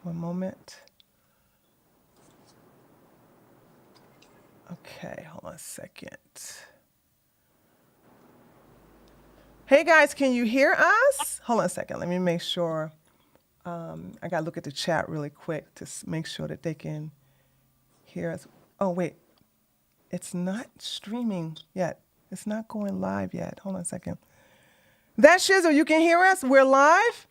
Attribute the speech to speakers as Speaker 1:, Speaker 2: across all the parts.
Speaker 1: One moment. Okay, hold on a second. Hey guys, can you hear us? Hold on a second. Let me make sure. I gotta look at the chat really quick to make sure that they can hear us. Oh wait, it's not streaming yet. It's not going live yet. Hold on a second. That Shizzle, you can hear us? We're live?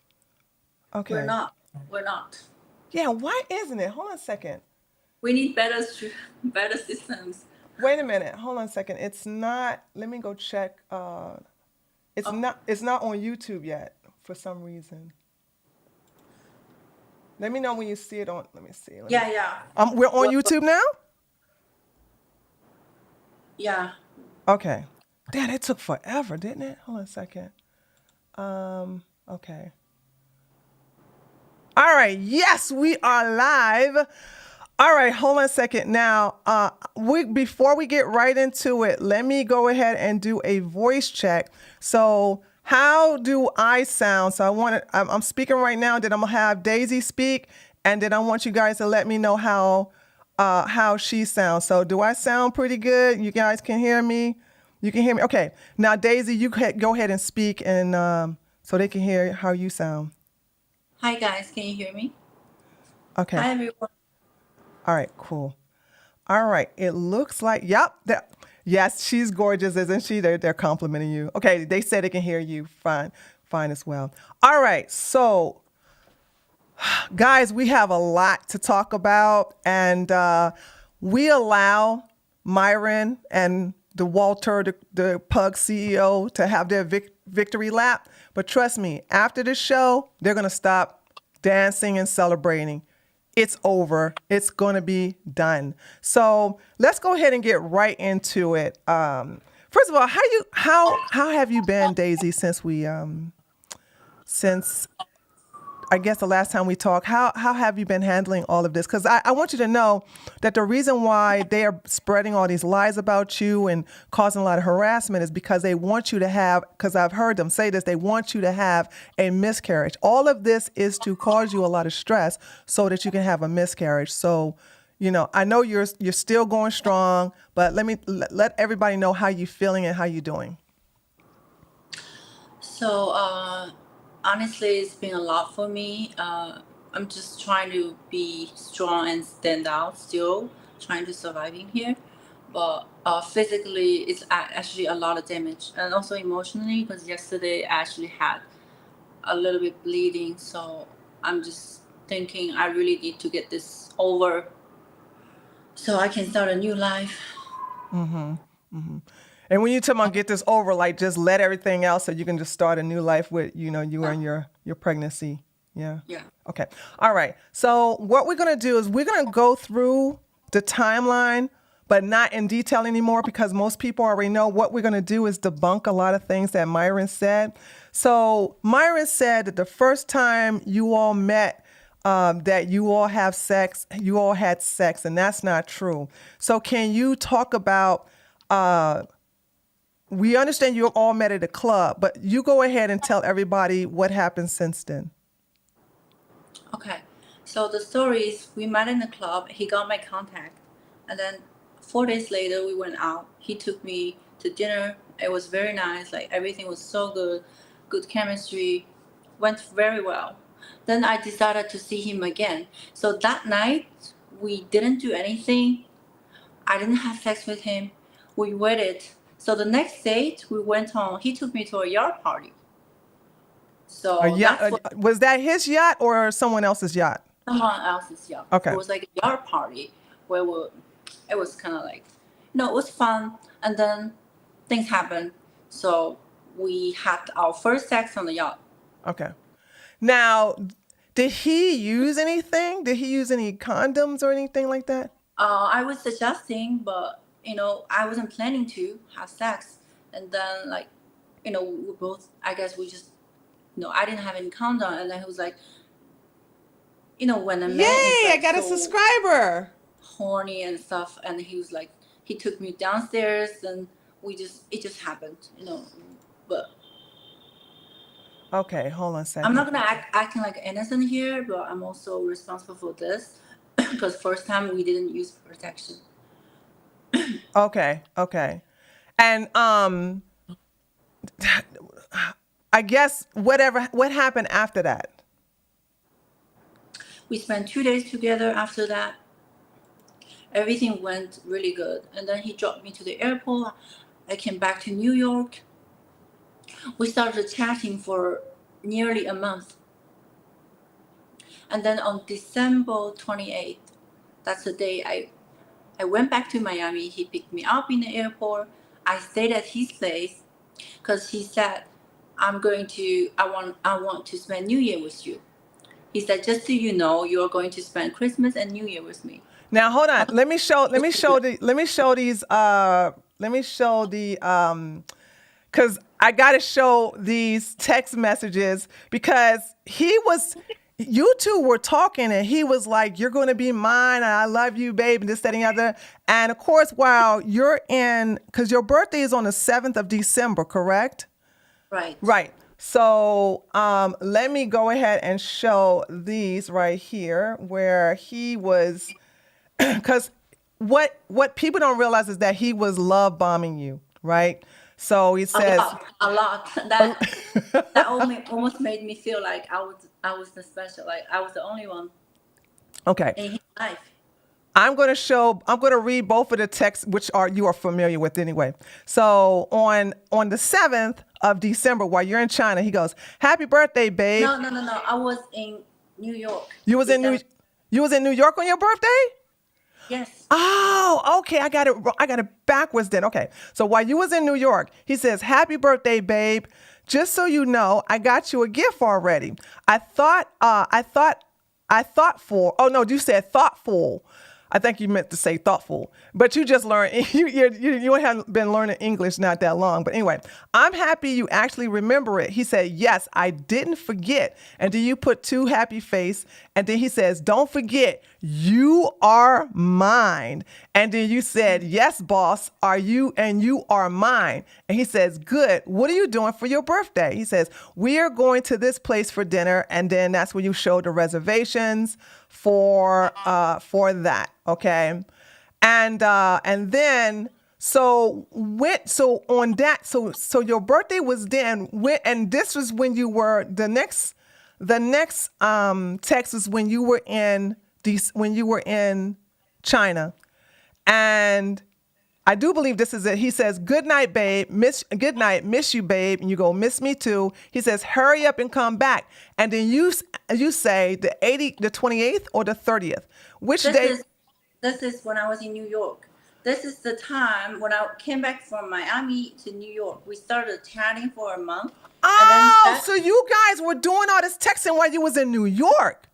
Speaker 1: Okay.
Speaker 2: We're not. We're not.
Speaker 1: Yeah, why isn't it? Hold on a second.
Speaker 2: We need better systems.
Speaker 1: Wait a minute. Hold on a second. It's not. Let me go check. It's
Speaker 2: Oh,
Speaker 1: not. It's not on YouTube yet for some reason. Let me know when you see it on. Let me see.
Speaker 2: yeah.
Speaker 1: We're on
Speaker 2: Well,
Speaker 1: YouTube now.
Speaker 2: yeah.
Speaker 1: Okay. Damn, it took forever, didn't it? Hold on a second. Okay. All right. Yes, we are live. All right, hold on a second. Now, before we get right into it, let me go ahead and do a voice check. So, how do I sound? So, I'm speaking right now. Then I'm gonna have Daisy speak, and then I want you guys to let me know how she sounds. So, do I sound pretty good? You guys can hear me. You can hear me. Okay. Now, Daisy, you can go ahead and speak, and so they can hear how you sound.
Speaker 2: Hi guys, can you hear me?
Speaker 1: Okay.
Speaker 2: Hi everyone.
Speaker 1: All right, cool. All right, it looks like, yep. Yes, she's gorgeous, isn't she? They're complimenting you. Okay, they said they can hear you. Fine, fine as well. All right, so guys, we have a lot to talk about, and we allow Myron and the Walter, the Pug CEO, to have their victory lap. But trust me, after the show, they're gonna stop dancing and celebrating. It's over. It's gonna be done. So let's go ahead and get right into it. First of all, how have you been, Daisy, since I guess the last time we talked? How have you been handling all of this? Because I want you to know that the reason why they are spreading all these lies about you and causing a lot of harassment is because they want you to have, because I've heard them say this, they want you to have a miscarriage. All of this is to cause you a lot of stress so that you can have a miscarriage. So, I know you're still going strong, but let everybody know how you're feeling and how you're doing.
Speaker 2: So honestly, it's been a lot for me. I'm just trying to be strong and stand out. Still trying to survive in here, but physically, it's actually a lot of damage, and also emotionally because yesterday I actually had a little bit bleeding. So I'm just thinking I really need to get this over so I can start a new life.
Speaker 1: And when you talk about get this over, like just let everything else so you can just start a new life with, you
Speaker 2: Yeah.
Speaker 1: and your pregnancy. Yeah.
Speaker 2: Yeah.
Speaker 1: Okay. All right. So what we're gonna do is we're gonna go through the timeline, but not in detail anymore because most people already know. What we're gonna do is debunk a lot of things that Myron said. So Myron said that the first time you all met, that you all had sex, and that's not true. So can you talk about? We understand you all met at a club, but you go ahead and tell everybody what happened since then.
Speaker 2: Okay. So the story is we met in the club. He got my contact, and then 4 days later we went out. He took me to dinner. It was very nice. Like everything was so good, good chemistry, went very well. Then I decided to see him again. So that night we didn't do anything. I didn't have sex with him. We waited. So the next date we went on. He took me to a yard party.
Speaker 1: A
Speaker 2: So
Speaker 1: yacht,
Speaker 2: that's what
Speaker 1: was that his yacht or someone else's yacht?
Speaker 2: someone else's yacht. It
Speaker 1: Okay.
Speaker 2: was like a yard party where it was kind of like, it was fun. And then things happened. So we had our first sex on the yacht.
Speaker 1: Okay. Now, did he use anything? Did he use any condoms or anything like that?
Speaker 2: I was suggesting, but I wasn't planning to have sex. And then like, we both, I guess we just, I didn't have any condom. And then he was like, when a man is
Speaker 1: Yay, I
Speaker 2: like
Speaker 1: got a
Speaker 2: so
Speaker 1: subscriber.
Speaker 2: horny and stuff, and he was like, he took me downstairs and it just happened. But
Speaker 1: Okay, hold on a
Speaker 2: I'm
Speaker 1: second.
Speaker 2: not gonna acting like innocent here, but I'm also responsible for this because first time we didn't use protection.
Speaker 1: Okay, okay. And I guess what happened after that?
Speaker 2: We spent 2 days together. After that, everything went really good, and then he dropped me to the airport. I came back to New York. We started chatting for nearly a month, and then on December 28th, that's the day I went back to Miami. He picked me up in the airport. I stayed at his place because he said, I want to spend New Year with you. He said, just so you know, you are going to spend Christmas and New Year with me.
Speaker 1: Now hold on. Let me show the because I got to show these text messages because you two were talking and he was like, "You're going to be mine, and I love you, babe," and this, that, and the other. And of course, while you're because your birthday is on the 7th of December, correct?
Speaker 2: Right.
Speaker 1: Right. So let me go ahead and show these right here where he was, because what people don't realize is that he was love bombing you, right? So he says,
Speaker 2: A lot. That almost made me feel like I was the special, like I was the only one
Speaker 1: okay,
Speaker 2: in his life.
Speaker 1: I'm going to read both of the texts, which you are familiar with anyway. So on the 7th of December, while you're in China, he goes, "Happy birthday, babe."
Speaker 2: No. I was in New York.
Speaker 1: You was in New York on your birthday?
Speaker 2: Yes.
Speaker 1: Oh, okay. I got it backwards then. Okay. So while you was in New York, he says, "Happy birthday, babe. Just so you know, I got you a gift already. I thoughtful. Oh no, you said thoughtful. I think you meant to say thoughtful, but you just learned, you haven't been learning English not that long. But anyway, I'm happy you actually remember it. He said, "Yes, I didn't forget." And then you put two happy face. And then he says, "Don't forget, you are mine." And then you said, "Yes, boss, are you, and you are mine." And he says, "Good. What are you doing for your birthday?" He says, "We are going to this place for dinner." And then that's when you show the reservations for that. Okay. And then on that, so your birthday was then and this was when you were the next text was when you were in China. And I do believe this is it. He says, "Good night, babe. Good night. Miss you, babe." And you go, "Miss me too." He says, "Hurry up and come back." And then you say the 28th or the 30th. Which day?
Speaker 2: This is when I was in New York. This is the time when I came back from Miami to New York. We started chatting for a month. And then
Speaker 1: So you guys were doing all this texting while you was in New York.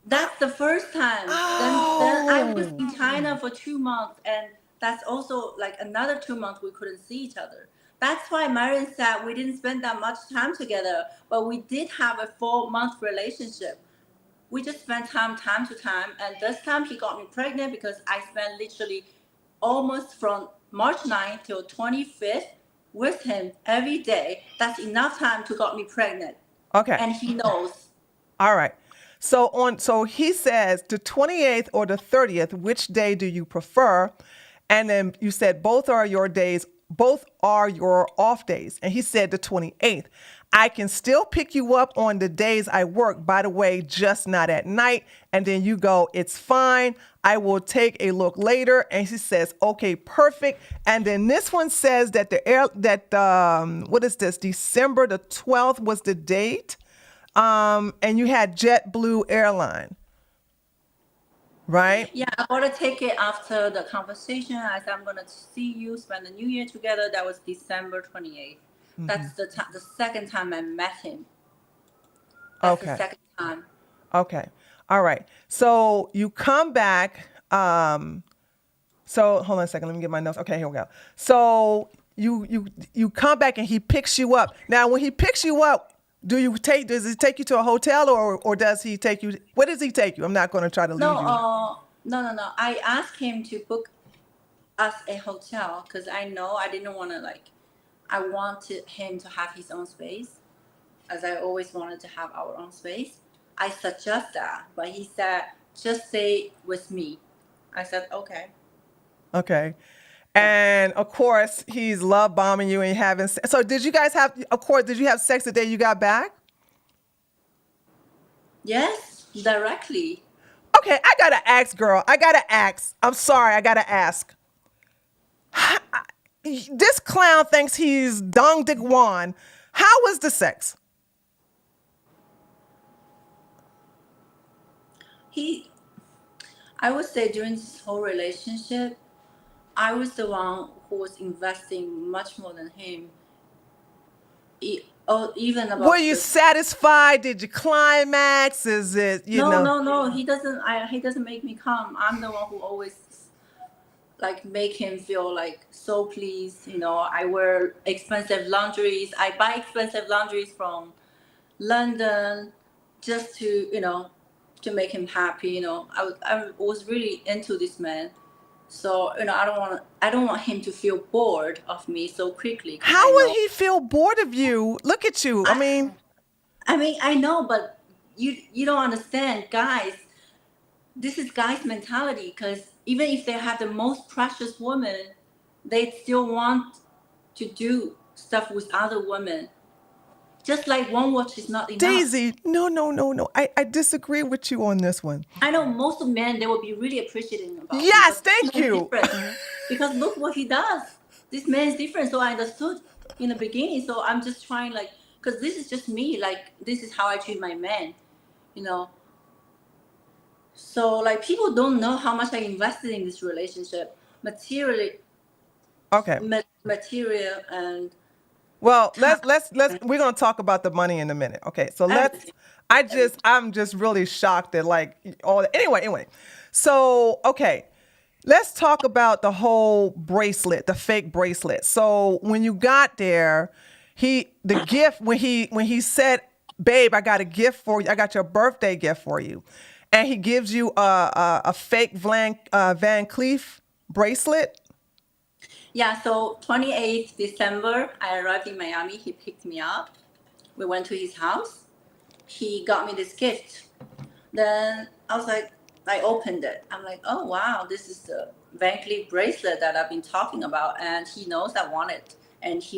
Speaker 2: That's the first time. Then I was in China for 2 months, and that's also like another 2 months we couldn't see each other. That's why Myron said we didn't spend that much time together, but we did have a 4 month relationship. We just spent time to time, and this time he got me pregnant because I spent literally almost from March 9th till 25th with him every day. That's enough time to got me pregnant.
Speaker 1: Okay.
Speaker 2: And he knows.
Speaker 1: All right. So he says the 28th or the 30th, which day do you prefer? And then you said both are your days, both are your off days. And he said the 28th. "I can still pick you up on the days I work, by the way, just not at night." And then you go, "It's fine. I will take a look later." And he says, "Okay, perfect." And then this one says that what is this? December the 12th was the date. And you had JetBlue airline, right?
Speaker 2: Yeah, I bought a ticket after the conversation. I said, I'm going to see you, spend the New Year together. That was December 28th. That's the second time I met him. That's the
Speaker 1: Okay.
Speaker 2: second time.
Speaker 1: Okay. All right. So you come back. So hold on a second. Let me get my notes. Okay, here we go. So you come back and he picks you up. Now, when he picks you up, does he take you to a hotel or does he take you? Where does he take you? I'm not going to try to lead you.
Speaker 2: No. I asked him to book us a hotel because I didn't want to I wanted him to have his own space. as I always wanted to have our own space. I suggest that, but he said, just stay with me. I said, okay.
Speaker 1: Okay.
Speaker 2: Yeah.
Speaker 1: And of course, he's love bombing you and having. So, did you guys have? Of course, did you have sex the day you got back?
Speaker 2: Yes, directly.
Speaker 1: Okay, I gotta ask, girl. I gotta ask. I'm sorry, I gotta ask. This clown thinks he's Dong Dick Wan. How was the sex?
Speaker 2: He, I would say during this whole relationship, I was the one who was investing much more than him. Even
Speaker 1: Were
Speaker 2: about
Speaker 1: you
Speaker 2: the
Speaker 1: satisfied? Did you climax? Is it,
Speaker 2: no. He doesn't. He doesn't make me come. I'm the one who always like make him feel like so pleased. I wear expensive laundries. I buy expensive laundries from London, just to make him happy. I was really into this man. So I don't want him to feel bored of me so quickly because
Speaker 1: How
Speaker 2: I
Speaker 1: would
Speaker 2: know.
Speaker 1: he feel bored of you? Look at you. I mean,
Speaker 2: I know, but you don't understand, guys. This is guys' mentality because even if they have the most precious woman, they still want to do stuff with other women. Just like one watch is not enough.
Speaker 1: Daisy, no, no, no, no. I disagree with you on this one.
Speaker 2: I know most of men they will be really appreciating about me,
Speaker 1: Yes,
Speaker 2: but this
Speaker 1: thank
Speaker 2: man is
Speaker 1: you.
Speaker 2: different because look what he does. This man is different, so I understood in the beginning. So I'm just trying like because this is just me. Like this is how I treat my man, you know. So like people don't know how much I invested in this relationship, materially,
Speaker 1: Okay.
Speaker 2: material and
Speaker 1: Well,
Speaker 2: time,
Speaker 1: let's we're gonna talk about the money in a minute. Okay, so
Speaker 2: everything, everything.
Speaker 1: I'm just really shocked at like all anyway. So okay, let's talk about the whole bracelet, the fake bracelet. So when you got there, the gift when he said, "Babe, I got a gift for you. I got your birthday gift for you," and he gives you a fake Van Cleef bracelet.
Speaker 2: Yeah. So 28th December, I arrived in Miami. He picked me up. We went to his house. He got me this gift. Then I was like, I opened it. I'm like, oh wow, this is the Van Cleef bracelet that I've been talking about, and he knows I want it. And he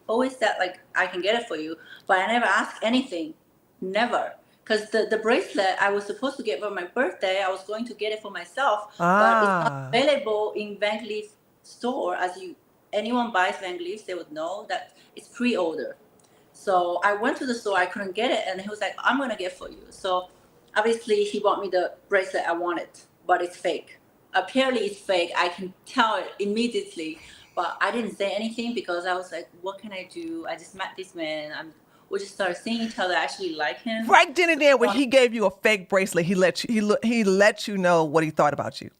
Speaker 2: always said like I can get it for you, but I never asked anything, never. Because the bracelet I was supposed to get for my birthday, I was going to get it for myself, but it's not
Speaker 1: Ah.
Speaker 2: available in Van Cleef store. Anyone buys Van Cleef, they would know that it's pre-order. So I went to the store, I couldn't get it, and he was like, I'm gonna get for you. So obviously he bought me the bracelet I wanted, but it's fake. Apparently it's fake. I can tell it immediately, but I didn't say anything because I was like, what can I do? I just met this man. We just started seeing each other. I actually like him.
Speaker 1: Right then and there, when
Speaker 2: So
Speaker 1: he gave you a fake bracelet, he let you know what he thought about you.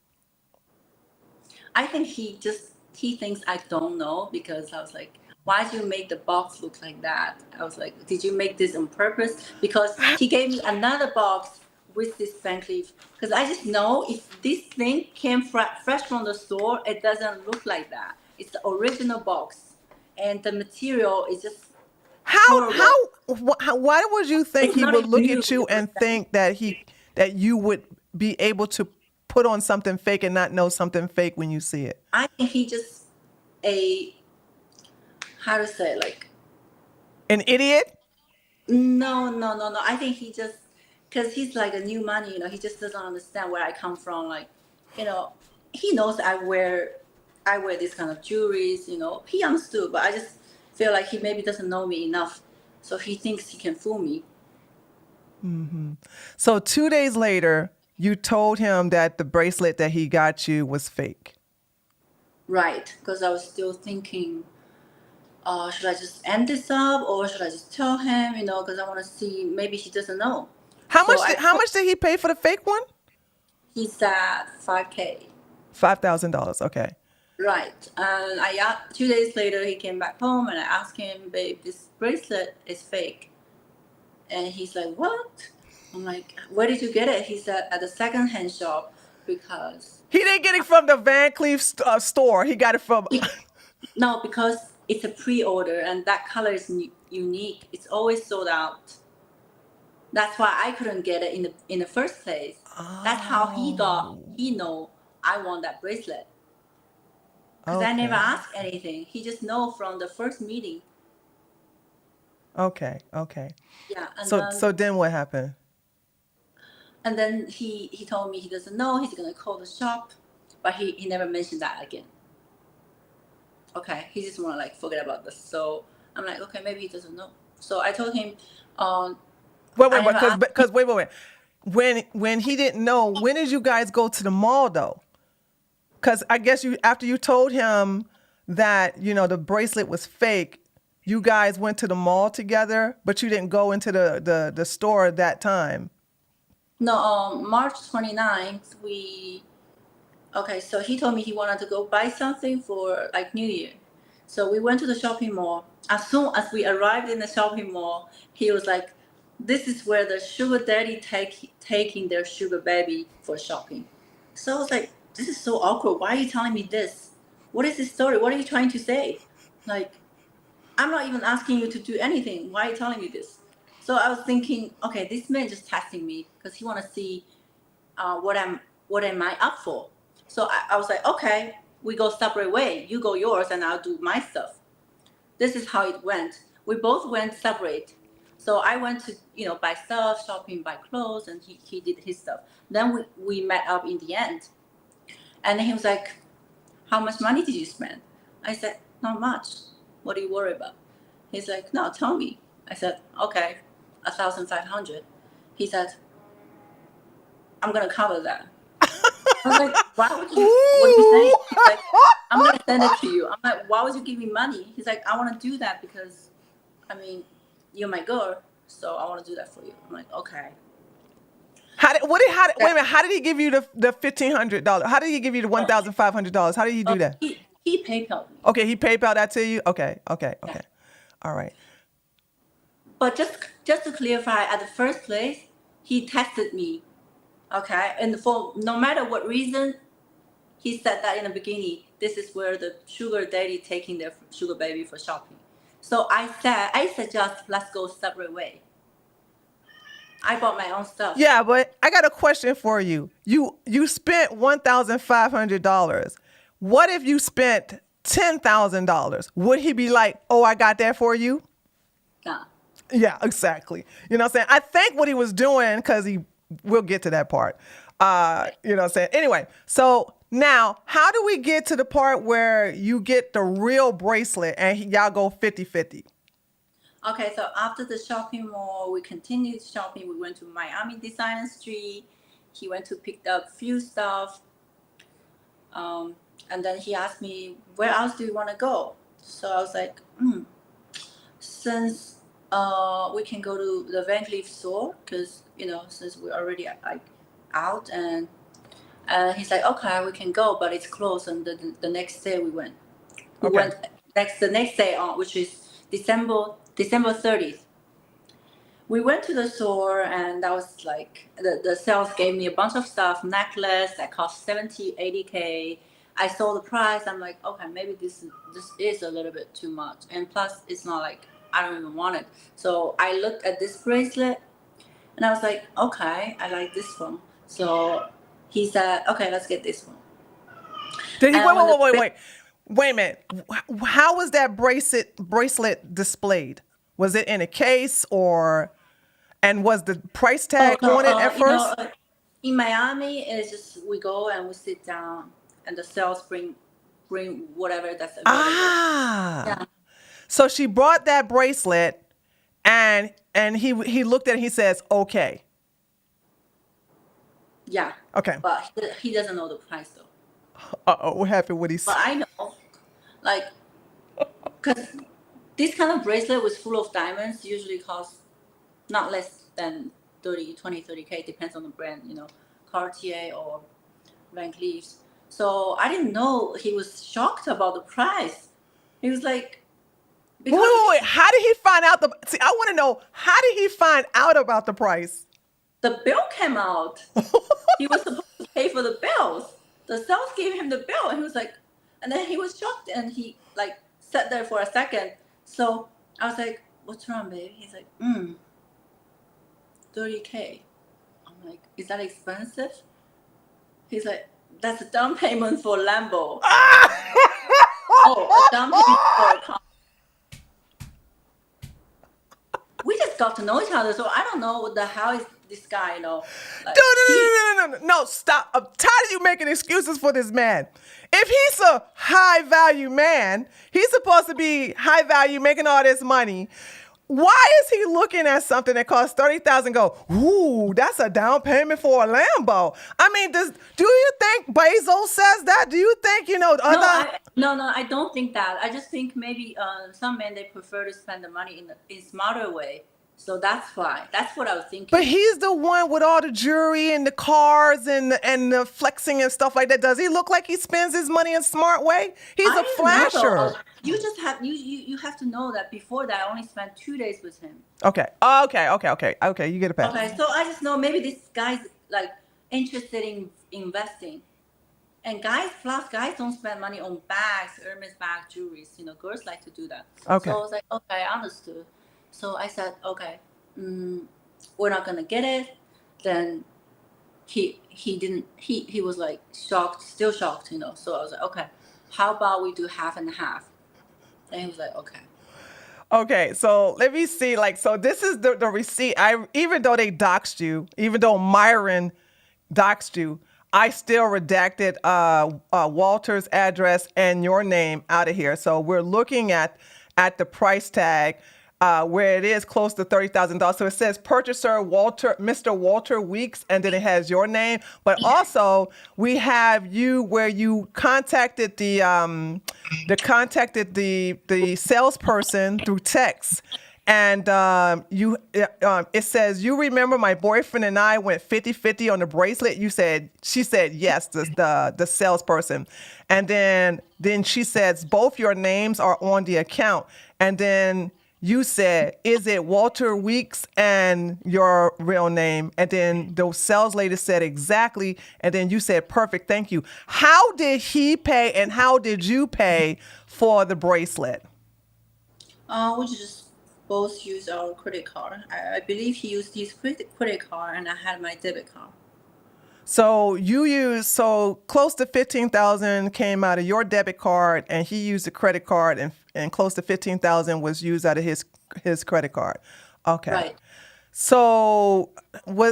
Speaker 2: I think he thinks I don't know because I was like, why did you make the box look like that? I was like, did you make this on purpose? Because he gave me another box with this Van Cleef. Because I just know if this thing came fresh from the store, it doesn't look like that. It's the original box, and the material is just horrible.
Speaker 1: Why would you think
Speaker 2: It's
Speaker 1: he
Speaker 2: not
Speaker 1: would
Speaker 2: even
Speaker 1: look
Speaker 2: new.
Speaker 1: at you and think that you would be able to put on something fake and not know something fake when you see it?
Speaker 2: I think he just a how to say like
Speaker 1: An idiot?
Speaker 2: no. I think he just because he's like a new money, he just doesn't understand where I come from. Like, you know, he knows I wear this kind of jewelries. He understood, but I just feel like he maybe doesn't know me enough, so he thinks he can fool me.
Speaker 1: So 2 days later, you told him that the bracelet that he got you was fake.
Speaker 2: Right? Because I was still thinking, should I just end this up or should I just tell him? Because I want to see maybe he doesn't know. So
Speaker 1: How much did he pay for the fake one?
Speaker 2: he's at 5K.
Speaker 1: $5,000. Okay.
Speaker 2: Right. And 2 days later, he came back home and I asked him, babe, this bracelet is fake. And he's like, what? I'm like, where did you get it? He said, at the secondhand shop because,
Speaker 1: He didn't get it from the Van Cleef store. He got it from.
Speaker 2: no, because it's a pre-order and that color is unique. It's always sold out. That's why I couldn't get it in the first place. That's how he know I want that bracelet. Because I never asked anything. He just know from the first meeting.
Speaker 1: Okay.
Speaker 2: Yeah, and
Speaker 1: So then what happened?
Speaker 2: And then he told me he doesn't know. He's gonna call the shop, but he never mentioned that again. Okay, he just wanna like forget about this. So I'm like, okay, maybe he doesn't know. So I told him,
Speaker 1: wait. When he didn't know, when did you guys go to the mall though? Because I guess after you told him that the bracelet was fake, you guys went to the mall together, but you didn't go into the store at that time.
Speaker 2: No, March 29th, so he told me he wanted to go buy something for like New Year. So we went to the shopping mall. As soon as we arrived in the shopping mall, he was like, this is where the sugar daddy taking their sugar baby for shopping. So I was like, this is so awkward. Why are you telling me this? What is this story? What are you trying to say? Like, I'm not even asking you to do anything. Why are you telling me this? So I was thinking, okay, this man just testing me because he want to see what am I up for. So I was like, okay, we go separate way. You go yours and I'll do my stuff. This is how it went. We both went separate. So I went to buy stuff, shopping, buy clothes, and he did his stuff. Then we met up in the end, and he was like, how much money did you spend? I said, not much. What do you worry about? He's like, no, tell me. I said, okay, 1,500. He said, I'm gonna cover that. I was like, why would you? What are you saying? He's like, I'm gonna send it to you. I'm like, why would you give me money? He's like, I want to do that because, you're my girl, so I want to do that for you. I'm like, okay.
Speaker 1: Wait a minute. How did he give you the $1,500? How did he give you the $1,500? How did he do that?
Speaker 2: He PayPal me.
Speaker 1: Okay, he PayPal that to you. Okay. Yeah. All right.
Speaker 2: But just to clarify, at the first place, he texted me. Okay, and for no matter what reason, he said that in the beginning. This is where the sugar daddy taking their sugar baby for shopping. So I suggest let's go separate way. I bought my own stuff.
Speaker 1: Yeah, but I got a question for you. You spent $1,500. What if you spent $10,000? Would he be like, "Oh, I got that for you"?
Speaker 2: Nah.
Speaker 1: Yeah, exactly. You know what I'm saying? I think what he was doing, because we'll get to that part. You know what I'm saying? Anyway, so now how do we get to the part where you get the real bracelet and y'all go 50-50?
Speaker 2: Okay, so after the shopping mall, we continued shopping. We went to Miami Designer Street. He went to pick up few stuff. And then he asked me, where else do you want to go? So I was like, since we can go to the Van Cleef store, because, since we're already out. And he's like, okay, we can go, but it's closed. And the next day we went. We went the next day on, which is December 30th. We went to the store, and that was like the sales gave me a bunch of stuff, necklace that cost 70, 80K. I saw the price. I'm like, okay, maybe this is a little bit too much. And plus, it's not like I don't even want it. So I looked at this bracelet, and I was like, okay, I like this one. So he said, okay, let's get this one.
Speaker 1: Did he? Wait a minute. How was that bracelet displayed? Was it in a case and was the price tag on it at first?
Speaker 2: In Miami, it's just we go and we sit down, and the sales bring whatever that's available.
Speaker 1: Yeah. So she brought that bracelet, and he looked at it. He says, "Okay."
Speaker 2: Yeah.
Speaker 1: Okay.
Speaker 2: But he doesn't know the price though.
Speaker 1: What happened? What he said?
Speaker 2: But I know, like, because this kind of bracelet was full of diamonds usually costs not less than 30K, depends on the brand, Cartier or Van Cleef. So I didn't know he was shocked about the price. He was like,
Speaker 1: wait. How did he find out see, I want to know, how did he find out about the price?
Speaker 2: The bill came out. He was supposed to pay for the bills. The sales gave him the bill, and he was like, and then he was shocked, and he like sat there for a second. So I was like, what's wrong, babe? He's like, 30K. I'm like, is that expensive? He's like, that's a down payment for Lambo. Oh, a down payment for a car. We just got to know each other, so I don't know what the hell is this guy, Like,
Speaker 1: No, stop. I'm tired of you making excuses for this man. If he's a high value man, he's supposed to be high value, making all this money. Why is he looking at something that costs $30,000? Go, ooh, that's a down payment for a Lambo. I mean, do you think Bezos says that? Do you think
Speaker 2: No, I don't think that. I just think maybe some men, they prefer to spend the money in smarter way. So that's why. That's what I was thinking.
Speaker 1: But he's the one with all the jewelry and the cars and the flexing and stuff like that. Does he look like he spends his money in a smart way? He's a flasher.
Speaker 2: You just have you have to know that before that I only spent 2 days with him.
Speaker 1: Okay. You get a pass.
Speaker 2: Okay, so I just know maybe this guy's like interested in investing. And guys don't spend money on bags, Hermes bag, jewelry. Girls like to do that.
Speaker 1: Okay.
Speaker 2: So I was like, okay, I understood. So I said, okay, we're not gonna get it. Then he was like shocked, still shocked, So I was like, okay, how about we do half and half? And he was like, okay.
Speaker 1: Okay, so let me see. So this is the receipt. Even though they doxed you, even though Myron doxed you, I still redacted Walter's address and your name out of here. So we're looking at the price tag. Where it is close to $30,000. So it says purchaser Mr. Walter Weeks, and then it has your name. But also we have you where you contacted the salesperson through text. And it says, you remember my boyfriend and I went 50-50 on the bracelet? She said yes, the salesperson. And then she says, both your names are on the account. And then you said, is it Walter Weeks and your real name? And then the sales lady said exactly. And then you said, perfect, thank you. How did he pay and how did you pay for the bracelet?
Speaker 2: We just both used our credit card. I believe he used his credit card and I had my debit card.
Speaker 1: So close to $15,000 came out of your debit card, and he used the credit card, and close to $15,000 was used out of his credit card. Okay.
Speaker 2: Right.
Speaker 1: So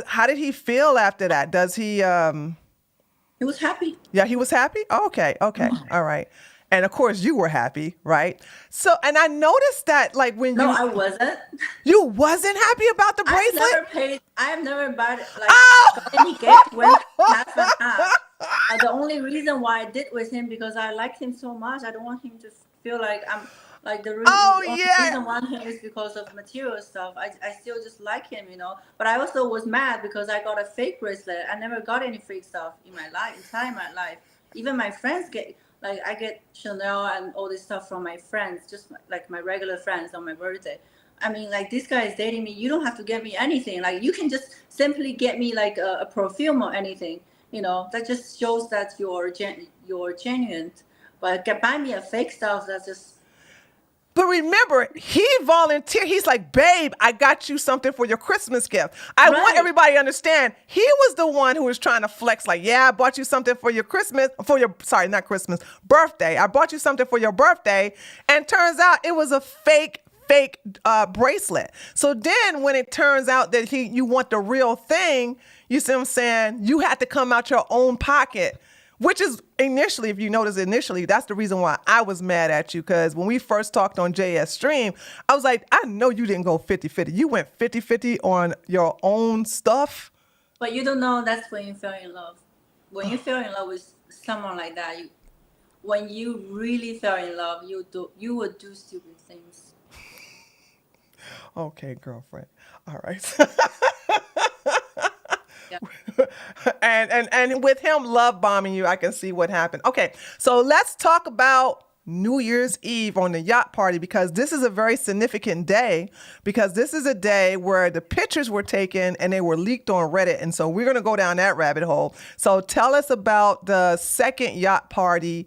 Speaker 1: how did he feel after that? Does he?
Speaker 2: He was happy.
Speaker 1: Yeah, he was happy. Okay. All right. And of course, you were happy, right? So, and I noticed that, when
Speaker 2: No, I wasn't.
Speaker 1: You wasn't happy about the bracelet?
Speaker 2: I have never bought any gift with half and half. The only reason why I did with him because I like him so much. I don't want him to feel like I'm like the reason. Reason I want him is because of material stuff. I still just like him, But I also was mad because I got a fake bracelet. I never got any fake stuff in my life, entire my life. Even my friends get. I get Chanel and all this stuff from my friends, just like my regular friends on my birthday. I mean, this guy is dating me. You don't have to get me anything. You can just simply get me a perfume or anything. That just shows that you're genuine. But buy me a fake stuff. That's just.
Speaker 1: But remember, he volunteered. He's like, babe, I got you something for your Christmas gift. I want everybody to understand. He was the one who was trying to flex. I bought you something for your birthday. I bought you something for your birthday. And turns out it was a fake bracelet. So then when it turns out that you want the real thing, you see what I'm saying? You had to come out your own pocket. Which is initially, if you notice that's the reason why I was mad at you. Because when we first talked on JS Stream, I was like, I know you didn't go 50-50. You went 50-50 on your own stuff.
Speaker 2: But you don't know that's when you fell in love. When you fell in love with someone like that, when you really fell in love, you would do stupid things.
Speaker 1: Okay, girlfriend. All right.
Speaker 2: Yeah.
Speaker 1: and with him love bombing you, I can see what happened. Okay, so let's talk about New Year's Eve on the yacht party, because this is a very significant day, because this is a day where the pictures were taken and they were leaked on Reddit. And so we're going to go down that rabbit hole. So tell us about the second yacht party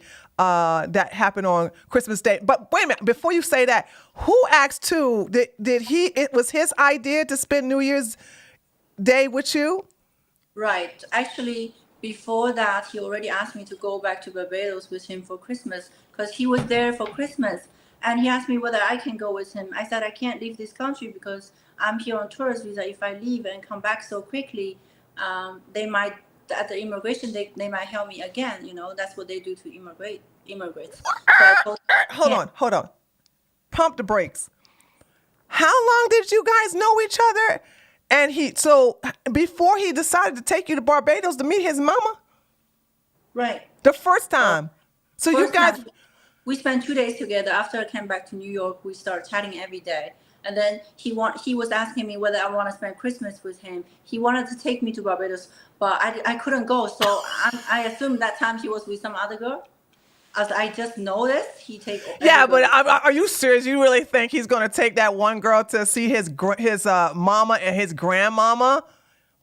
Speaker 1: that happened on Christmas Day. But wait a minute, before you say that, who asked too? Did he? It was his idea to spend New Year's Day with you?
Speaker 2: Right. Actually, before that, he already asked me to go back to Barbados with him for Christmas because he was there for Christmas. And he asked me whether I can go with him. I said I can't leave this country because I'm here on tourist visa. If I leave and come back so quickly, they might, at the immigration, they might help me again. You know, that's what they do to immigrants. So I told him,
Speaker 1: Hold on. Pump the brakes. How long did you guys know each other? And so before he decided to take you to Barbados to meet his mama?
Speaker 2: right.
Speaker 1: The first time. So you
Speaker 2: First
Speaker 1: guys,
Speaker 2: time, we spent 2 days together. After I came back to New York, we started chatting every day. And then he was asking me whether I want to spend Christmas with him. He wanted to take me to Barbados, but I couldn't go. So I assumed that time he was with some other girl. As I just noticed, he take
Speaker 1: yeah,
Speaker 2: every
Speaker 1: but
Speaker 2: girl.
Speaker 1: are you serious? You really think he's going to take that one girl to see his mama and his grandmama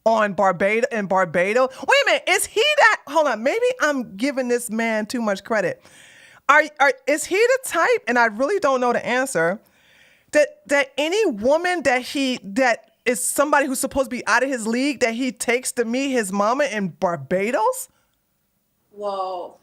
Speaker 1: on Barbados in Barbados? Wait a minute, is he that? Hold on, maybe I'm giving this man too much credit. Is he the type? And I really don't know the answer. That any woman that is somebody who's supposed to be out of his league that he takes to meet his mama in Barbados?
Speaker 2: Well,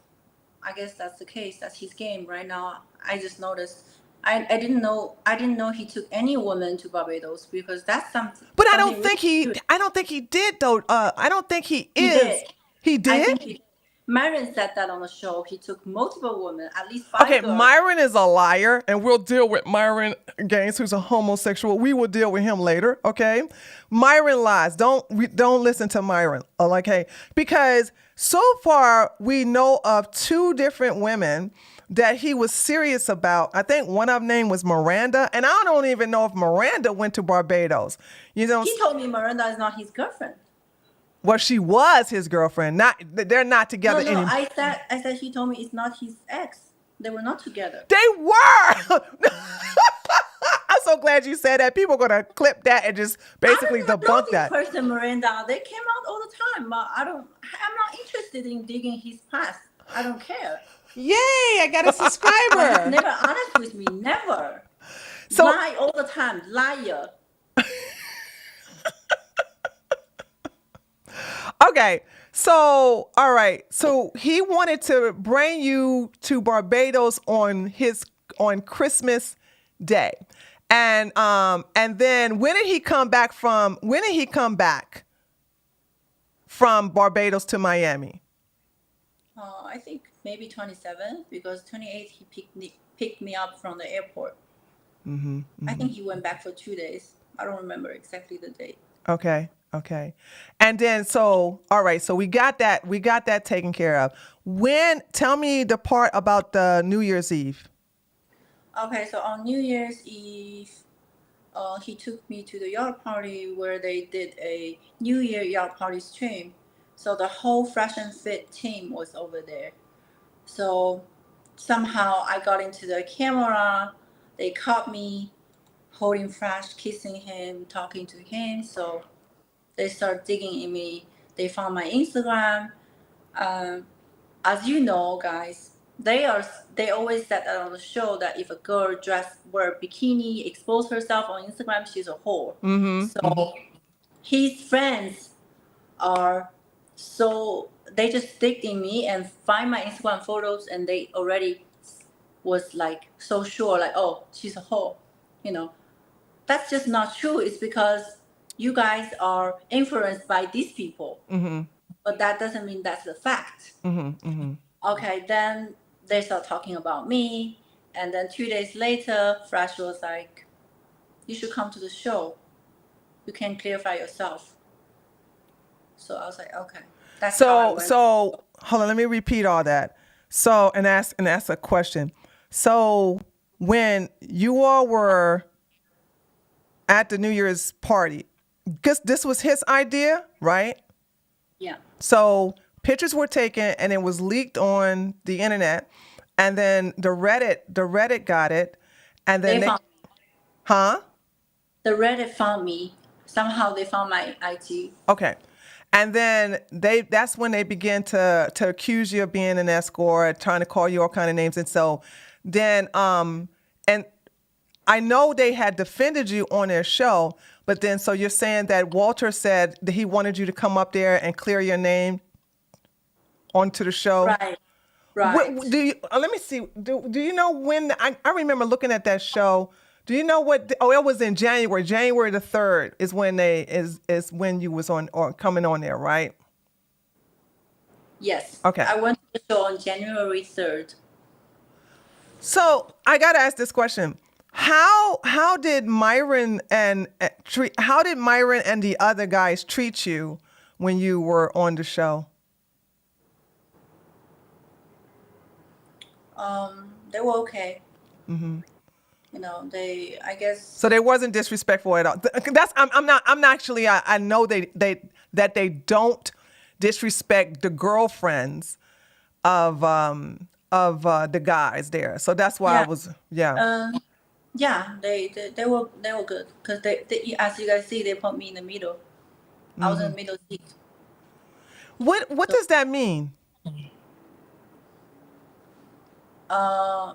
Speaker 2: I guess that's the case. That's his game right now. I just noticed. I didn't know he took any woman to Barbados because that's something.
Speaker 1: But I
Speaker 2: something
Speaker 1: don't think
Speaker 2: really
Speaker 1: he.
Speaker 2: good.
Speaker 1: I don't think he did though. I don't think he
Speaker 2: He
Speaker 1: is.
Speaker 2: did.
Speaker 1: He
Speaker 2: I
Speaker 1: did.
Speaker 2: think Myron said that on the show. He took multiple women, at least 5
Speaker 1: Okay,
Speaker 2: girls.
Speaker 1: Myron is a liar, and we'll deal with Myron Gaines, who's a homosexual. We will deal with him later. Okay, Myron lies. Don't listen to Myron. Okay, because so far we know of 2 different women that he was serious about. I think one of them name was Maranda, and I don't even know if Miranda went to Barbados. You know,
Speaker 2: He told me Miranda is not his girlfriend.
Speaker 1: well, she was his girlfriend. They're not together
Speaker 2: No,
Speaker 1: anymore.
Speaker 2: I said he told me it's not his ex. They were not together.
Speaker 1: They were. I'm so glad you said that. People are gonna clip that and just basically
Speaker 2: I don't know
Speaker 1: debunk
Speaker 2: this
Speaker 1: that.
Speaker 2: person, Miranda. They came out all the time, but I'm not interested in digging his past. I don't care.
Speaker 3: Yay, I got a
Speaker 2: But he's
Speaker 3: subscriber.
Speaker 2: never honest with me. Never.
Speaker 1: So-
Speaker 2: Lie all the time. Liar.
Speaker 1: Okay. So, all right. So he wanted to bring you to Barbados on Christmas Day. And then when did he come back from Barbados to Miami?
Speaker 2: I think maybe 27 because 28 he picked me up from the airport. I think he went back for 2 days. I don't remember exactly the date.
Speaker 1: Okay. And then all right, so we got that taken care of. Tell me the part about the New Year's Eve.
Speaker 2: Okay, so on New Year's Eve, he took me to the yacht party where they did a New Year yacht party stream. So the whole Fresh and Fit team was over there. So somehow I got into the camera. They caught me holding Fresh, kissing him, talking to him. So they start digging in me. They found my Instagram. As you know, guys, they always said that on the show that if a girl wear a bikini, expose herself on Instagram, she's a whore. So his friends are they just dig in me and find my Instagram photos, and they already was like so sure, like, oh, she's a whore. You know, that's just not true. It's because you guys are influenced by these people. But that doesn't mean that's the fact. Okay, then they start talking about me. And then 2 days later, Fresh was like, you should come to the show. You can clarify yourself. So I was like, okay. That's how I went.
Speaker 1: So hold on, let me repeat all that. So and ask a question. So when you all were at the New Year's party, because this was his idea, right?
Speaker 2: Yeah.
Speaker 1: So pictures were taken and it was leaked on the internet, and then the Reddit got it, and then
Speaker 2: The Reddit found me. Somehow they found my IG.
Speaker 1: Okay. And then that's when they begin to accuse you of being an escort, trying to call you all kind of names. And so then and I know they had defended you on their show, but then so you're saying that Walter said that he wanted you to come up there and clear your name onto the show.
Speaker 2: Right. Right.
Speaker 1: Do you, let me see. Do you know when? I remember looking at that show. Do you know what? Oh, it was in January. January the 3rd is when is when you was on or coming on there, right?
Speaker 2: Yes.
Speaker 1: Okay.
Speaker 2: I went to the show on January 3rd.
Speaker 1: So I gotta ask this question: How did Myron and how did Myron and the other guys treat you when you were on the show?
Speaker 2: They were okay. You know, I guess.
Speaker 1: So they wasn't disrespectful at all. That's I'm not actually I know that they don't disrespect the girlfriends of the guys there. So that's why I was
Speaker 2: Yeah, they were good because they as you guys see, they put me in the middle. I was in the middle seat.
Speaker 1: What does that mean?
Speaker 2: I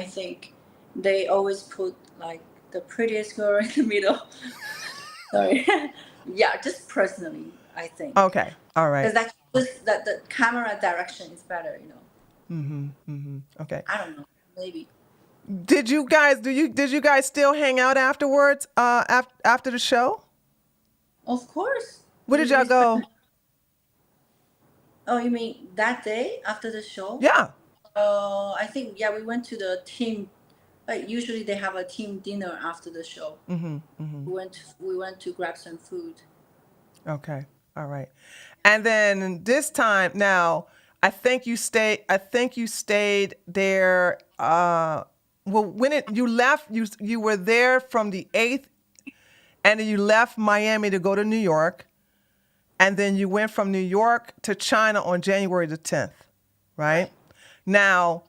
Speaker 2: think they always put like the prettiest girl in the middle. Sorry. Yeah, just personally, I think.
Speaker 1: Okay, all right.
Speaker 2: Because that the camera direction is better, you know.
Speaker 1: Okay.
Speaker 2: I don't know, maybe.
Speaker 1: Did you guys still hang out afterwards? After the show?
Speaker 2: Of course.
Speaker 1: Where did y'all go?
Speaker 2: Oh, you mean that day after the show?
Speaker 1: Yeah.
Speaker 2: I think we went to the team. Like usually they have a team dinner after the show. We went to grab some food.
Speaker 1: Okay. All right. And then this time now, I think you stayed there. Well, when you left, you were there from the 8th, and then you left Miami to go to New York, and then you went from New York to China on January the 10th, right? Now,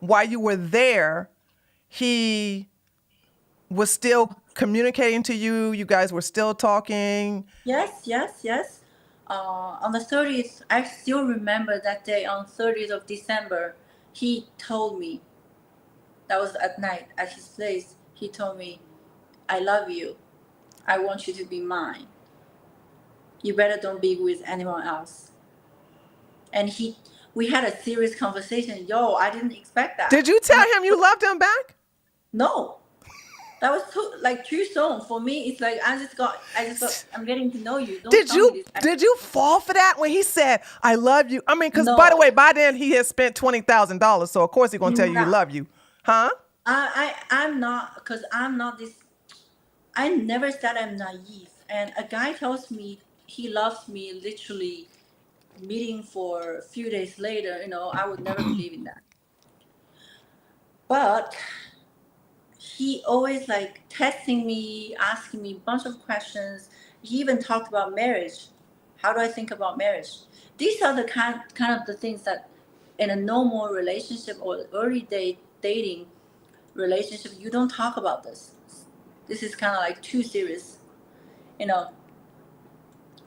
Speaker 1: while you were there, he was still communicating to you. You guys were still talking.
Speaker 2: Yes. On the 30th, I still remember that day. On 30th of December, he told me. That was at night at his place. He told me, "I love you. I want you to be mine. You better don't be with anyone else." And we had a serious conversation. Yo, I didn't expect that.
Speaker 1: Did you tell him you loved him back?
Speaker 2: No. That was too soon for me. It's like I just got. I'm getting to know you.
Speaker 1: Did you fall for that when he said I love you? I mean, because by the way, by then he had spent $20,000, so of course he's gonna tell you he love you, huh?
Speaker 2: I'm not, because I'm not this. I never said I'm naive. And a guy tells me he loves me, literally meeting for a few days later. You know, I would never believe in that. But he always like testing me, asking me a bunch of questions. He even talked about marriage. How do I think about marriage? These are the kind of the things that in a normal relationship or early dating relationship, you don't talk about this. This is kind of like too serious, you know.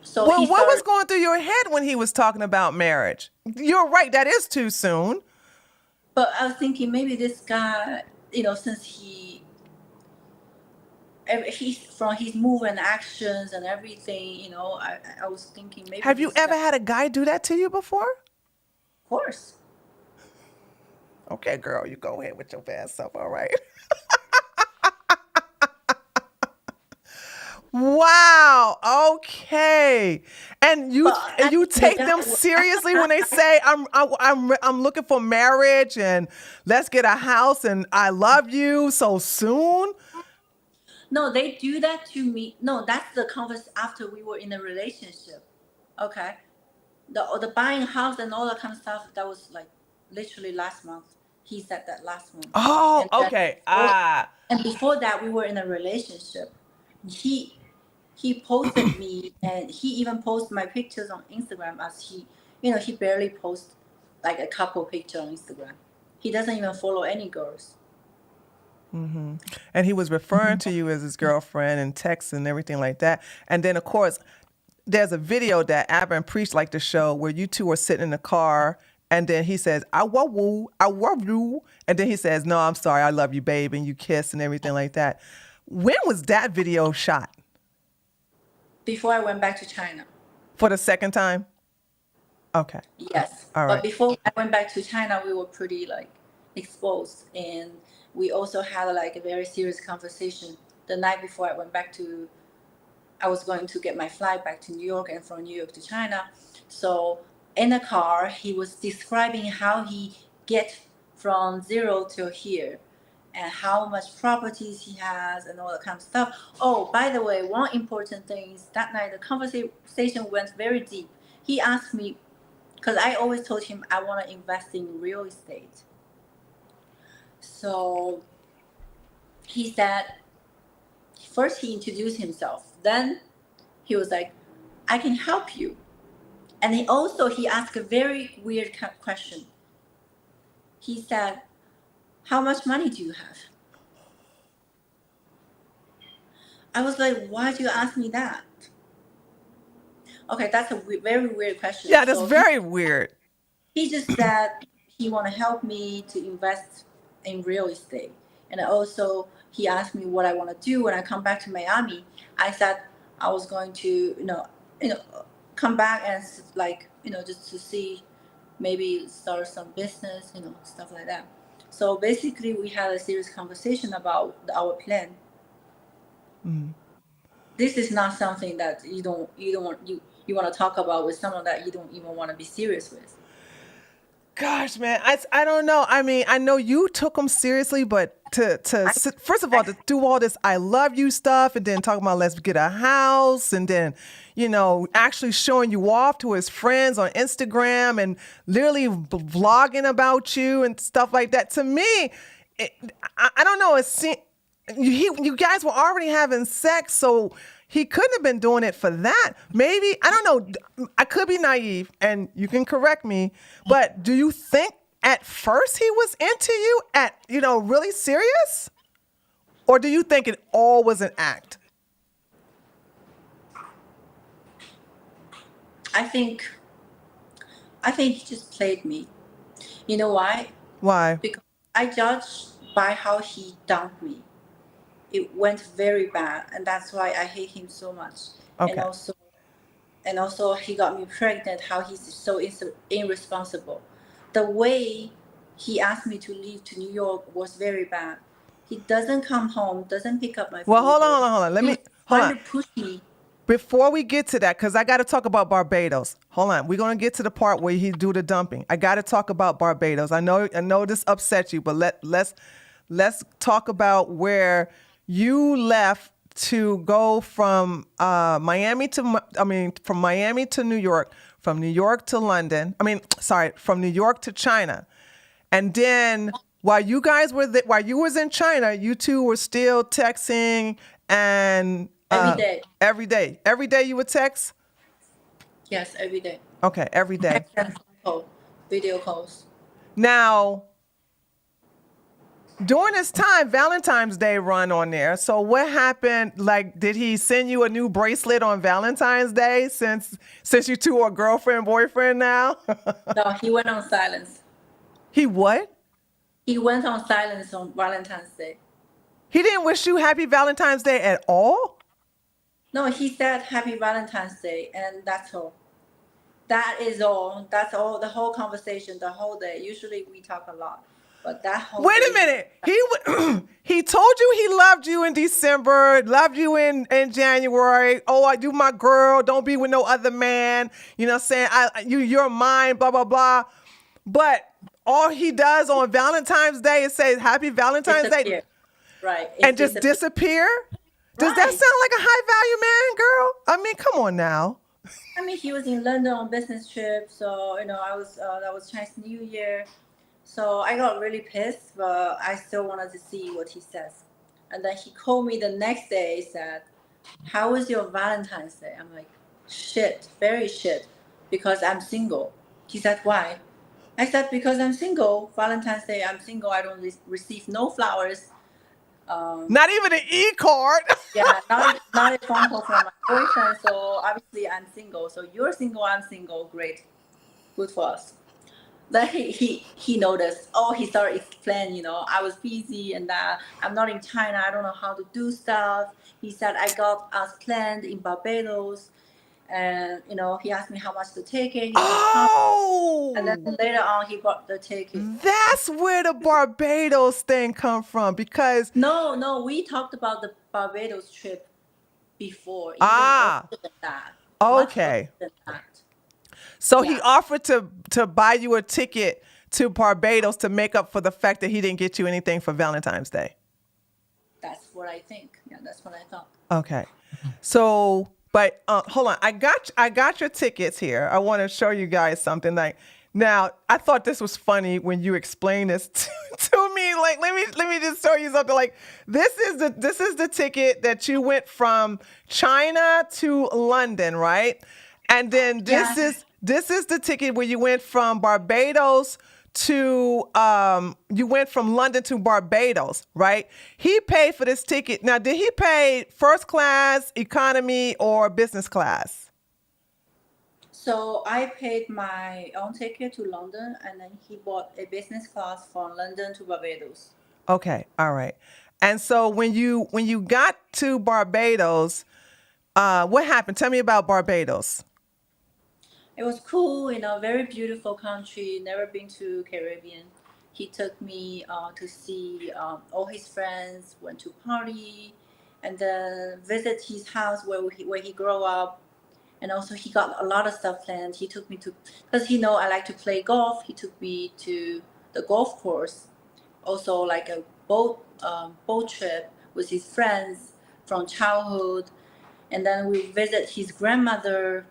Speaker 2: So
Speaker 1: well, what was going through your head when he was talking about marriage? You're right, that is too soon.
Speaker 2: But I was thinking maybe this guy, you know, since he's from his move and actions and everything, you know, I was thinking maybe.
Speaker 1: Have you ever had a guy do that to you before?
Speaker 2: Of course.
Speaker 1: Okay, girl, you go ahead with your bad self, all right? Wow. Okay. And you take them seriously when they say I'm looking for marriage and let's get a house and I love you so soon?
Speaker 2: No, they do that to me. No, that's the conversation after we were in a relationship. Okay. The buying house and all that kind of stuff, that was like literally last month. He said that last month.
Speaker 1: Oh, okay.
Speaker 2: And before that, we were in a relationship. He posted me, and he even posted my pictures on Instagram, as he barely posts like a couple picture on Instagram. He doesn't even follow any girls.
Speaker 1: And he was referring to you as his girlfriend and texts and everything like that. And then, of course, there's a video that ABBA and Priest like to show where you two are sitting in the car, and then he says, I love you. And then he says, no, I'm sorry, I love you, babe. And you kiss and everything like that. When was that video shot?
Speaker 2: Before I went back to China.
Speaker 1: For the second time? Okay.
Speaker 2: Yes.
Speaker 1: All
Speaker 2: But
Speaker 1: right.
Speaker 2: before I went back to China, we were pretty like exposed, and we also had like a very serious conversation the night before I was going to get my flight back to New York and from New York to China. So in the car, he was describing how he get from zero to here and how much properties he has and all that kind of stuff. Oh, by the way, one important thing is that night the conversation went very deep. He asked me, because I always told him I want to invest in real estate. So he said, first he introduced himself. Then he was like, I can help you. And he asked a very weird question. He said, how much money do you have? I was like, why do you ask me that? Okay, that's a very weird question.
Speaker 1: Yeah, that's very weird.
Speaker 2: He just said he want to help me to invest in real estate. And also he asked me what I want to do when I come back to Miami. I said I was going to, come back and like, just to see, maybe start some business, stuff like that. So basically we had a serious conversation about our plan. This is not something that you want to talk about with someone that you don't even want to be serious with.
Speaker 1: Gosh, man, I don't know. I mean, I know you took him seriously, but first of all, to do all this "I love you" stuff, and then talking about let's get a house, and then actually showing you off to his friends on Instagram and literally vlogging about you and stuff like that. To me, I don't know. You guys were already having sex, so he couldn't have been doing it for that. Maybe, I don't know. I could be naive, and you can correct me, but do you think at first he was into you really serious? Or do you think it all was an act?
Speaker 2: I think he just played me. You know why?
Speaker 1: Why?
Speaker 2: Because I judged by how he dumped me. It went very bad, and that's why I hate him so much.
Speaker 1: Okay.
Speaker 2: And also he got me pregnant. How he's so irresponsible. The way he asked me to leave to New York was very bad. He doesn't come home, doesn't pick up my phone.
Speaker 1: Well, hold on. Let me
Speaker 2: trying to push me.
Speaker 1: Before we get to that, because I got to talk about Barbados. Hold on. We're going to get to the part where he do the dumping. I got to talk about Barbados. I know this upset you, but let's talk about where you left to go from Miami to New York, from New York to London. From New York to China. And then while you guys were while you was in China, you two were still texting and
Speaker 2: every day.
Speaker 1: Every day. Every day you would text?
Speaker 2: Yes, every day.
Speaker 1: Okay, every day.
Speaker 2: Text and phone call, video calls.
Speaker 1: Now, during this time, Valentine's Day run on there. So what happened? Like, did he send you a new bracelet on Valentine's Day since you two are girlfriend, boyfriend now?
Speaker 2: No, he went on silence.
Speaker 1: He what?
Speaker 2: He went on silence on Valentine's Day.
Speaker 1: He didn't wish you happy Valentine's Day at all?
Speaker 2: No, he said happy Valentine's Day, and that's all. That is all. That's all. The whole conversation, the whole day. Usually we talk a lot. But that whole
Speaker 1: Wait a minute. He told you he loved you in December, loved you in January. Oh, I do my girl. Don't be with no other man. You know what I'm saying? You're mine, blah, blah, blah. But all he does on Valentine's Day is say happy Valentine's Day.
Speaker 2: Right.
Speaker 1: And just disappear? Does that sound like a high value man, girl? I mean, come on now.
Speaker 2: I mean, he was in London on business trip. So, that was Chinese New Year. So I got really pissed, but I still wanted to see what he says. And then he called me the next day, said, how was your Valentine's Day? I'm like, shit, very shit, because I'm single. He said, why? I said, because I'm single. Valentine's Day, I'm single. I don't receive no flowers.
Speaker 1: Not even an e-card.
Speaker 2: Yeah, not a phone call from my boyfriend. So obviously I'm single. So you're single, I'm single. Great, good for us. Then he noticed. Oh, he started explaining. I was busy and that I'm not in China. I don't know how to do stuff. He said I got us planned in Barbados, and he asked me how much the ticket. He said how. And then
Speaker 1: Oh,
Speaker 2: later on, he bought the ticket.
Speaker 1: that's where the Barbados thing come from because
Speaker 2: No, we talked about the Barbados trip before, even
Speaker 1: ah,
Speaker 2: earlier than that, much earlier
Speaker 1: okay.
Speaker 2: than that.
Speaker 1: So he
Speaker 2: Yeah,
Speaker 1: offered to buy you a ticket to Barbados to make up for the fact that he didn't get you anything for Valentine's Day.
Speaker 2: that's what I think. Yeah, that's what I thought.
Speaker 1: Okay. So, but hold on. I got your tickets here. I want to show you guys something. Like now, I thought this was funny when you explained this to me. Like let me just show you something. Like this is the ticket that you went from China to London, right? And then
Speaker 2: Yeah.
Speaker 1: this is the ticket where you went from Barbados to you went from London to Barbados, right? He paid for this ticket. Now, did he pay first class, economy, or business class?
Speaker 2: So I paid my own ticket to London, and then he bought a business class from London to Barbados.
Speaker 1: Okay, all right. And so when you got to Barbados, what happened? Tell me about Barbados.
Speaker 2: It was cool, very beautiful country. Never been to Caribbean. He took me to see all his friends. Went to party, and then visit his house where he grew up. And also he got a lot of stuff planned. He took me to because he know I like to play golf. He took me to the golf course. Also like a boat trip with his friends from childhood, and then we visit his grandmother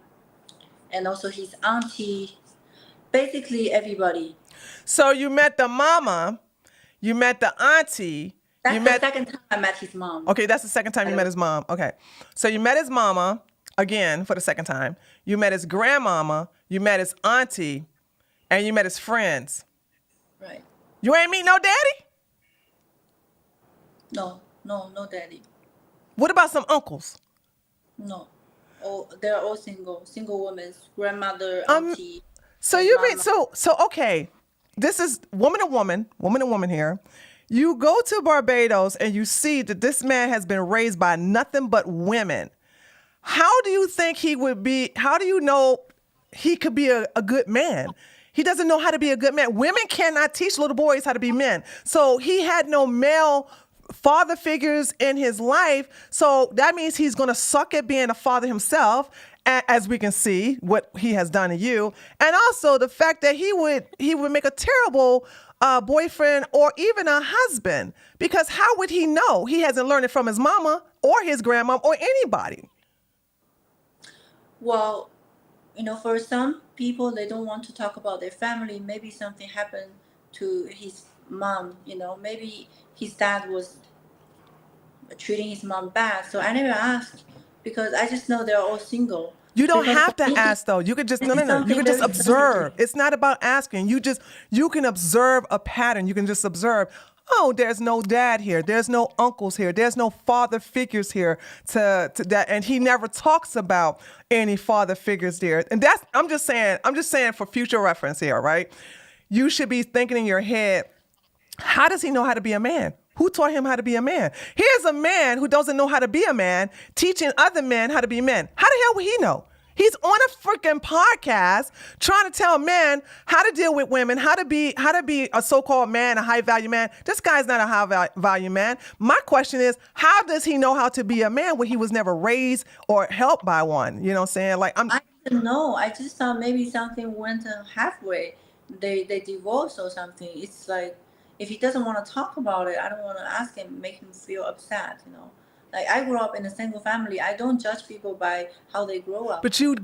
Speaker 2: and also his auntie, basically everybody.
Speaker 1: So you met the mama, you met the auntie, you
Speaker 2: That's the
Speaker 1: met.
Speaker 2: second time I met his mom.
Speaker 1: Okay, that's the second time you met his mom. Okay. So you met his mama again for the second time. You met his grandmama, you met his auntie, and you met his friends.
Speaker 2: Right.
Speaker 1: You ain't meet no daddy?
Speaker 2: No, daddy.
Speaker 1: What about some uncles?
Speaker 2: No. Oh, they're all single women, grandmother,
Speaker 1: Um,
Speaker 2: auntie,
Speaker 1: so
Speaker 2: and
Speaker 1: you mean
Speaker 2: mama.
Speaker 1: so okay. This is woman to woman here. You go to Barbados and you see that this man has been raised by nothing but women. How do you think he would be? How do you know he could be a good man? He doesn't know how to be a good man. Women cannot teach little boys how to be men. So he had no male father figures in his life. So that means he's going to suck at being a father himself, as we can see what he has done to you. And also the fact that he would make a terrible boyfriend or even a husband, because how would he know? He hasn't learned it from his mama or his grandma or anybody.
Speaker 2: Well, for some people, they don't want to talk about their family. Maybe something happened to his mom. Maybe his dad was treating his mom bad. So I never asked because I just know they're all single.
Speaker 1: You don't
Speaker 2: Because for
Speaker 1: have to
Speaker 2: me,
Speaker 1: ask though. You could just
Speaker 2: this
Speaker 1: no.
Speaker 2: is
Speaker 1: You
Speaker 2: something
Speaker 1: could just
Speaker 2: very
Speaker 1: observe.
Speaker 2: sensitive.
Speaker 1: It's not about asking. You can observe a pattern. You can just observe. Oh, there's no dad here. There's no uncles here. There's no father figures here to that. And he never talks about any father figures there. And I'm just saying for future reference here, right? You should be thinking in your head, how does he know how to be a man? Who taught him how to be a man? Here's a man who doesn't know how to be a man, teaching other men how to be men. How the hell would he know? He's on a freaking podcast trying to tell men how to deal with women, how to be a so-called man, a high-value man. This guy's not a high-value man. My question is, how does he know how to be a man when he was never raised or helped by one? You know what I'm saying? Like
Speaker 2: I didn't know. I just thought maybe something went halfway. They divorced or something. It's like if he doesn't want to talk about it, I don't want to ask him, make him feel upset. Like I grew up in a single family. I don't judge people by how they grow up.
Speaker 1: But you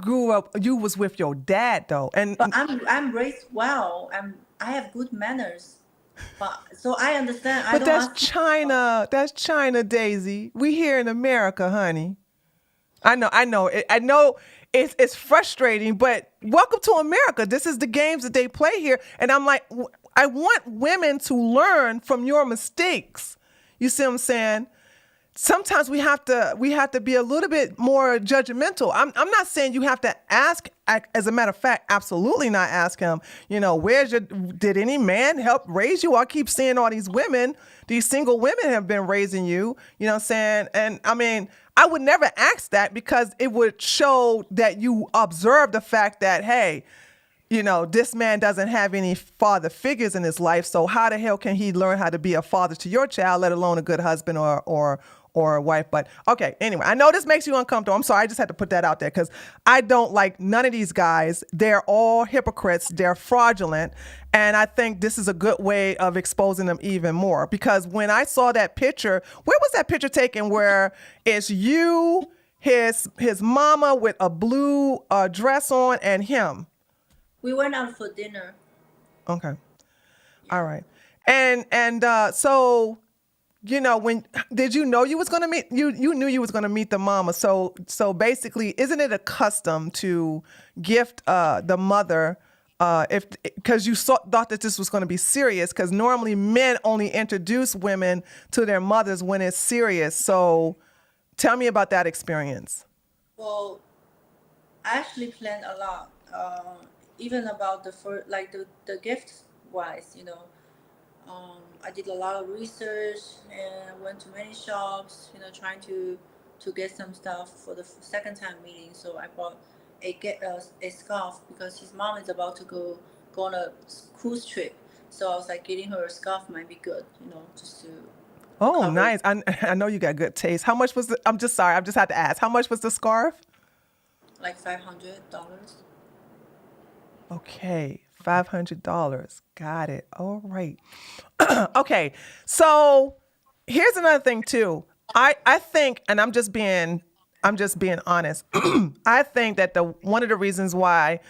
Speaker 1: was with your dad though. And
Speaker 2: But I'm raised well. I have good manners. But so I understand. I
Speaker 1: but
Speaker 2: don't
Speaker 1: that's
Speaker 2: ask
Speaker 1: China. That's China, Daisy. We here in America, honey. I know. I know it's frustrating, but welcome to America. This is the games that they play here. And I'm like, I want women to learn from your mistakes. You see what I'm saying? Sometimes we have to be a little bit more judgmental. I'm not saying you have to ask. As a matter of fact, absolutely not ask him. Did any man help raise you? I keep seeing all these women, these single women have been raising you. You know what I'm saying? And I mean, I would never ask that because it would show that you observe the fact that, hey, this man doesn't have any father figures in his life. So how the hell can he learn how to be a father to your child, let alone a good husband or a wife? But okay, anyway, I know this makes you uncomfortable. I'm sorry. I just had to put that out there because I don't like none of these guys. They're all hypocrites. They're fraudulent. And I think this is a good way of exposing them even more, because when I saw that picture, where was that picture taken where it's you, his mama with a blue dress on, and him?
Speaker 2: We went out for dinner.
Speaker 1: Okay. All right. And so, when did you know you was going to meet you knew you was going to meet the mama. So basically, isn't it a custom to gift the mother because you thought that this was going to be serious, because normally men only introduce women to their mothers when it's serious. So tell me about that experience.
Speaker 2: Well, I actually planned a lot, even about the gift wise. I did a lot of research and went to many shops. Trying to get some stuff for the second time meeting. So I bought a scarf because his mom is about to go on a cruise trip. So I was like, getting her a scarf might be good. Just to
Speaker 1: Oh,
Speaker 2: cover
Speaker 1: nice. I know you got good taste. How much was I'm just sorry. I've just had to ask. How much was the scarf?
Speaker 2: like $500.
Speaker 1: Okay, $500. Got it. All right. Okay, so here's another thing too. I think, and I'm just being honest. I think that one of the reasons why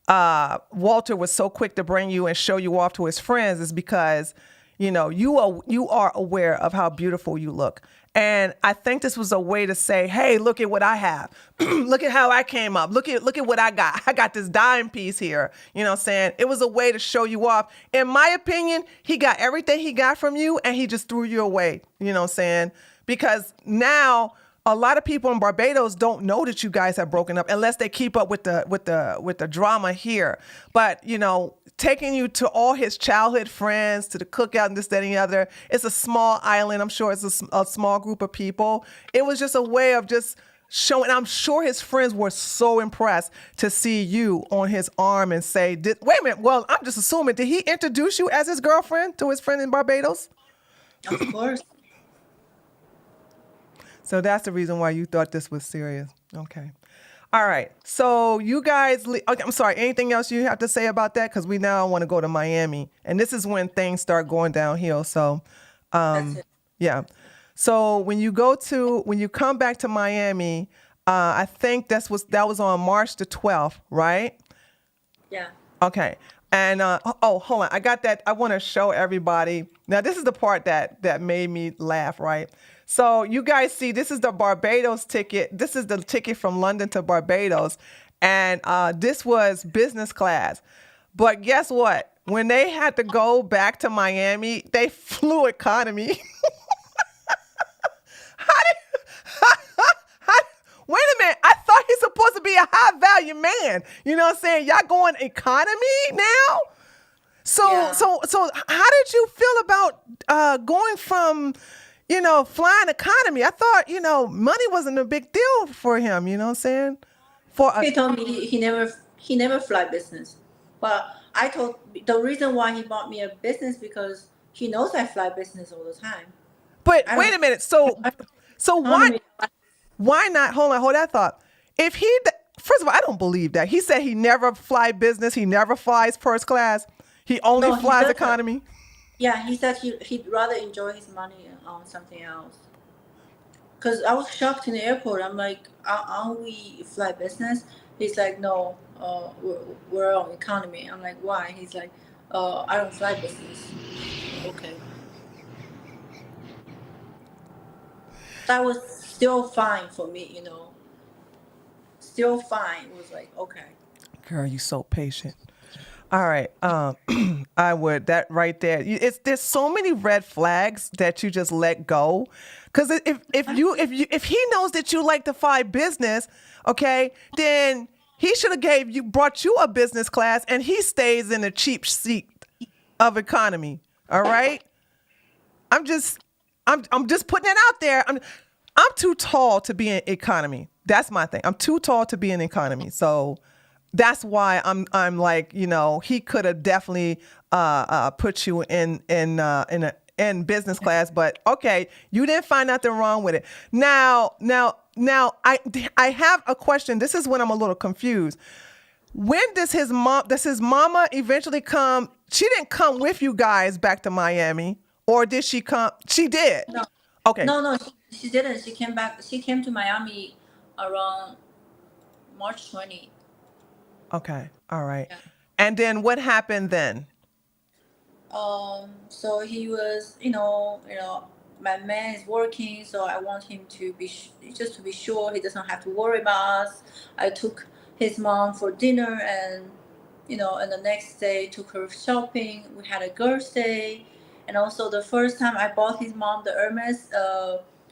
Speaker 1: Walter was so quick to bring you and show you off to his friends is because you are aware of how beautiful you look. And I think this was a way to say, hey, look at what I have. Look at how I came up. Look at what I got. I got this dime piece here. You know what I'm saying? It was a way to show you off. In my opinion, he got everything he got from you and he just threw you away. You know what I'm saying? Because now a lot of people in Barbados don't know that you guys have broken up unless they keep up with the drama here. But taking you to all his childhood friends, to the cookout and this, that, and the other. It's a small island. I'm sure it's a small group of people. It was just a way of just showing. I'm sure his friends were so impressed to see you on his arm and say, wait a minute. Well, I'm just assuming, did he introduce you as his girlfriend to his friend in Barbados?
Speaker 2: Of course.
Speaker 1: So that's the reason why you thought this was serious. Okay. All right. So you guys, okay, I'm sorry. Anything else you have to say about that? Because we now want to go to Miami. And this is when things start going downhill. So,
Speaker 2: That's it.
Speaker 1: yeah. So when you come back to Miami, I think that was on March the 12th, right?
Speaker 2: Yeah.
Speaker 1: Okay. And, hold on. I got that. I want to show everybody. Now, this is the part that made me laugh, right? So you guys see, this is the Barbados ticket. This is the ticket from London to Barbados. And this was business class. But guess what? When they had to go back to Miami, they flew economy. Wait a minute. I thought he's supposed to be a high value man. You know what I'm saying? Y'all going economy now? So,
Speaker 2: Yeah.
Speaker 1: so how did you feel about going from, flying economy? I thought, money wasn't a big deal for him. You know what I'm saying?
Speaker 2: He told me he never fly business. But I told the reason why he bought me a business because he knows I fly business all the time.
Speaker 1: But
Speaker 2: I
Speaker 1: wait
Speaker 2: don't-
Speaker 1: a minute. So
Speaker 2: Economy-
Speaker 1: why not? Hold that thought. If first of all, I don't believe that. He said he never fly business. He never flies first class. He only
Speaker 2: No, he
Speaker 1: flies
Speaker 2: doesn't.
Speaker 1: economy.
Speaker 2: Yeah, he said he'd rather enjoy his money on something else. Because I was shocked in the airport. I'm like, aren't we fly business? He's like, no, we're on economy. I'm like, why? He's like, I don't fly business. Okay. That was still fine for me, Still fine. It was like, okay.
Speaker 1: Girl, you so patient. All right. I would that right there. There's so many red flags that you just let go, because if he knows that you like to fly business, okay, then he should have brought you a business class, and he stays in the cheap seat of economy. All right. I'm just I'm just putting it out there. I'm too tall to be in economy. That's my thing. I'm too tall to be in economy. So that's why I'm like, he could have definitely put you in business class, but okay, you didn't find nothing wrong with it. Now I have a question. This is when I'm a little confused. When does his mama eventually come? She didn't come with you guys back to Miami, or did she come? She did.
Speaker 2: No,
Speaker 1: Okay.
Speaker 2: no, she didn't. She came back. She came to Miami around March 20.
Speaker 1: Okay. All right.
Speaker 2: Yeah.
Speaker 1: And then what happened then?
Speaker 2: So he was, my man is working, so I want him to just to be sure he doesn't have to worry about us. I took his mom for dinner, and and the next day took her shopping. We had a girls' day, and also the first time I bought his mom the Hermes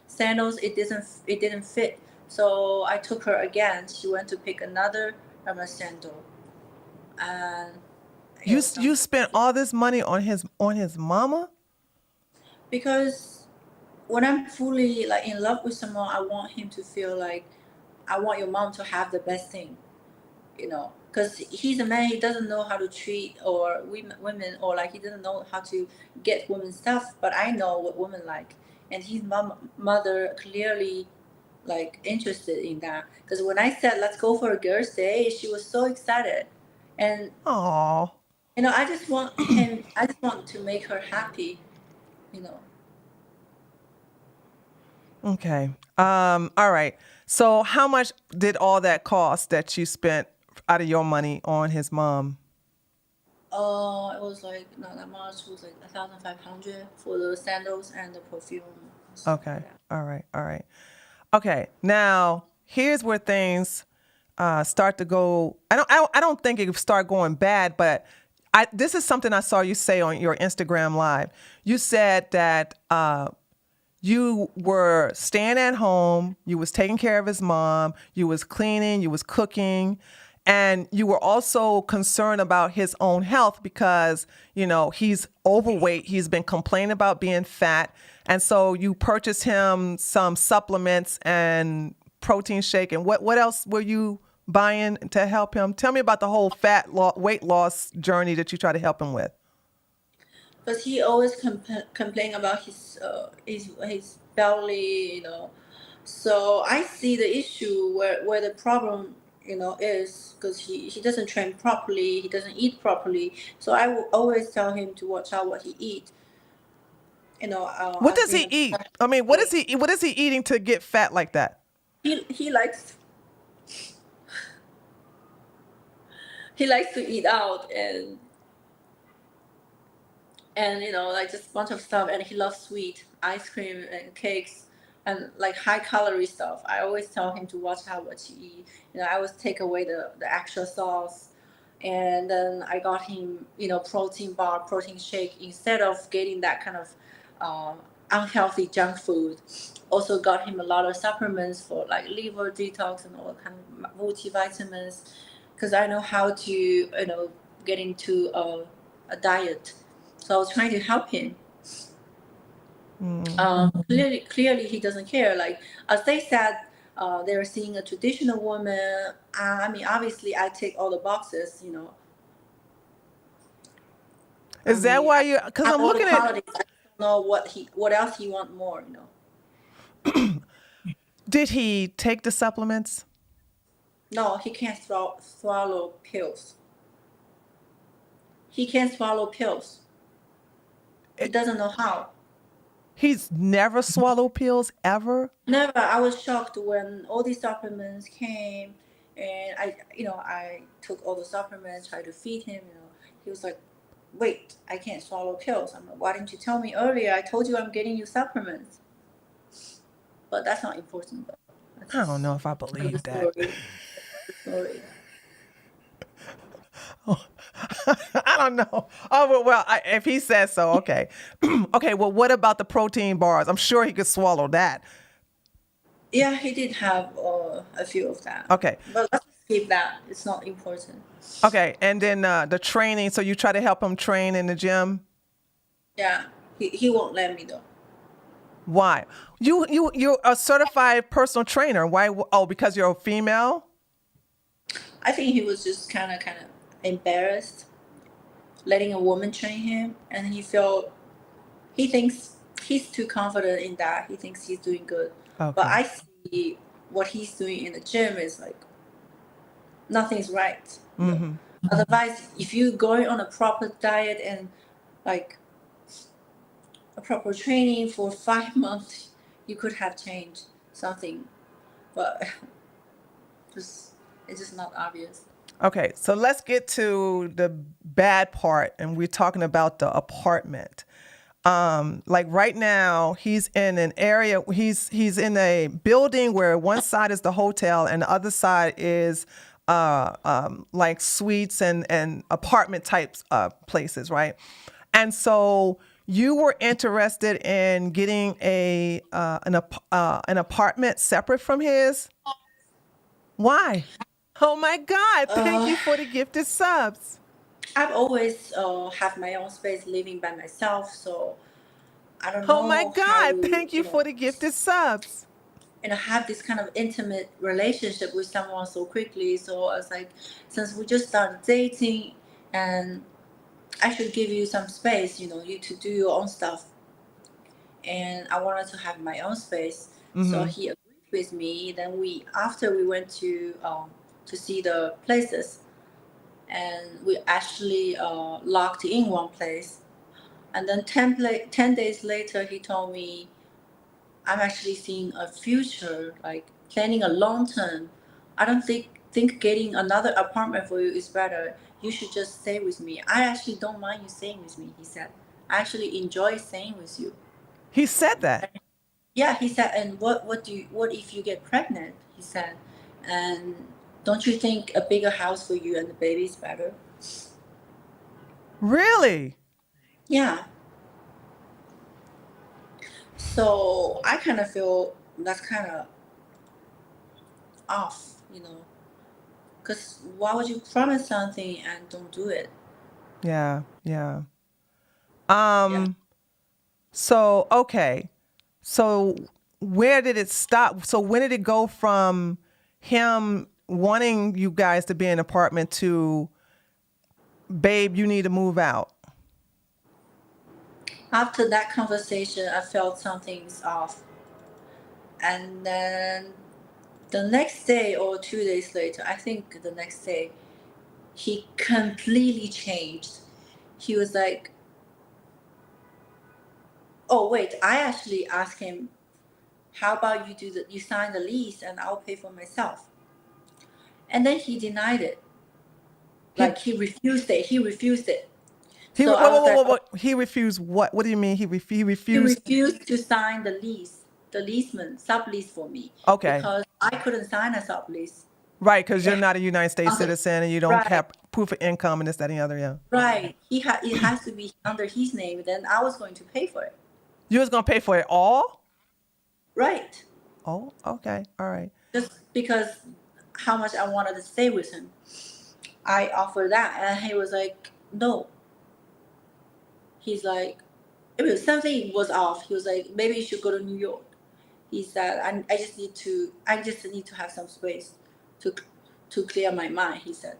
Speaker 2: sandals, it didn't fit. So I took her again. She went to pick another Hermes sandal, and it was
Speaker 1: You spent all this money on his mama?
Speaker 2: because when I'm fully like in love with someone, I want him to feel like I want your mom to have the best thing, because he's a man. He doesn't know how to treat or women, or like he doesn't know how to get women stuff. But I know what women like, and his mother clearly like interested in that. Because when I said let's go for a girls' day, she was so excited, and
Speaker 1: Oh.
Speaker 2: I just want him. I just want to make her happy, you know.
Speaker 1: Okay. All right. So how much did all that cost that you spent out of your money on his mom?
Speaker 2: It was like not that much. It was like 1,500 for the sandals and the perfume. So,
Speaker 1: Okay.
Speaker 2: yeah.
Speaker 1: All right. All right. Okay. Now here's where things start to go. I don't think it would start going bad, but this is something I saw you say on your Instagram live. You said that you were staying at home, you was taking care of his mom, you was cleaning, you was cooking, and you were also concerned about his own health because, he's overweight, he's been complaining about being fat, and so you purchased him some supplements and protein shake. And what else were you buying to help him? Tell me about the whole weight loss journey that you try to help him with.
Speaker 2: But he always complain about his belly, So I see the issue where the problem, is because he doesn't train properly, he doesn't eat properly. So I will always tell him to watch out what he eat.
Speaker 1: What
Speaker 2: I've
Speaker 1: does he
Speaker 2: been
Speaker 1: eat? I mean, what is he eating to get fat like that?
Speaker 2: he likes he likes to eat out and like just a bunch of stuff, and he loves sweet ice cream and cakes and like high calorie stuff. I always tell him to watch out what he eat. I always take away the extra sauce, and then I got him protein bar, protein shake, instead of getting that kind of um, unhealthy junk food. Also got him a lot of supplements for like liver detox and all kind of multivitamins, because I know how to get into a diet. So I was trying to help him. Clearly, he doesn't care. Like as they said, they're seeing a traditional woman. I mean, obviously, I tick all the boxes. I
Speaker 1: Is that
Speaker 2: mean,
Speaker 1: why
Speaker 2: I
Speaker 1: you? Because
Speaker 2: have
Speaker 1: I'm
Speaker 2: all the
Speaker 1: looking at.
Speaker 2: qualities. I don't know what else he want more.
Speaker 1: Did he take the supplements?
Speaker 2: No, he can't swallow pills. He can't swallow pills. He doesn't know how.
Speaker 1: He's never swallowed pills ever.
Speaker 2: Never. I was shocked when all these supplements came, and I took all the supplements, tried to feed him. He was like, "Wait, I can't swallow pills." I'm like, "Why didn't you tell me earlier? I told you I'm getting you supplements." But that's not important. Though. That's
Speaker 1: I don't
Speaker 2: just
Speaker 1: know if I
Speaker 2: the
Speaker 1: believe that.
Speaker 2: story. The story.
Speaker 1: I don't know. Oh, well, if he says so, okay. Okay, well, what about the protein bars? I'm sure he could swallow that.
Speaker 2: Yeah, he did have a few of that.
Speaker 1: Okay.
Speaker 2: But let's skip that. It's not important.
Speaker 1: Okay, and then the training. So you try to help him train in the gym.
Speaker 2: Yeah, he won't let me though.
Speaker 1: Why? You're a certified personal trainer. Why? Oh, because you're a female.
Speaker 2: I think he was just kind of embarrassed letting a woman train him, and he thinks he's too confident in that. He thinks he's doing good, but
Speaker 1: Okay.
Speaker 2: I see what he's doing in the gym is like nothing's right. No.
Speaker 1: Mm-hmm.
Speaker 2: Otherwise, if you're going on a proper diet and like a proper training for 5 months, you could have changed something, but just it's just not obvious.
Speaker 1: Okay, so let's get to the bad part, and we're talking about the apartment. Like right now, he's in an area. He's in a building where one side is the hotel and the other side is like suites and apartment types places, right? And so you were interested in getting an apartment separate from his. Why? Oh my God! Thank you for the gifted subs.
Speaker 2: I've always have my own space living by myself, so I don't
Speaker 1: Oh my
Speaker 2: know how
Speaker 1: God! Thank you for the gifted subs.
Speaker 2: have this kind of intimate relationship with someone so quickly. So I was like, since we just started dating, and I should give you some space, you to do your own stuff. And I wanted to have my own space. So
Speaker 1: Mm-hmm.
Speaker 2: he agreed with me. Then after we went to see the places, and we actually locked in one place. And then 10 days later, he told me, I'm actually seeing a future, like planning a long term. I don't think getting another apartment for you is better. You should just stay with me. I actually don't mind you staying with me, he said. I actually enjoy staying with you.
Speaker 1: He said that.
Speaker 2: Yeah, he said, and what if you get pregnant? He said, and don't you think a bigger house for you and the baby is better?
Speaker 1: Really?
Speaker 2: Yeah. So I kind of feel that's kind of off. Because why would you promise something and don't do it?
Speaker 1: Yeah. Yeah.
Speaker 2: Yeah.
Speaker 1: So okay. So where did it stop? So when did it go from him wanting you guys to be in an apartment to, babe, you need to move out?
Speaker 2: After that conversation, I felt something's off. And then the next day or 2 days later, I think the next day, he completely changed. He was like, oh, wait, I actually asked him, how about you sign the lease and I'll pay for myself? And then he denied it.
Speaker 1: He
Speaker 2: Like he refused it. He refused it.
Speaker 1: he
Speaker 2: So
Speaker 1: wait,
Speaker 2: I was like,
Speaker 1: he refused what? What do you mean he
Speaker 2: he
Speaker 1: refused?
Speaker 2: refused to sign the sublease for me
Speaker 1: Okay.
Speaker 2: because I couldn't sign a sublease.
Speaker 1: Right, because you're not a United States
Speaker 2: Under,
Speaker 1: citizen and you don't
Speaker 2: right,
Speaker 1: have proof of income and this, that, and the other, yeah.
Speaker 2: right. It has to be under his name. Then I was going to pay for it.
Speaker 1: You was gonna pay for it all?
Speaker 2: Right.
Speaker 1: Oh, okay. All right.
Speaker 2: Just because how much I wanted to stay with him, I offered that, and he was like, no. He's like, something was off. He was like, maybe you should go to New York. He said, I just need to have some space to clear my mind, he said.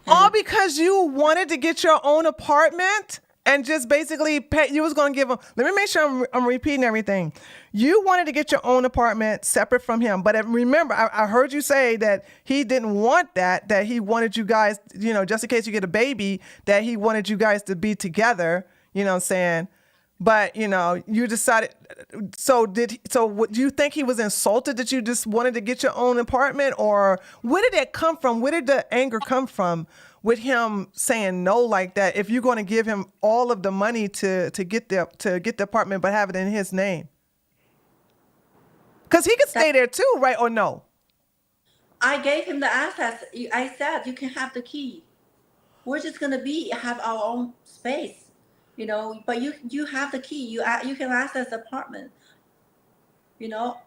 Speaker 1: All
Speaker 2: And
Speaker 1: because you wanted to get your own apartment and just basically pay. You was going to give him. Let me make sure I'm repeating everything. You wanted to get your own apartment separate from him. But remember, I heard you say that he didn't want that he wanted you guys, just in case you get a baby, that he wanted you guys to be together, you know what I'm saying? But, you decided. So what, do you think he was insulted that you just wanted to get your own apartment? Or where did that come from? Where did the anger come from with him saying no like that? If you're going to give him all of the money to get the apartment, but have it in his name, because he could stay there too, right? Or no?
Speaker 2: I gave him the access. I said, you can have the key. we're just gonna have our own space, you know. But you have the key. You can access the apartment, you know.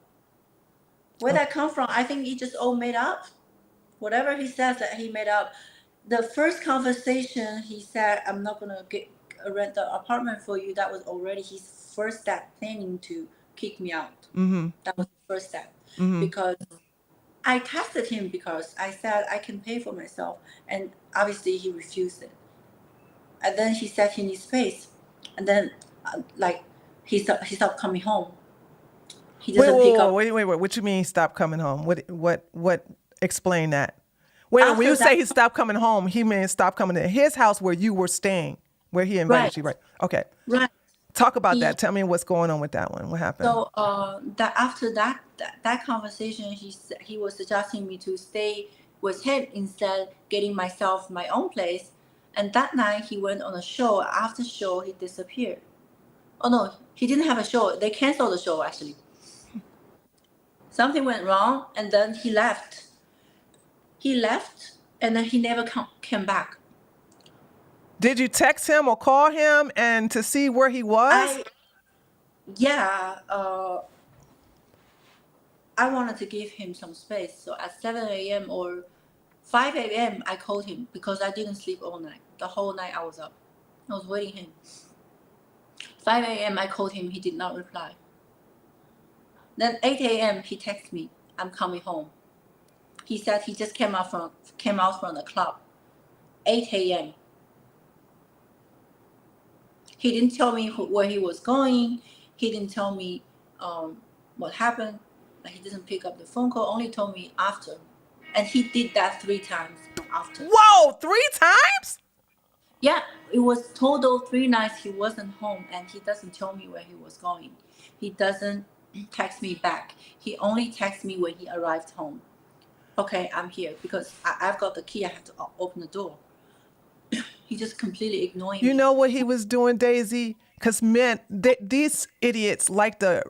Speaker 2: Where that come from? I think he just all made up. Whatever he says that he made up. The first conversation he said, "I'm not gonna rent the apartment for you." That was already his first step planning to kick me out. That was the first step because I tested him because I said I can pay for myself, and obviously he refused it. And then he said he needs space, and then like he stopped coming home. He doesn't pick up.
Speaker 1: Wait. What you mean stop coming home? What explain that? Wait, when
Speaker 2: After
Speaker 1: you say
Speaker 2: that-
Speaker 1: he stopped coming home, he meant stop coming to his house where you were staying, where he invited
Speaker 2: Right.
Speaker 1: you, right? Okay.
Speaker 2: Right.
Speaker 1: Talk about that. Tell me what's going on with that one. What happened?
Speaker 2: So that after that conversation, he was suggesting me to stay with him instead, getting myself my own place. And that night he went on a show. After show, he disappeared. Oh no, he didn't have a show. They canceled the show actually. Something went wrong, and then he left. He left, and then he never came back.
Speaker 1: Did you text him or call him and to see where he was?
Speaker 2: I wanted to give him some space. So at 7 a.m. or 5 a.m. I called him because I didn't sleep all night. The whole night I was up. I was waiting him. 5 a.m. I called him. He did not reply. Then 8 a.m. he texted me, "I'm coming home." He said he just came out from the club. 8 a.m. He didn't tell me where he was going. He didn't tell me what happened. Like, he doesn't pick up the phone call. Only told me after, and he did that 3 times after.
Speaker 1: Whoa, 3 times?
Speaker 2: Yeah, it was total 3 nights he wasn't home, and he doesn't tell me where he was going. He doesn't text me back. He only texts me when he arrived home. Okay, I'm here because I've got the key. I have to open the door. He just completely ignoring me.
Speaker 1: You know what he was doing, Daisy? Because men, these idiots like to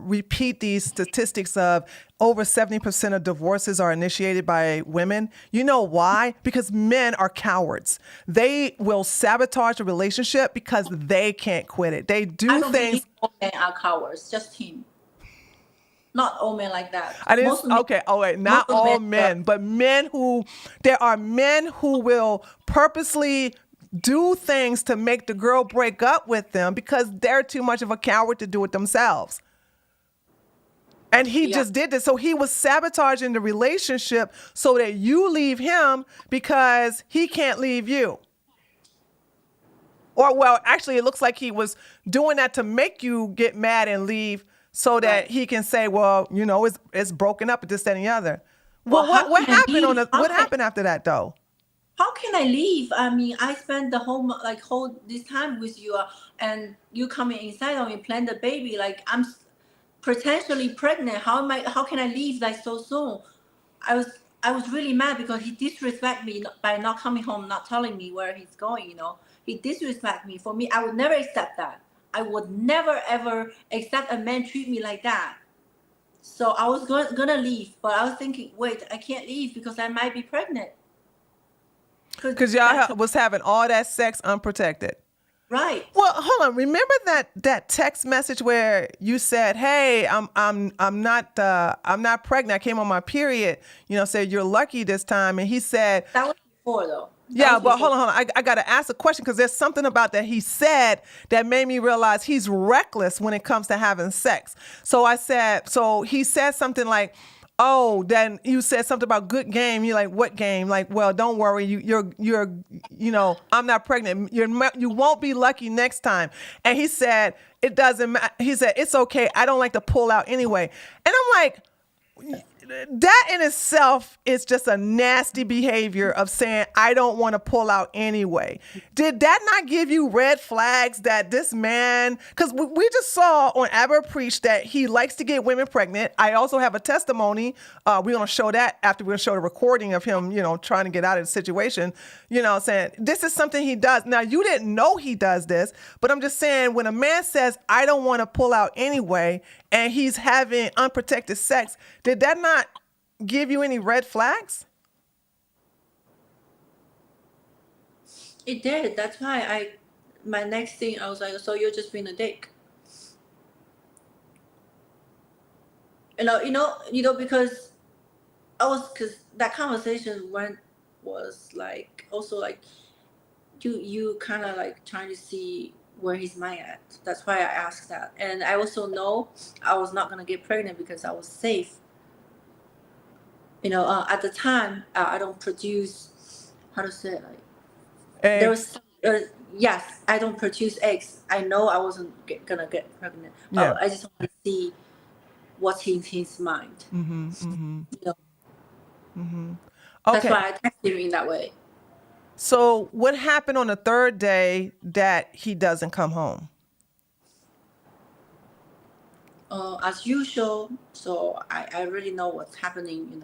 Speaker 1: repeat these statistics of over 70% of divorces are initiated by women. You know why? Because men are cowards. They will sabotage a relationship because they can't quit it. They do
Speaker 2: I don't
Speaker 1: things.
Speaker 2: believe all men are cowards, just him. Not all men like that.
Speaker 1: I didn't.
Speaker 2: Most men-
Speaker 1: Okay. Oh wait, not
Speaker 2: most
Speaker 1: all
Speaker 2: men
Speaker 1: men, but men who. There are men who will purposely do things to make the girl break up with them because they're too much of a coward to do it themselves. And he just did this. So he was sabotaging the relationship so that you leave him because he can't leave you. Or, well, actually, it looks like he was doing that to make you get mad and leave so that he can say, well, you know, it's broken up, this, that, and the other. Well,
Speaker 2: Well,
Speaker 1: what happened
Speaker 2: leave?
Speaker 1: what happened after that, though?
Speaker 2: How can I leave? I mean, I spent the whole this time with you, and you coming inside on me, playing the baby. Like, I'm potentially pregnant. How can I leave like so soon? I was really mad because he disrespect me by not coming home, not telling me where he's going. You know, he disrespect me. For me, I would never accept that. I would never ever accept a man treat me like that. So I was gonna leave, but I was thinking, wait, I can't leave because I might be pregnant.
Speaker 1: Because y'all was having all that sex unprotected.
Speaker 2: Right.
Speaker 1: Well, hold on. Remember that text message where you said, "Hey, I'm not pregnant. I came on my period." You know, said you're lucky this time, and he said
Speaker 2: that was before though.
Speaker 1: Yeah, but hold on. I got to ask a question because there's something about that he said that made me realize he's reckless when it comes to having sex. So I said, so he said something like, "Oh, then you said something about good game." You're like, "What game?" Like, "Well, don't worry. You're you know, I'm not pregnant. You won't be lucky next time." And he said, "It doesn't matter." He said, "It's okay. I don't like to pull out anyway." And I'm like, that in itself is just a nasty behavior of saying, "I don't want to pull out anyway." Did that not give you red flags that this man, because we just saw on ABBA Preach that he likes to get women pregnant. I also have a testimony. We're going to show that after we'll show the recording of him, you know, trying to get out of the situation, you know, saying this is something he does. Now, you didn't know he does this, but I'm just saying when a man says, "I don't want to pull out anyway," and he's having unprotected sex, did that not give you any red flags?
Speaker 2: It did. That's why my next thing, I was like, so you're just being a dick. Because because that conversation was like, also like, you kind of like trying to see where his mind at. That's why I asked that. And I also know I was not going to get pregnant because I was safe. At the time, I don't produce, how to say it, like, there
Speaker 1: Eggs.
Speaker 2: was, yes, I don't produce eggs. I know I wasn't gonna get pregnant.
Speaker 1: Yeah.
Speaker 2: I just want to see what's in his mind. That's
Speaker 1: Okay.
Speaker 2: why I texted him in that way.
Speaker 1: So what happened on the third day that he doesn't come home?
Speaker 2: As usual, so I really know what's happening.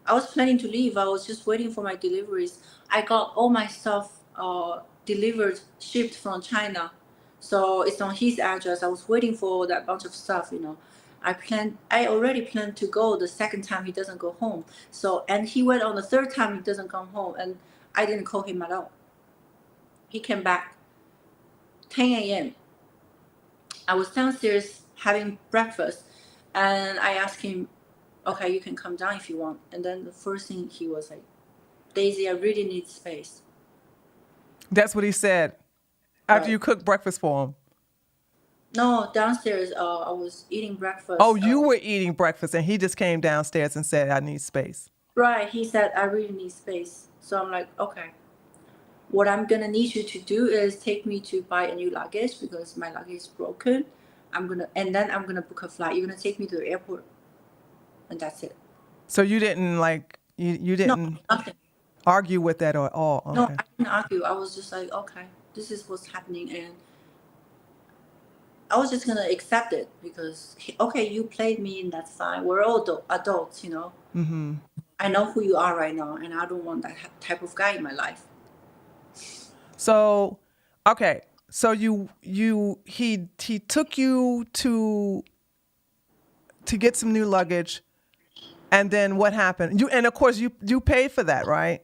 Speaker 2: I was planning to leave. I was just waiting for my deliveries. I got all my stuff delivered, shipped from China. So it's on his address. I was waiting for that bunch of stuff. I already planned to go the second time he doesn't go home. And he went on the third time he doesn't come home, and I didn't call him at all. He came back 10 a.m. I was downstairs having breakfast, and I asked him, okay, you can come down if you want. And then the first thing he was like, Daisy, I really need space.
Speaker 1: That's what he said after
Speaker 2: Right.
Speaker 1: you cooked breakfast for him.
Speaker 2: No, downstairs, I was eating breakfast.
Speaker 1: Oh, you were eating breakfast and he just came downstairs and said, I need space.
Speaker 2: Right. He said, I really need space. So I'm like, okay. What I'm going to need you to do is take me to buy a new luggage because my luggage is broken. And then I'm going to book a flight. You're going to take me to the airport. And that's it.
Speaker 1: So you didn't you didn't
Speaker 2: nothing.
Speaker 1: argue with that at all? Okay.
Speaker 2: No, I didn't argue. I was just like, okay, this is what's happening. And I was just going to accept it because, okay, you played me and that's fine. We're all adults,
Speaker 1: Mm-hmm.
Speaker 2: I know who you are right now, and I don't want that type of guy in my life.
Speaker 1: So, okay. So he took you to get some new luggage, and then what happened? And of course you paid for that, right?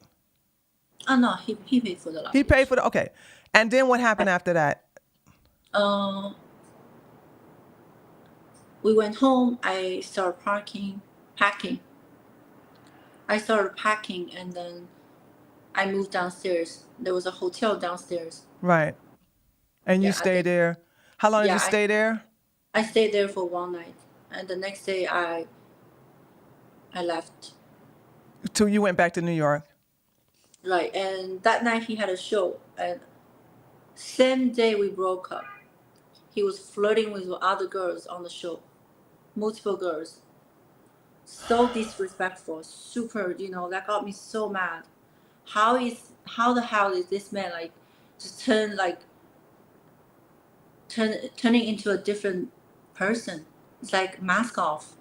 Speaker 2: Oh no, he paid for the luggage.
Speaker 1: He paid for the okay. And then what happened after that?
Speaker 2: We went home. I started packing. I started packing, and then I moved downstairs. There was a hotel downstairs.
Speaker 1: Right. And you stayed there. How long did you stay there?
Speaker 2: I stayed there for one night, and the next day I left.
Speaker 1: Till you went back to New York.
Speaker 2: Right, and that night he had a show, and same day we broke up. He was flirting with other girls on the show, multiple girls. So disrespectful, super. That got me so mad. How the hell is this man like just turning into a different person? It's like mask off.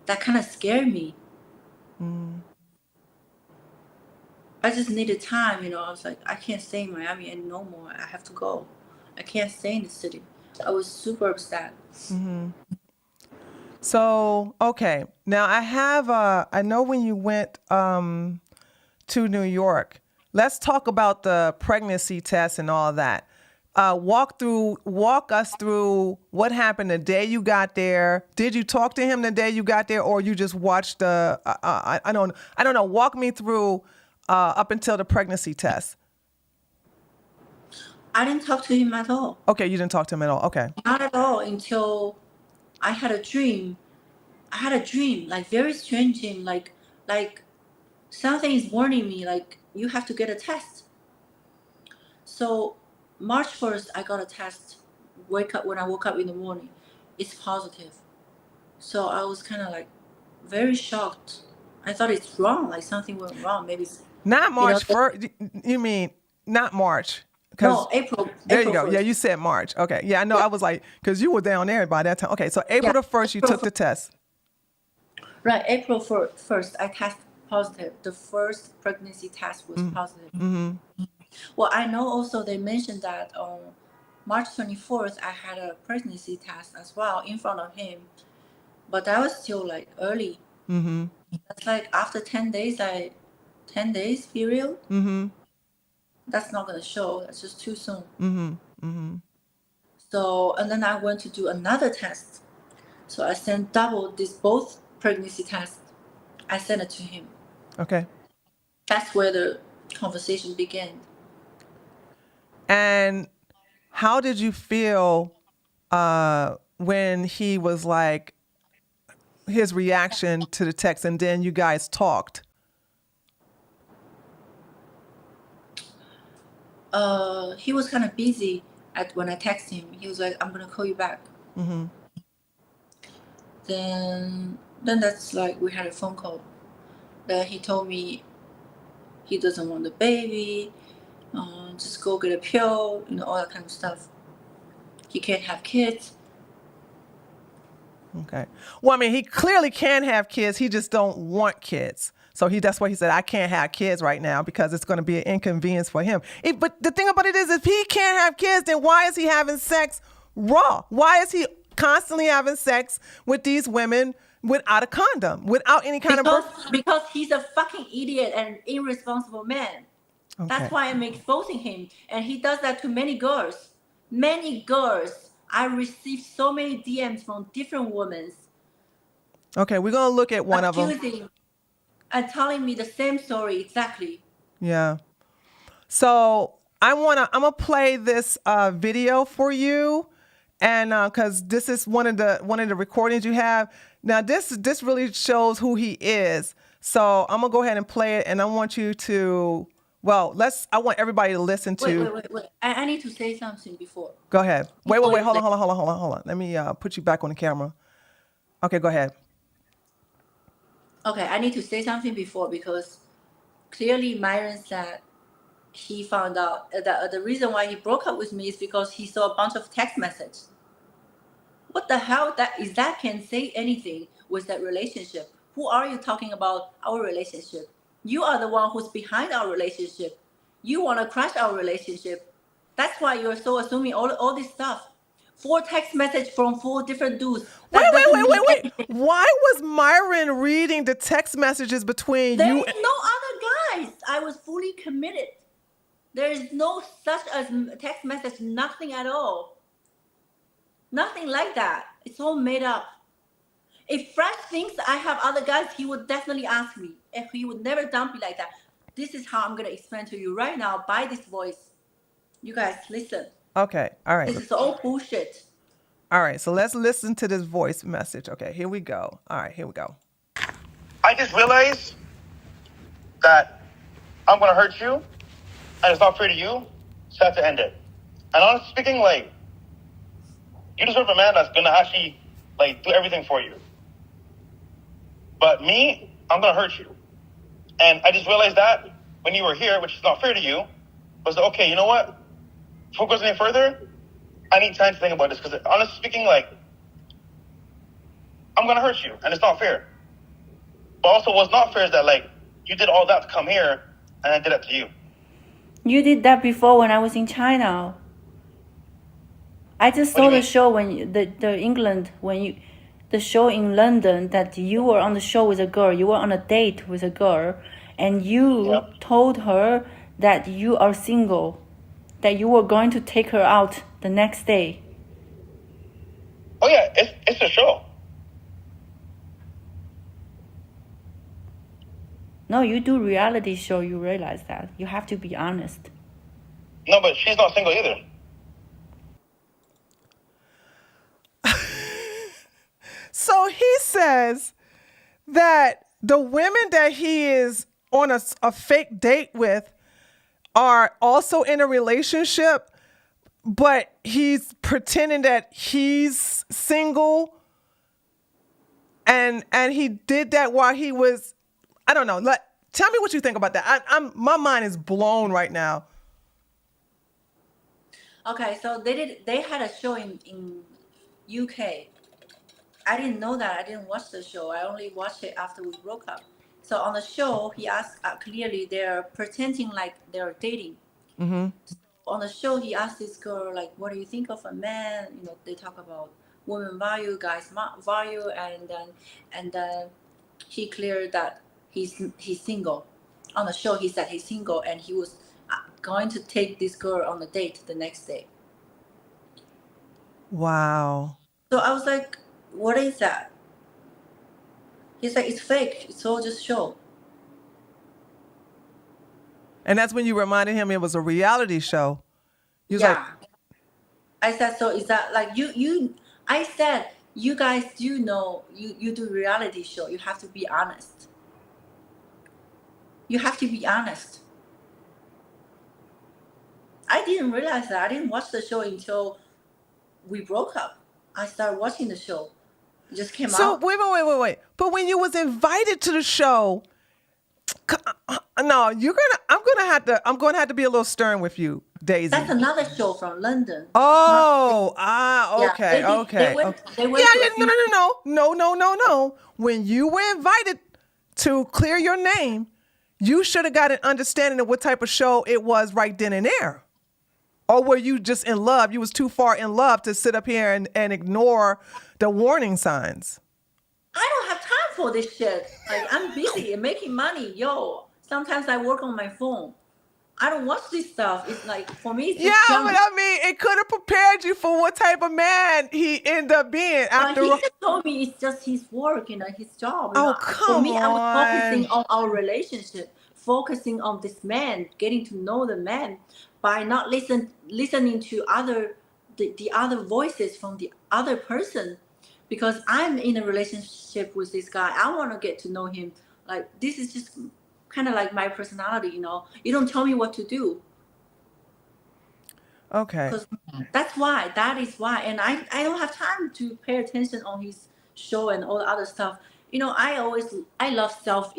Speaker 2: That kind of scared me. I just needed time. I was like, I can't stay in Miami and no more. I have to go. I can't stay in the city. I was super upset.
Speaker 1: So, okay. Now I know when you went to New York, let's talk about the pregnancy test and all that. Walk us through what happened the day you got there. Did you talk to him the day you got there, or you just watched I don't know. Walk me through up until the pregnancy test.
Speaker 2: I didn't talk to him at all.
Speaker 1: Okay, you didn't talk to him at all. Okay.
Speaker 2: Not at all until I had a dream. Like very strange dream, like something is warning me, like you have to get a test. So March 1st, I got a test. When I woke up in the morning, it's positive. So I was kind of like very shocked. I thought it's wrong, like something went wrong. Maybe
Speaker 1: Not March 1st. You mean not March?
Speaker 2: No, April.
Speaker 1: There
Speaker 2: April
Speaker 1: you go.
Speaker 2: 1st.
Speaker 1: Yeah, you said March. Okay. Yeah, I know. Yeah. I was like, because you were down there by that time. Okay, so April the 1st, you took the test.
Speaker 2: Right, April 1st, I tested positive. The first pregnancy test was positive.
Speaker 1: Mm-hmm.
Speaker 2: Well, I know also they mentioned that on March 24th, I had a pregnancy test as well in front of him. But that was still like early.
Speaker 1: Mm-hmm.
Speaker 2: That's like after 10 days, 10 days period.
Speaker 1: Mm-hmm.
Speaker 2: that's not gonna show. That's just too soon. So, and then I went to do another test. So I sent double both pregnancy tests. I sent it to him.
Speaker 1: Okay.
Speaker 2: That's where the conversation began.
Speaker 1: And how did you feel when he was like, his reaction to the text, and then you guys talked?
Speaker 2: He was kind of busy when I texted him. He was like, "I'm gonna call you back." Then that's like we had a phone call. Then he told me he doesn't want the baby. Just go get a pill, all that kind of stuff. He can't have kids.
Speaker 1: Okay. Well, I mean, he clearly can have kids. He just don't want kids. So that's why he said, I can't have kids right now because it's going to be an inconvenience for him. But the thing about it is, if he can't have kids, then why is he having sex raw? Why is he constantly having sex with these women without a condom, without any kind of birth?
Speaker 2: Because he's a fucking idiot and irresponsible man. Okay. That's why I'm exposing him. And he does that to many girls. Many girls. I received so many DMs from different women.
Speaker 1: Okay, we're going to look at one of them.
Speaker 2: And telling me the same story exactly.
Speaker 1: Yeah. So I'm gonna play this video for you, and because this is one of the recordings you have. Now this really shows who he is. So I'm gonna go ahead and play it, and I want you to. Well, I want everybody to listen to.
Speaker 2: Wait. I need to say something before.
Speaker 1: Go ahead. Wait. Hold on. Let me put you back on the camera. Okay, go ahead.
Speaker 2: Okay, I need to say something before because clearly Myron said he found out that the reason why he broke up with me is because he saw a bunch of text messages. What the hell that can say anything with that relationship? Who are you talking about our relationship? You are the one who's behind our relationship. You want to crash our relationship. That's why you're so assuming all this stuff. 4 text messages from 4 different dudes.
Speaker 1: Wait. Why was Myron reading the text messages between
Speaker 2: there
Speaker 1: you?
Speaker 2: There is no other guys. I was fully committed. There is no such as text message, nothing at all. Nothing like that. It's all made up. If Fresh thinks I have other guys, he would definitely ask me. If he would never dump me like that. This is how I'm going to explain to you right now by this voice. You guys, listen.
Speaker 1: Okay, all right.
Speaker 2: This is all bullshit.
Speaker 1: All right, so let's listen to this voice message. Okay, here we go. All right, here we go.
Speaker 4: I just realized that I'm going to hurt you, and it's not fair to you, so I have to end it. And honestly speaking, you deserve a man that's going to actually, do everything for you. But me, I'm going to hurt you. And I just realized that when you were here, which is not fair to you, was okay, you know what? Before it goes any further, I need time to think about this. Because honestly speaking, I'm going to hurt you, and it's not fair. But also what's not fair is that, you did all that to come here, and I did that to you.
Speaker 2: You did that before when I was in China. I just saw the show when the England, the show in London, that you were on the show with a girl. You were on a date with a girl, and you told her that you are single, that you were going to take her out the next day.
Speaker 4: Oh yeah, it's a show.
Speaker 2: No, you do reality show. You realize that you have to be honest.
Speaker 4: No, but she's not single either.
Speaker 1: So he says that the women that he is on a fake date with are also in a relationship, but he's pretending that he's single, and he did that while he was, I don't know. Tell me what you think about that. My mind is blown right now. Okay, so they had a show in UK. I didn't know that. I didn't watch the show. I only watched it after we broke up. So on the show, he asked clearly they're pretending like they're dating. Mm-hmm. So on the show, he asked this girl, what do you think of a man? They talk about women value, guys value, and then he cleared that he's single. On the show, he said he's single, and he was
Speaker 2: going to take this girl on a date the next day.
Speaker 1: Wow.
Speaker 2: So I was like, what is that? He's like, it's fake. It's all just show.
Speaker 1: And that's when you reminded him it was a reality show. He was
Speaker 2: Yeah.
Speaker 1: like,
Speaker 2: I said, so is that like I said, you guys do know you do reality show. You have to be honest. You have to be honest. I didn't realize that. I didn't watch the show until we broke up. I started watching the show. It just came
Speaker 1: so
Speaker 2: out.
Speaker 1: wait. But when you was invited to the show, no, I'm gonna have to be a little stern with you, Daisy.
Speaker 2: That's another show from London.
Speaker 1: Oh,
Speaker 2: Yeah,
Speaker 1: okay.
Speaker 2: They went
Speaker 1: Yeah,
Speaker 2: to a few-
Speaker 1: no. When you were invited to clear your name, you should have got an understanding of what type of show it was right then and there. Or were you just in love? You was too far in love to sit up here and ignore the warning signs.
Speaker 2: I don't have time for this shit. Like, I'm busy and making money. Yo, sometimes I work on my phone. I don't watch this stuff. It's like, for me, it's
Speaker 1: Yeah,
Speaker 2: just
Speaker 1: but I mean, it could have prepared you for what type of man he ended up being after
Speaker 2: he
Speaker 1: all.
Speaker 2: just told me it's just his work, his job.
Speaker 1: Oh,
Speaker 2: For me, I was
Speaker 1: come
Speaker 2: focusing
Speaker 1: on.
Speaker 2: on our relationship, focusing on this man, getting to know the man by not listening to the other voices from the other person. Because I'm in a relationship with this guy, I want to get to know him. Like, this is just kind of like my personality. You don't tell me what to do.
Speaker 1: Okay.
Speaker 2: Because that is why. And I don't have time to pay attention on his show and all the other stuff. I love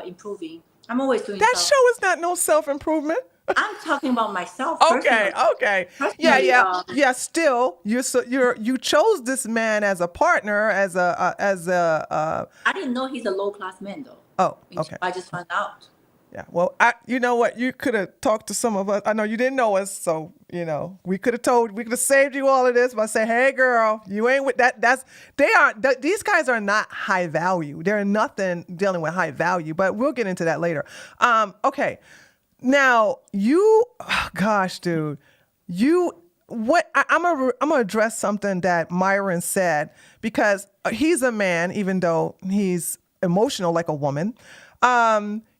Speaker 2: improving. I'm always doing
Speaker 1: That
Speaker 2: stuff.
Speaker 1: show is not no self-improvement.
Speaker 2: I'm talking about myself
Speaker 1: Okay.
Speaker 2: personally.
Speaker 1: Yeah. Still, you chose this man as a partner, as a.
Speaker 2: I didn't know he's a low-class man, though.
Speaker 1: Oh, okay.
Speaker 2: I just found out.
Speaker 1: Yeah. Well, you know what? You could have talked to some of us. I know you didn't know us, so we could have saved you all of this by saying, "Hey, girl, you ain't with that." These guys are not high value. They're nothing dealing with high value. But we'll get into that later. Okay. Now gosh, dude, I'm gonna address something that Myron said, because he's a man, even though he's emotional like a woman.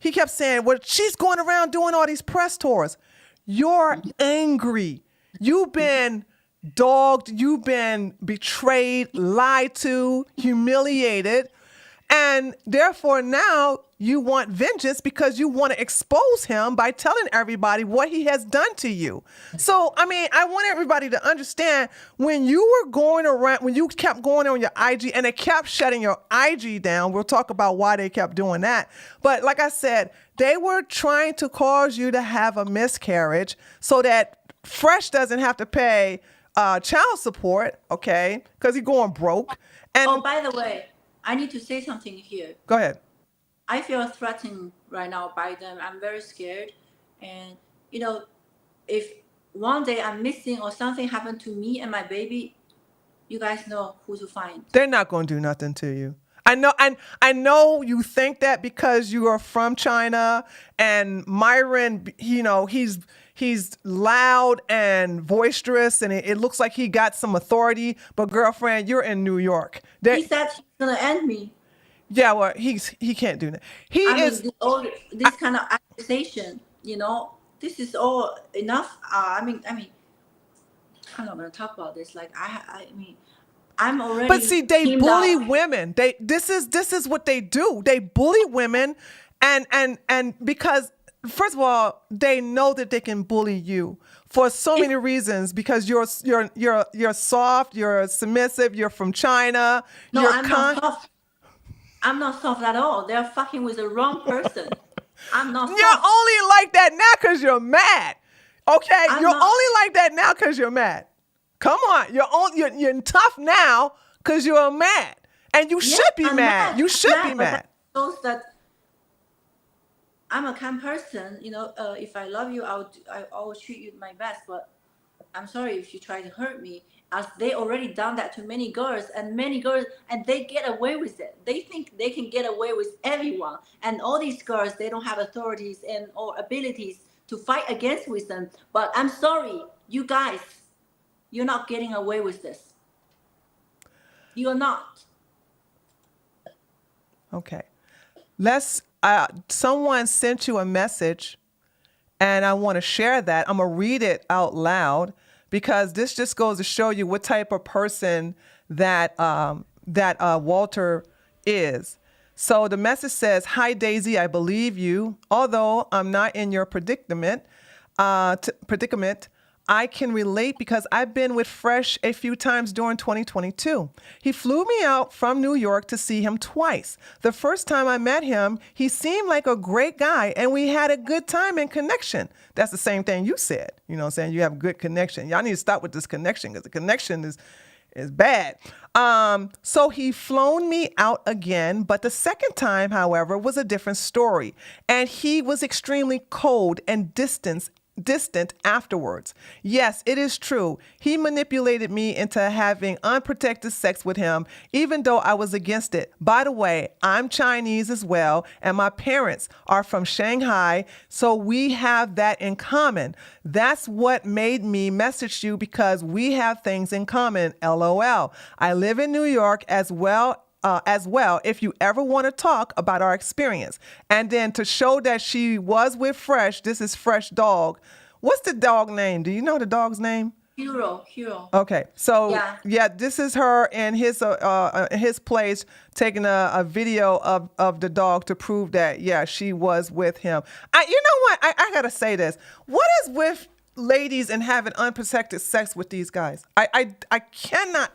Speaker 1: He kept saying, well, she's going around doing all these press tours. You're angry. You've been dogged. You've been betrayed, lied to, humiliated. And therefore now you want vengeance because you want to expose him by telling everybody what he has done to you. So, I mean, I want everybody to understand, when you kept going on your IG and they kept shutting your IG down, we'll talk about why they kept doing that. But like I said, they were trying to cause you to have a miscarriage so that Fresh doesn't have to pay child support, okay? Because he's going broke. And
Speaker 2: By the way, I need to say something here.
Speaker 1: Go ahead.
Speaker 2: I feel threatened right now by them. I'm very scared. And, if one day I'm missing or something happened to me and my baby, you guys know who to find.
Speaker 1: They're not going to do nothing to you. I know you think that because you are from China, and Myron, he's loud and boisterous, and it looks like he got some authority. But girlfriend, you're in New York.
Speaker 2: He said he's gonna end me.
Speaker 1: Yeah, well, he can't do that.
Speaker 2: This kind of accusation, this is all enough. I'm not gonna talk about this. Like, I'm already.
Speaker 1: But see, they bully
Speaker 2: out.
Speaker 1: women. This is what they do. They bully women, and because, first of all, they know that they can bully you for so many reasons, because you're soft, you're submissive, you're from China.
Speaker 2: No, I'm not soft. I'm not soft at all. They're fucking with the wrong person. I'm not soft.
Speaker 1: You're only like that now because you're mad. Okay, you're only like that now because you're mad. Come on, you're tough now because you're mad, and you should be mad. You should be mad.
Speaker 2: That shows that I'm a kind person. If I love you, I will treat you my best. But I'm sorry if you try to hurt me, as they already done that to many girls, and they get away with it. They think they can get away with everyone, and all these girls, they don't have authorities or abilities to fight against with them. But I'm sorry, you guys, you're not getting away with this. You're not.
Speaker 1: Okay. Someone sent you a message, and I want to share that. I'm going to read it out loud because this just goes to show you what type of person that Walter is. So the message says, "Hi, Daisy, I believe you. Although I'm not in your predicament, I can relate because I've been with Fresh a few times during 2022. He flew me out from New York to see him twice. The first time I met him, he seemed like a great guy and we had a good time and connection." That's the same thing you said. You know what I'm saying? You have good connection. Y'all need to stop with this connection because the connection is bad. So he flown me out again, but the second time, however, was a different story. And he was extremely cold and distant afterwards. Yes, it is true. He manipulated me into having unprotected sex with him, even though I was against it. By the way, I'm Chinese as well, and my parents are from Shanghai, so we have that in common. That's what made me message you because we have things in common, LOL. I live in New York as well if you ever want to talk about our experience. And then to show that she was with Fresh, this is Fresh dog. What's the dog name? Do you know the dog's name?
Speaker 2: Hero.
Speaker 1: Okay, so yeah, this is her in his place taking a video of the dog to prove that she was with him. You know what? I gotta say this. What is with ladies and having unprotected sex with these guys? I cannot.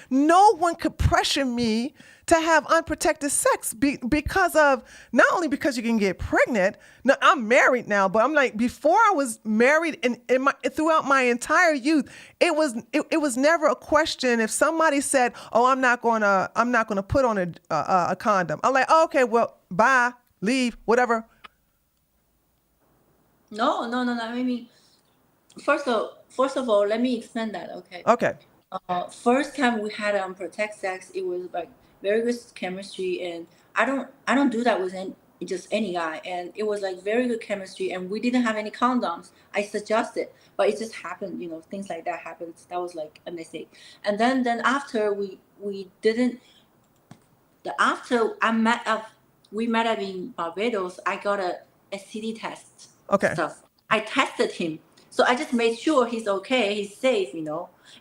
Speaker 1: No one could pressure me to have unprotected sex because of, not only because you can get pregnant. Now, I'm married now, but I'm like, before I was married and throughout my entire youth, it was never a question. If somebody said, "Oh, I'm not gonna put on a condom," I'm like, "Oh, okay, well, bye, leave, whatever."
Speaker 2: No. I mean, first of all, let me explain that.
Speaker 1: Okay.
Speaker 2: First time we had unprotected sex, it was like very good chemistry, and I don't do that with just any guy, and it was like very good chemistry, and we didn't have any condoms. I suggested, but it just happened, things like that happens. That was like a mistake. And then after we didn't. After we met up in Barbados, I got a STD test.
Speaker 1: Okay.
Speaker 2: Stuff. I tested him. So I just made sure he's okay, he's safe,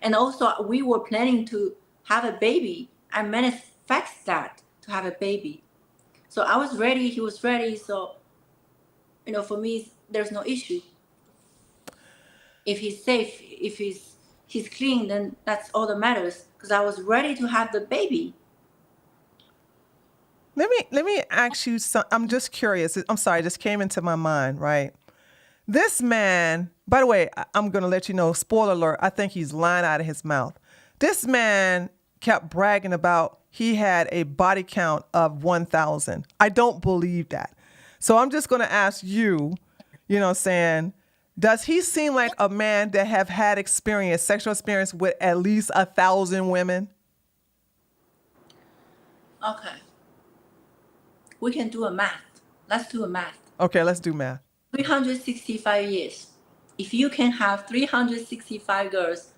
Speaker 2: And also we were planning to have a baby. I manifest that to have a baby. So I was ready, he was ready. So, for me, there's no issue. If he's safe, if he's clean, then that's all that matters. Because I was ready to have the baby.
Speaker 1: Let me ask you some. I'm just curious. I'm sorry, it just came into my mind, right? This man, by the way, I'm going to let you know, spoiler alert, I think he's lying out of his mouth. This man kept bragging about he had a body count of 1,000. I don't believe that. So I'm just going to ask you, does he seem like a man that have had sexual experience with at least 1,000 women?
Speaker 2: Okay. We can do a math. Let's do a math.
Speaker 1: Okay, let's do math.
Speaker 2: 365 years. If you can have 365 girls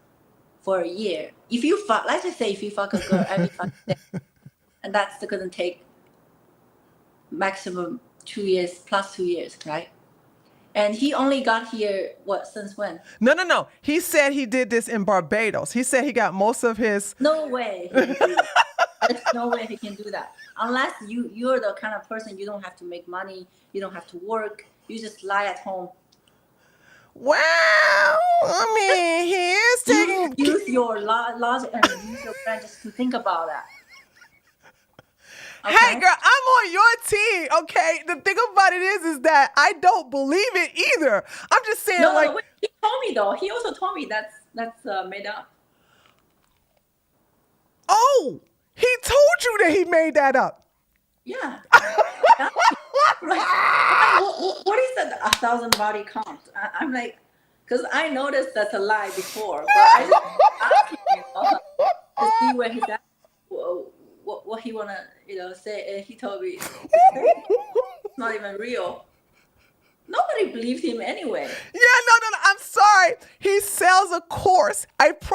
Speaker 2: for a year, let's just say if you fuck a girl every fucking day, and that's going to take maximum 2 years plus 2 years, right? And he only got here, since when?
Speaker 1: No. He said he did this in Barbados. He said he got most of his...
Speaker 2: No way he can do that. There's no way he can do that. Unless you're the kind of person, you don't have to make money, you don't have to work, you just lie at home.
Speaker 1: Well, I mean, he is taking...
Speaker 2: Use your logic and use your brain just to think about that. Okay?
Speaker 1: Hey, girl, I'm on your team, okay? The thing about it is that I don't believe it either. I'm just saying,
Speaker 2: wait, he told me, though. He also told me that's made up.
Speaker 1: Oh, he told you that he made that up.
Speaker 2: Yeah. What is that 1,000 body count? I'm like, because I noticed that's a lie before, but I just asking to see where he's at, what he wanna say. And he told me it's not even real. Nobody believed him anyway.
Speaker 1: Yeah, no. I'm sorry. He sells a course.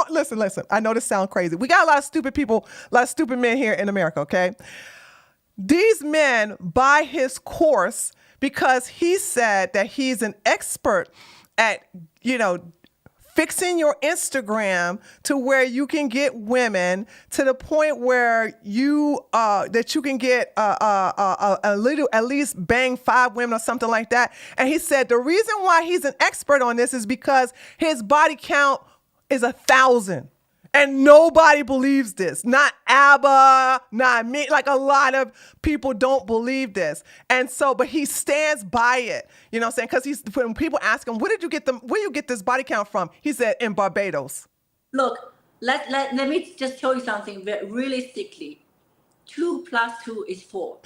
Speaker 1: Listen. I know this sounds crazy. We got a lot of stupid people, a lot of stupid men here in America, okay? These men buy his course because he said that he's an expert at, fixing your Instagram to where you can get women to the point where you that you can get a little, at least bang 5 women or something like that. And he said the reason why he's an expert on this is because his body count is 1,000. And nobody believes this. Not ABBA, not me. Like a lot of people don't believe this. And so, but he stands by it. You know what I'm saying? Because when people ask him, where you get this body count from? He said, in Barbados.
Speaker 2: Look, let me just tell you something realistically. 2 + 2 is 4.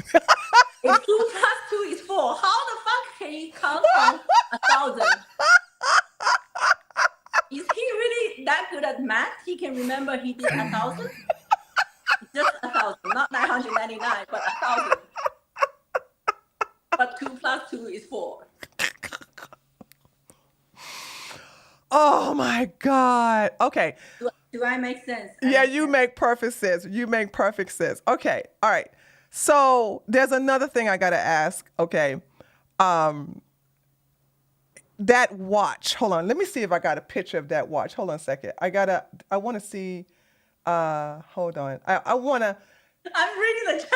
Speaker 2: If 2 + 2 is 4, how the fuck can he count from 1,000? Is he really that good at math? He can remember he did 1,000? Just 1,000, not 999, but 1,000. But 2 + 2 is 4.
Speaker 1: Oh my God. Okay.
Speaker 2: Do I make sense?
Speaker 1: Yeah, you make perfect sense. Okay. All right. So there's another thing I got to ask. Okay. That watch. Hold on. Let me see if I got a picture of that watch. Hold on a second. I want to see. Hold on. I want to.
Speaker 2: I'm reading the chat.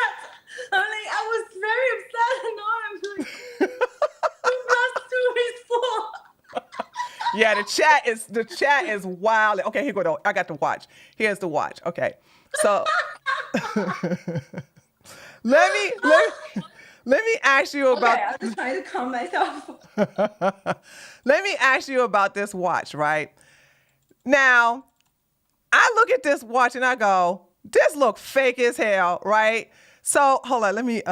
Speaker 2: I'm like, I was very upset, and now I'm like, 2 + 2 is 4.
Speaker 1: Yeah, the chat is wild. Okay, here we go. I got the watch. Here's the watch. Okay, so let me ask you about.
Speaker 2: Okay, I'm just trying to calm myself.
Speaker 1: Let me ask you about this watch. Right now, I look at this watch and I go, "This look fake as hell." Right. So hold on. Let me.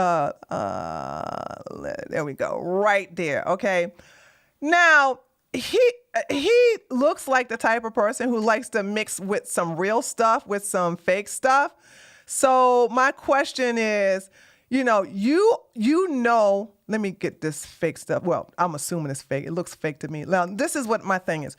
Speaker 1: There we go. Right there. Okay. Now. He looks like the type of person who likes to mix with some real stuff with some fake stuff. So my question is, let me get this fake stuff. Well, I'm assuming it's fake. It looks fake to me. Now, this is what my thing is.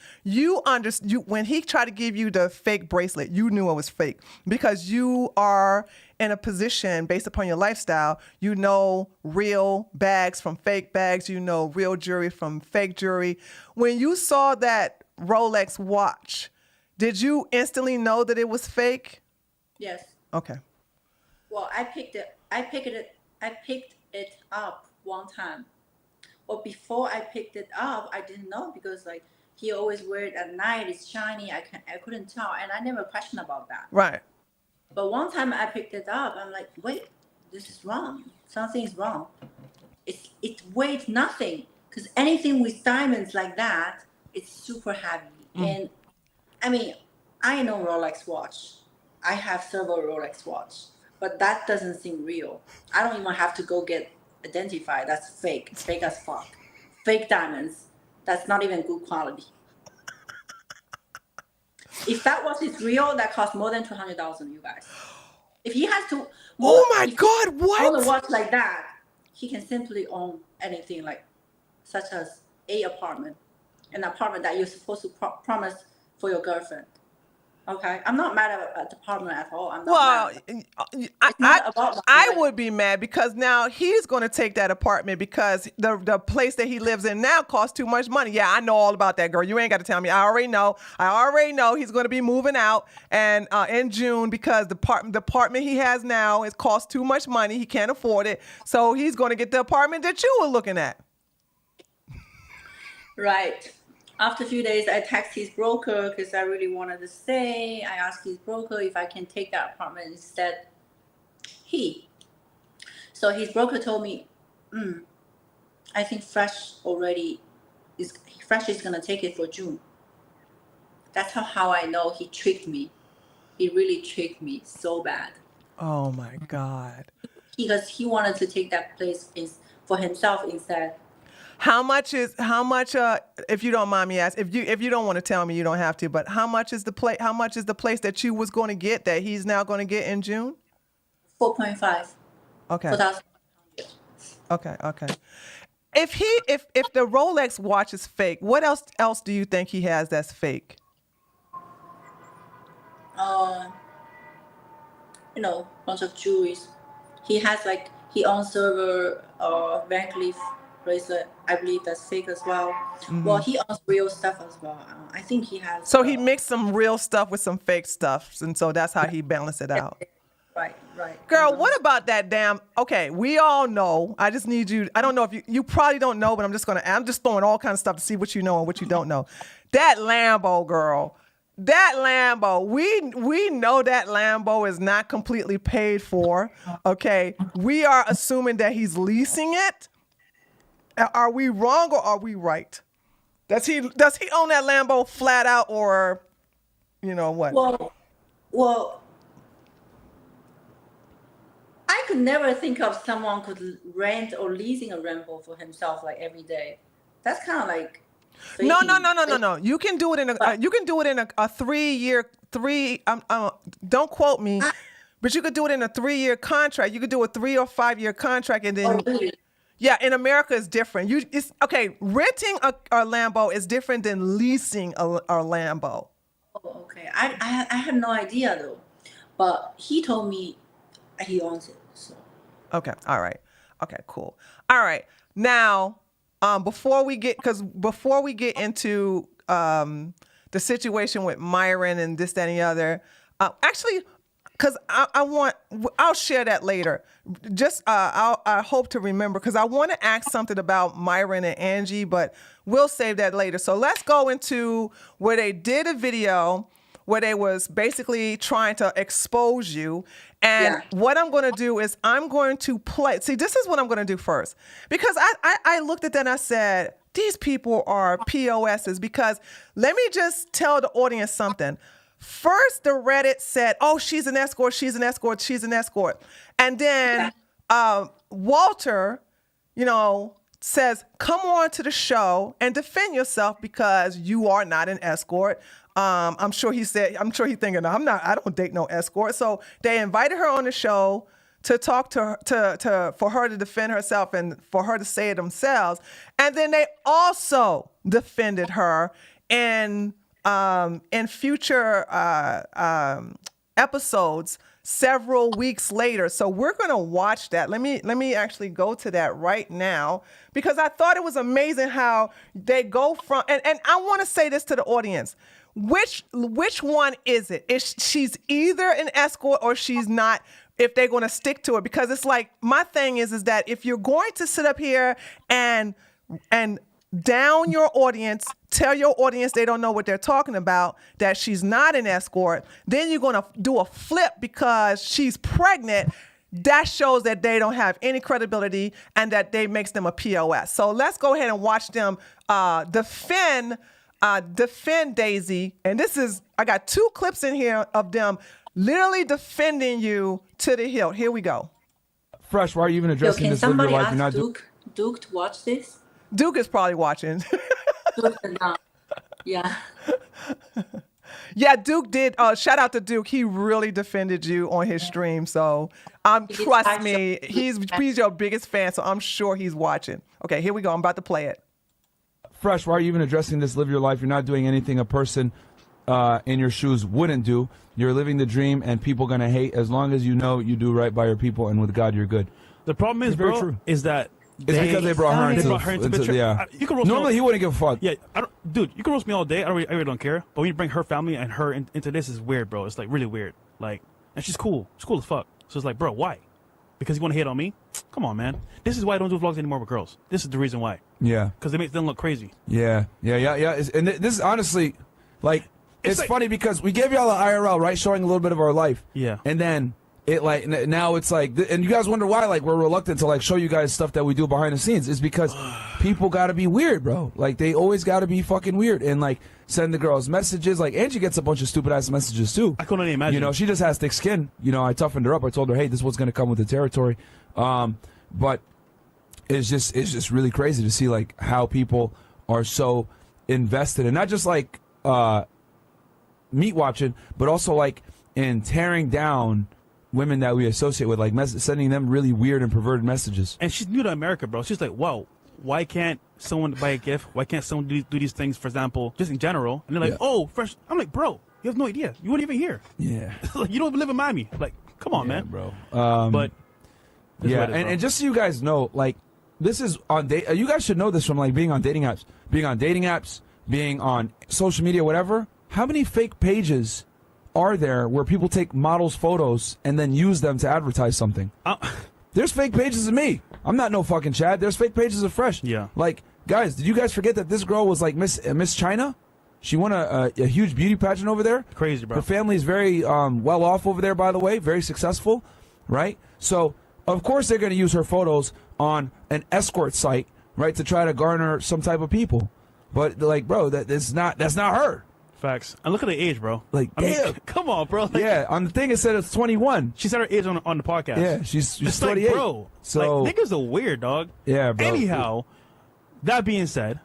Speaker 1: When he tried to give you the fake bracelet, you knew it was fake because you are in a position based upon your lifestyle. You know real bags from fake bags. You know real jewelry from fake jewelry. When you saw that Rolex watch, did you instantly know that it was fake?
Speaker 2: Yes.
Speaker 1: Okay.
Speaker 2: Well, I picked it up one time. But before I picked it up, I didn't know because like he always wear it at night. It's shiny. I couldn't tell, and I never questioned about that.
Speaker 1: Right.
Speaker 2: But one time I picked it up, I'm like, wait, this is wrong. Something is wrong. It weighs nothing because anything with diamonds like that, it's super heavy. And I mean, I know Rolex watch. I have several Rolex watch, but that doesn't seem real. I don't even have to go get identified. That's fake. It's fake as fuck. Fake diamonds. That's not even good quality. If that watch is real, that costs more than $200,000, you guys. If he has to, own a watch like that, he can simply own anything like, such as an apartment that you're supposed to promise for your girlfriend. Okay, I'm not mad at the apartment at all. I'm not mad.
Speaker 1: I would be mad because now he's going to take that apartment because the place that he lives in now costs too much money. Yeah, I know all about that, girl. You ain't got to tell me. I already know he's going to be moving out and in June because the apartment he has now costs too much money. He can't afford it, so he's going to get the apartment that you were looking at.
Speaker 2: Right. After a few days, I texted his broker because I really wanted to stay. I asked his broker if I can take that apartment instead. So his broker told me, I think Fresh is going to take it for June. That's how I know he tricked me. He really tricked me so bad.
Speaker 1: Oh my God.
Speaker 2: Because he wanted to take that place for himself instead.
Speaker 1: How much, if you don't mind me asking, if you don't want to tell me, you don't have to, but how much is the place that you was going to get that he's now going to get in June?
Speaker 2: 4.5.
Speaker 1: Okay.
Speaker 2: 4,500.
Speaker 1: Okay. if the Rolex watch is fake, what else do you think he has that's fake?
Speaker 2: Bunch of jewelries. He has he owns silver Van Cleef bracelet. I believe that's fake as well. Well, he owns real stuff as well. I think he has.
Speaker 1: So he mixed some real stuff with some fake stuff, and so that's how he balanced it out.
Speaker 2: Right.
Speaker 1: Girl, what about that damn? Okay, we all know. I just need you. I don't know if you probably don't know, but I'm just throwing all kinds of stuff to see what you know and what you don't know. That Lambo, girl. That Lambo, we know that Lambo is not completely paid for. Okay, we are assuming that he's leasing it. Are we wrong or are we right? Does he own that Lambo flat out, or what?
Speaker 2: Well, I could never think of someone could rent or leasing a Lambo for himself every day. That's kind of like.
Speaker 1: No. You can do it in a 3-year. Don't quote me, but you could do it in a 3-year contract. You could do a 3 or 5-year contract, and then
Speaker 2: really?
Speaker 1: Yeah, in America it's different. Renting a Lambo is different than leasing a Lambo.
Speaker 2: Oh, okay. I had no idea though, but he told me he owns it. So.
Speaker 1: Okay. All right. Okay. Cool. All right. Now. Before we get into the situation with Myron and this, that, and the other, actually, because I'll share that later. Just I hope to remember, because I want to ask something about Myron and Angie, but we'll save that later. So let's go into where they did a video where they was basically trying to expose you. And what I'm going to do is I'm going to play. See, this is what I'm going to do first. Because I looked at that and I said, these people are POSs. Because let me just tell the audience something. First, the Reddit said, oh, she's an escort, she's an escort, she's an escort. And then Walter, says, come on to the show and defend yourself because you are not an escort. I'm sure he's thinking, I don't date no escort. So they invited her on the show to talk to for her to defend herself and for her to say it themselves. And then they also defended her in future episodes several weeks later. So we're going to watch that. Let me actually go to that right now, because I thought it was amazing how they go from, and I want to say this to the audience. Which one is it? She's either an escort or she's not, if they're going to stick to it. Because it's like, my thing is that if you're going to sit up here and down your audience, tell your audience they don't know what they're talking about, that she's not an escort, then you're going to do a flip because she's pregnant. That shows that they don't have any credibility and that they makes them a POS. So let's go ahead and watch them defend Daisy. And I got 2 clips in here of them literally defending you to the hilt. Here we go.
Speaker 5: Fresh, why are you even addressing this?
Speaker 2: Can somebody ask Duke to watch this?
Speaker 1: Duke is probably watching.
Speaker 2: Yeah.
Speaker 1: Yeah, Duke did. Shout out to Duke. He really defended you on his stream. So trust me, he's your biggest fan. So I'm sure he's watching. Okay, here we go. I'm about to play it.
Speaker 5: Fresh, why are you even addressing this? Live your life. You're not doing anything a person in your shoes wouldn't do. You're living the dream, and people are going to hate as long as you know you do right by your people, and with God, you're good.
Speaker 6: The problem is, bro, is that
Speaker 5: it's because they brought her into the picture. Yeah.
Speaker 6: You can roast
Speaker 5: Normally, he wouldn't give a fuck.
Speaker 6: Yeah, dude, you can roast me all day. I really don't care. But when you bring her family and her into this, is weird, bro. It's really weird. And she's cool. She's cool as fuck. So it's like, bro, why? Because you want to hate on me? Come on, man. This is why I don't do vlogs anymore with girls. This is the reason why.
Speaker 5: Yeah.
Speaker 6: Because they make them look crazy.
Speaker 5: Yeah. And this is honestly, it's funny because we gave y'all an IRL, right, showing a little bit of our life.
Speaker 6: Yeah.
Speaker 5: And then now it's and you guys wonder why we're reluctant to show you guys stuff that we do behind the scenes. Is because people got to be weird, bro. They always got to be fucking weird and send the girls messages. Angie gets a bunch of stupid ass messages too.
Speaker 6: I couldn't imagine.
Speaker 5: She just has thick skin. I toughened her up. I told her, hey, this is what's gonna come with the territory. But it's just really crazy to see how people are so invested, and not just meat watching, but also in tearing down women that we associate with, sending them really weird and perverted messages.
Speaker 6: And she's new to America, bro. She's like, whoa, why can't someone buy a gift? Why can't someone do these things, for example, just in general? And they're like, oh, fresh. I'm like, bro, you have no idea. You weren't even here.
Speaker 5: Yeah.
Speaker 6: Like, you don't live in Miami. Like, come on, man.
Speaker 5: bro.
Speaker 6: But
Speaker 5: yeah, and just so you guys know, like, this is on date. You guys should know this from like being on dating apps, being on social media, whatever. How many fake pages are there where people take models' photos and then use them to advertise something? There's fake pages of me. I'm not no fucking Chad. There's fake pages of Fresh.
Speaker 6: Yeah.
Speaker 5: Like, guys, did you guys forget that this girl was like Miss China? She won a huge beauty pageant over there.
Speaker 6: Crazy, bro.
Speaker 5: Her family's very well off over there, by the way. Very successful, right? So, of course, they're going to use her photos on an escort site, right, to try to garner some type of people. But, like, bro, that's not her.
Speaker 6: Facts. And look at the age, bro.
Speaker 5: Like,
Speaker 6: I mean,
Speaker 5: damn.
Speaker 6: come on, bro. Like,
Speaker 5: Yeah, on the thing it said it's 21.
Speaker 6: she said her age on the podcast.
Speaker 5: Yeah, she's
Speaker 6: It's
Speaker 5: 28.
Speaker 6: like, bro.
Speaker 5: So,
Speaker 6: like, niggas are weird, dog.
Speaker 5: yeah, bro.
Speaker 6: Anyhow, that being said,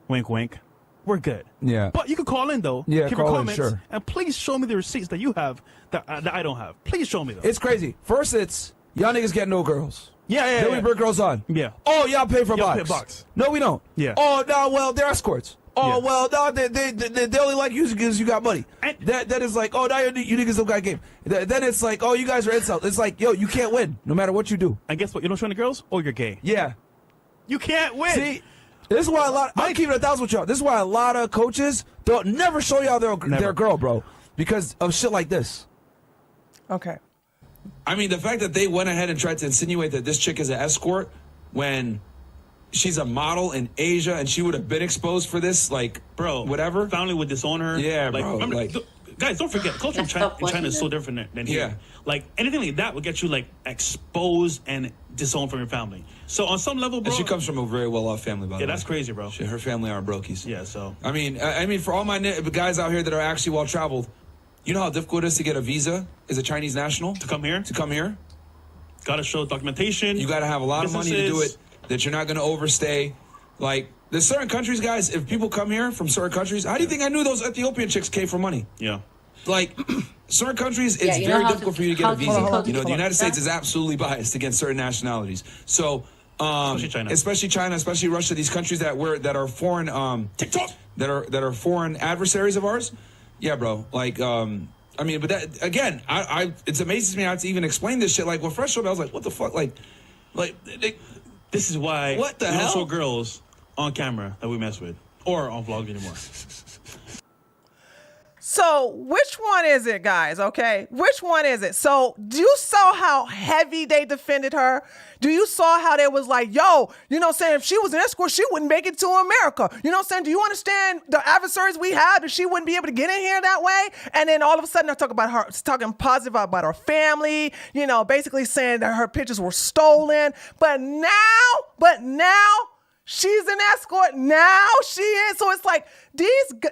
Speaker 6: wink, wink, we're good.
Speaker 5: Yeah.
Speaker 6: But you can call in, though.
Speaker 5: Yeah,
Speaker 6: Give
Speaker 5: call
Speaker 6: your
Speaker 5: in,
Speaker 6: comments,
Speaker 5: sure.
Speaker 6: and please show me the receipts that you have that I don't have. Please show me those.
Speaker 5: It's crazy. First, it's y'all niggas get no girls.
Speaker 6: yeah.
Speaker 5: Then we bring girls on.
Speaker 6: Yeah.
Speaker 5: Oh, y'all pay for a
Speaker 6: Y'all
Speaker 5: box.
Speaker 6: pay a box.
Speaker 5: No, we don't.
Speaker 6: Yeah.
Speaker 5: Oh, no, well, they're escorts. Oh,
Speaker 6: Yeah.
Speaker 5: well, no, they only like you because you got money.
Speaker 6: And-
Speaker 5: That is like, oh, now you niggas don't got game. Then it's like, oh, you guys are insults. It's like, yo, you can't win no matter what you do.
Speaker 6: And guess what? You don't show any girls? Oh, you're gay.
Speaker 5: Yeah.
Speaker 6: You can't win.
Speaker 5: See, this is why I'm keeping it 1,000 with y'all. This is why a lot of coaches don't never show y'all their girl, bro, because of shit like this.
Speaker 1: Okay.
Speaker 5: I mean, the fact that they went ahead and tried to insinuate that this chick is an escort when she's a model in Asia and she would have been exposed for this, like,
Speaker 6: Bro,
Speaker 5: whatever.
Speaker 6: family would disown her.
Speaker 5: Yeah,
Speaker 6: like,
Speaker 5: bro,
Speaker 6: Remember,
Speaker 5: like-
Speaker 6: guys, don't forget, culture in
Speaker 2: That's
Speaker 6: China,
Speaker 2: tough
Speaker 6: is so
Speaker 2: question.
Speaker 6: different than here.
Speaker 5: Yeah.
Speaker 6: Like, anything like that would get you, like, exposed and disowned from your family. So, on some level, bro.
Speaker 5: And she comes from a very well-off family, by the way.
Speaker 6: Yeah, that's crazy, bro.
Speaker 5: Her family aren't brokies.
Speaker 6: Yeah, so.
Speaker 5: I mean, for all my guys out here that are actually well-traveled, you know how difficult it is to get a visa as a Chinese national?
Speaker 6: To come here?
Speaker 5: To come here?
Speaker 6: Gotta show documentation.
Speaker 5: You got to have a lot of money to do
Speaker 6: businesses.
Speaker 5: it, that you're not going to overstay. Like, there's certain countries, guys, if people come here from certain countries, how do you think I knew those Ethiopian chicks came for money?
Speaker 6: Yeah.
Speaker 5: Like, certain countries,
Speaker 2: Yeah,
Speaker 5: it's
Speaker 2: you know
Speaker 5: very
Speaker 2: how
Speaker 5: difficult
Speaker 2: to-
Speaker 5: for you to get
Speaker 2: how
Speaker 5: a
Speaker 2: to
Speaker 5: visa.
Speaker 2: decode
Speaker 5: You know, the
Speaker 2: it.
Speaker 5: United States is absolutely biased against certain nationalities. So,
Speaker 6: Especially China.
Speaker 5: especially Russia, these countries that are foreign,
Speaker 6: TikTok!
Speaker 5: that are foreign adversaries of ours. Yeah, bro. Like, I mean, but that again, it amazes me how to even explain this shit. Like, when Fresh showed me, I was like, what the fuck,
Speaker 6: This is why
Speaker 5: What the
Speaker 6: we don't
Speaker 5: hell?
Speaker 6: show girls on camera that we mess with. Or on vlogs anymore.
Speaker 1: So which one is it, guys? Okay, which one is it? So do you saw how heavy they defended her? Do you saw how they was like, yo, you know what I'm saying? If she was an escort, she wouldn't make it to America. You know what I'm saying? Do you understand the adversaries we have that she wouldn't be able to get in here that way? And then all of a sudden they're talking about her, talking positive about her family, you know, basically saying that her pictures were stolen. But now, she's an escort. Now she is. So it's like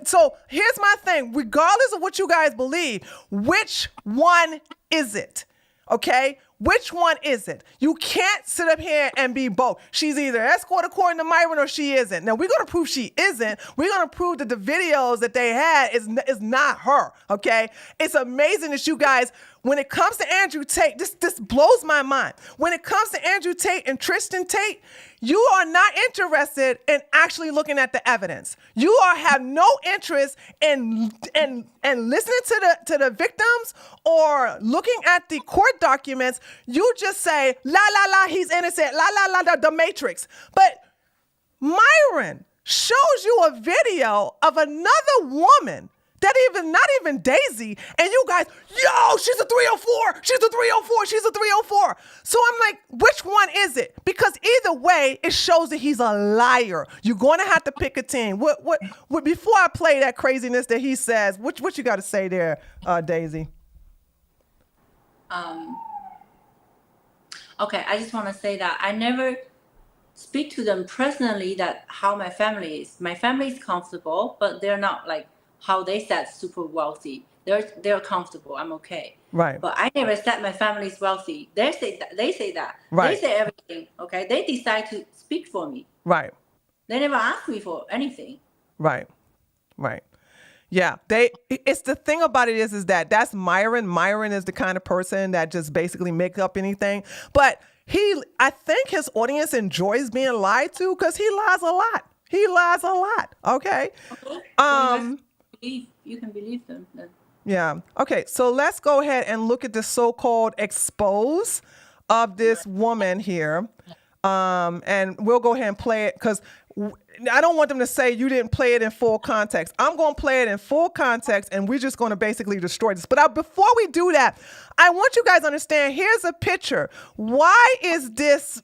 Speaker 1: so here's my thing. Regardless of what you guys believe, which one is it? Okay? Which one is it? You can't sit up here and be both. She's either escort according to Myron or she isn't. Now we're going to prove she isn't. We're going to prove that the videos that they had is not her. Okay? It's amazing that you guys, when it comes to Andrew Tate, this blows my mind. When it comes to Andrew Tate and Tristan Tate, you are not interested in actually looking at the evidence. You have no interest in listening to the victims or looking at the court documents. You just say, la, la, la, he's innocent, la, la, la, the Matrix. But Myron shows you a video of another woman not even Daisy, and you guys, yo, she's a 304, she's a 304, she's a 304. So I'm like, which one is it? Because either way, it shows that he's a liar. You're going to have to pick a team. What before I play that craziness that he says, what you got to say there, Daisy?
Speaker 2: Okay, I just want to say that I never speak to them personally that how my family is. My family is comfortable, but they're not like how they said super wealthy. They're comfortable. I'm okay.
Speaker 1: Right.
Speaker 2: But I never said my family is wealthy. They say that.
Speaker 1: Right.
Speaker 2: They say everything. Okay. They decide to speak for me.
Speaker 1: Right.
Speaker 2: They never ask me for anything.
Speaker 1: Right. Yeah, it's the thing about it is that that's Myron. Myron is the kind of person that just basically make up anything. But I think his audience enjoys being lied to because he lies a lot. He lies a lot. Okay.
Speaker 2: You can believe them then.
Speaker 1: Yeah. Okay. So let's go ahead and look at the so-called expose of this woman here. And we'll go ahead and play it because I don't want them to say you didn't play it in full context. I'm going to play it in full context and we're just going to basically destroy this. But before we do that, I want you guys to understand, here's a picture. Why is this,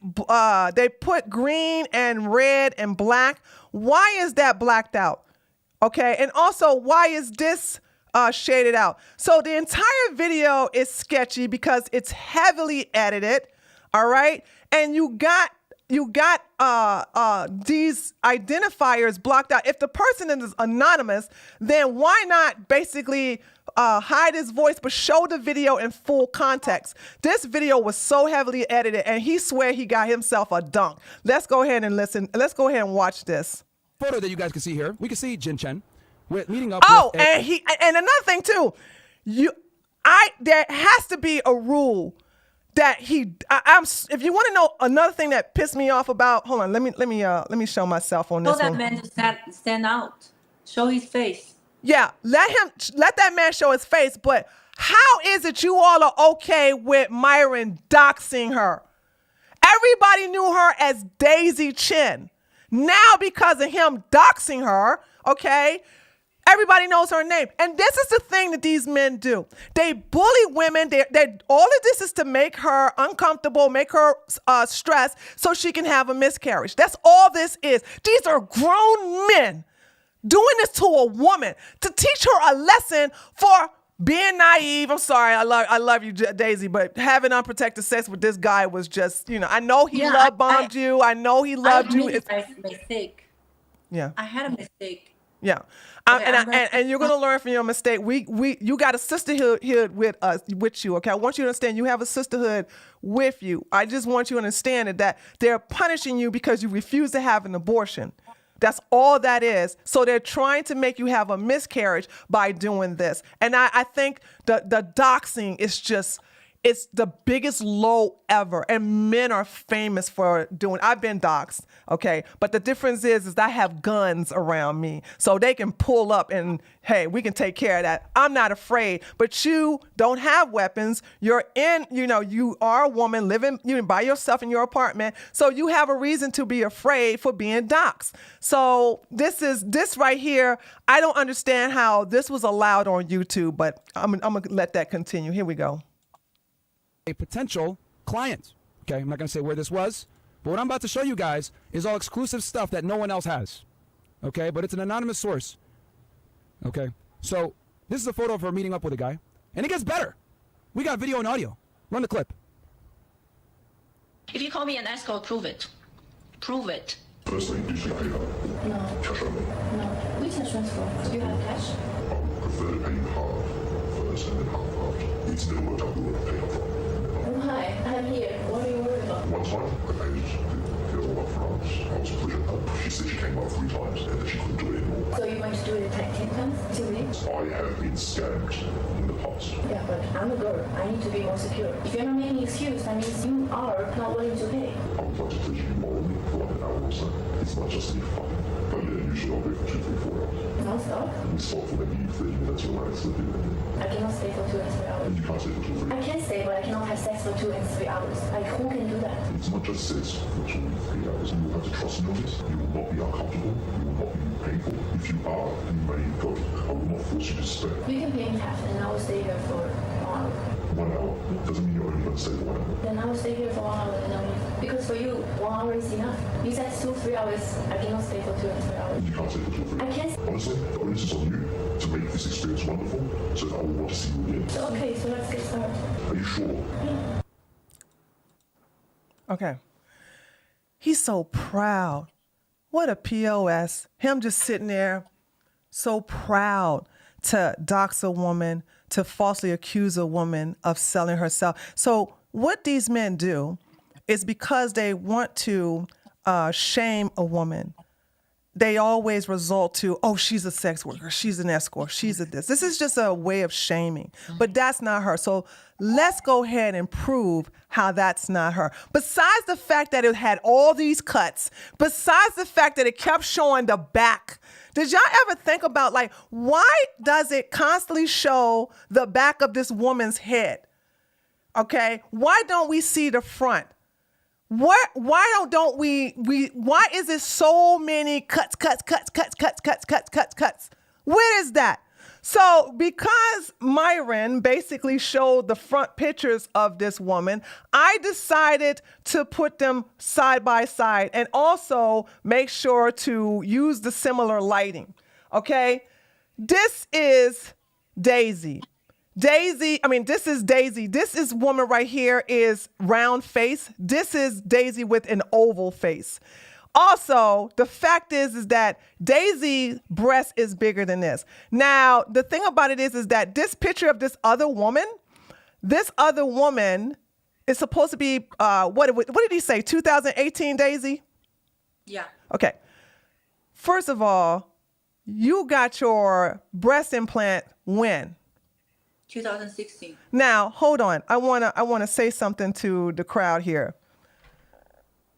Speaker 1: they put green and red and black. Why is that blacked out? Okay. And also, why is this shaded out? So the entire video is sketchy because it's heavily edited. All right. And you got these identifiers blocked out. If the person is anonymous, then why not basically hide his voice but show the video in full context? This video was so heavily edited and he swear he got himself a dunk. Let's go ahead and listen. Let's go ahead and watch this.
Speaker 5: Photo that you guys can see here. We can see Jin Chen. We're meeting up.
Speaker 1: Oh, and another thing too, there has to be a rule that if you want to know another thing that pissed me off about, hold on, let me show myself on this
Speaker 2: Show that
Speaker 1: one.
Speaker 2: man to stand out. Show his face.
Speaker 1: Yeah, let that man show his face. But how is it you all are okay with Myron doxing her? Everybody knew her as Daisy Chin. Now because of him doxing her, okay, everybody knows her name. And this is the thing that these men do. They bully women. All of this is to make her uncomfortable, make her stressed so she can have a miscarriage. That's all this is. These are grown men doing this to a woman to teach her a lesson for being naive. I'm sorry. I love you, Daisy, but having unprotected sex with this guy was just, I know he love bombed you. I know he loved you.
Speaker 2: It's a mistake.
Speaker 1: Yeah.
Speaker 2: I had a mistake.
Speaker 1: Yeah.
Speaker 2: Okay,
Speaker 1: and you're going to learn from your mistake. You got a sisterhood with you. Okay. I want you to understand you have a sisterhood with you. I just want you to understand that they're punishing you because you refuse to have an abortion. That's all that is. So they're trying to make you have a miscarriage by doing this. And I think the doxing is it's the biggest low ever. And men are famous for I've been doxed, okay? But the difference is I have guns around me. So they can pull up and, hey, we can take care of that. I'm not afraid. But you don't have weapons. You're you are a woman living by yourself in your apartment. So you have a reason to be afraid for being doxed. So this right here, I don't understand how this was allowed on YouTube, but I'm going to let that continue. Here we go.
Speaker 5: A potential client. Okay, I'm not going to say where this was, but what I'm about to show you guys is all exclusive stuff that no one else has. Okay, but it's an anonymous source. Okay, so this is a photo of her meeting up with a guy, and it gets better. We got video and audio. Run the clip.
Speaker 7: If you call me an escort, prove it. Prove it.
Speaker 8: Firstly, did you pay her?
Speaker 7: No.
Speaker 8: Cash only?
Speaker 7: No. Which insurance for? Do you have cash?
Speaker 8: I would prefer to pay you half first and then half after. It's never worked out the way to pay up front.
Speaker 7: Hi, I'm here. What are you worried about?
Speaker 8: One time, I paid it all up front. I was pushing her. She said she came up 3 times and that she couldn't do it anymore.
Speaker 7: So you're going to do it 10 times? 2 weeks?
Speaker 8: I have been scammed in the past.
Speaker 7: Yeah, but I'm a girl. I need to be more secure. If you're not making excuse, that means you are not willing to pay.
Speaker 8: I would like to please you morally for like an hour or so. It's not just to be fun. But yeah, usually I'll be for 2, 3, 4 hours.
Speaker 7: Non-stop?
Speaker 8: We start for maybe 30 minutes or like sleeping and then
Speaker 7: I cannot stay for 2 and 3 hours.
Speaker 8: you can't stay for 2 or 3.
Speaker 7: I can stay, but I cannot have sex for 2 and 3 hours. Like, who can do that?
Speaker 8: It's not just sex for 2 or 3 hours. You will have to trust me on this. You will not be uncomfortable. You will not be painful. If you are, then you may go. I will not force you to stay.
Speaker 7: You can pay me half, and I will stay here for 1 hour.
Speaker 8: 1 hour doesn't mean you're only going to stay for 1 hour.
Speaker 7: Then I will stay here for 1 hour and I'll leave. Because for you, 1 hour is enough. You said 2, 3 hours. I cannot stay for 2 and 3 hours.
Speaker 8: You can't stay for 2 or 3
Speaker 7: I
Speaker 8: hours.
Speaker 7: can't.
Speaker 8: Honestly, the onus is on you to make this experience wonderful so that I will want to see you again.
Speaker 7: Okay, so let's get started.
Speaker 8: Are you sure?
Speaker 1: Okay. He's so proud. What a POS. Him just sitting there so proud to dox a woman, to falsely accuse a woman of selling herself. So what these men do is because they want to shame a woman, they always result to, oh, she's a sex worker, she's an escort, she's a this. This is just a way of shaming, but that's not her. So let's go ahead and prove how that's not her. Besides the fact that it had all these cuts, besides the fact that it kept showing the back, did y'all ever think about, like, why does it constantly show the back of this woman's head? Okay, why don't we see the front? Why don't we why is it so many cuts? Where is that? So because Myron basically showed the front pictures of this woman, I decided to put them side by side and also make sure to use the similar lighting. Okay? This is Daisy. This is Daisy. This woman right here is round face. This is Daisy with an oval face. Also, the fact is that Daisy's breast is bigger than this. Now, the thing about it is that this picture of this other woman is supposed to be, what did he say, 2018, Daisy?
Speaker 2: Yeah.
Speaker 1: Okay. First of all, you got your breast implant when?
Speaker 2: 2016.
Speaker 1: Now, hold on. I wanna say something to the crowd here.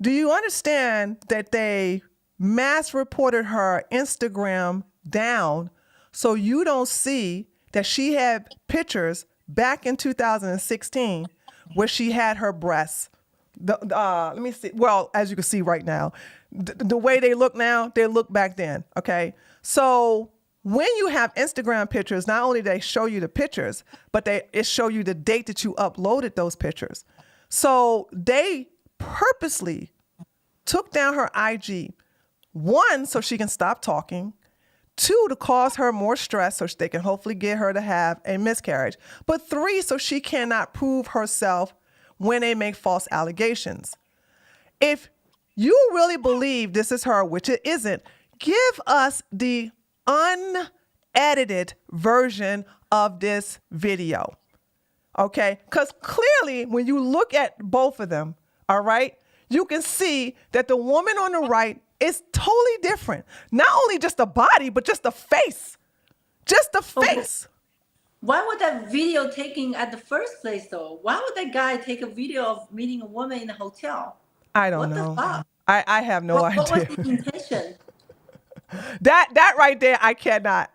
Speaker 1: Do you understand that they mass reported her Instagram down so you don't see that she had pictures back in 2016 where she had her breasts? Let me see. Well, as you can see right now, the way they look now, they look back then. Okay, so when you have Instagram pictures, not only do they show you the pictures, but it show you the date that you uploaded those pictures. So they purposely took down her IG, 1, so she can stop talking, 2, to cause her more stress so they can hopefully get her to have a miscarriage, but 3, so she cannot prove herself when they make false allegations. If you really believe this is her, which it isn't, give us the unedited version of this video, okay? Because clearly, when you look at both of them, all right, you can see that the woman on the right is totally different. Not only just the body, but just the face. Just the face.
Speaker 2: Why would that video taking at the first place, though? Why would that guy take a video of meeting a woman in a hotel?
Speaker 1: I don't know.
Speaker 2: What the fuck?
Speaker 1: I have no idea.
Speaker 2: What was the intention?
Speaker 1: That right there, I cannot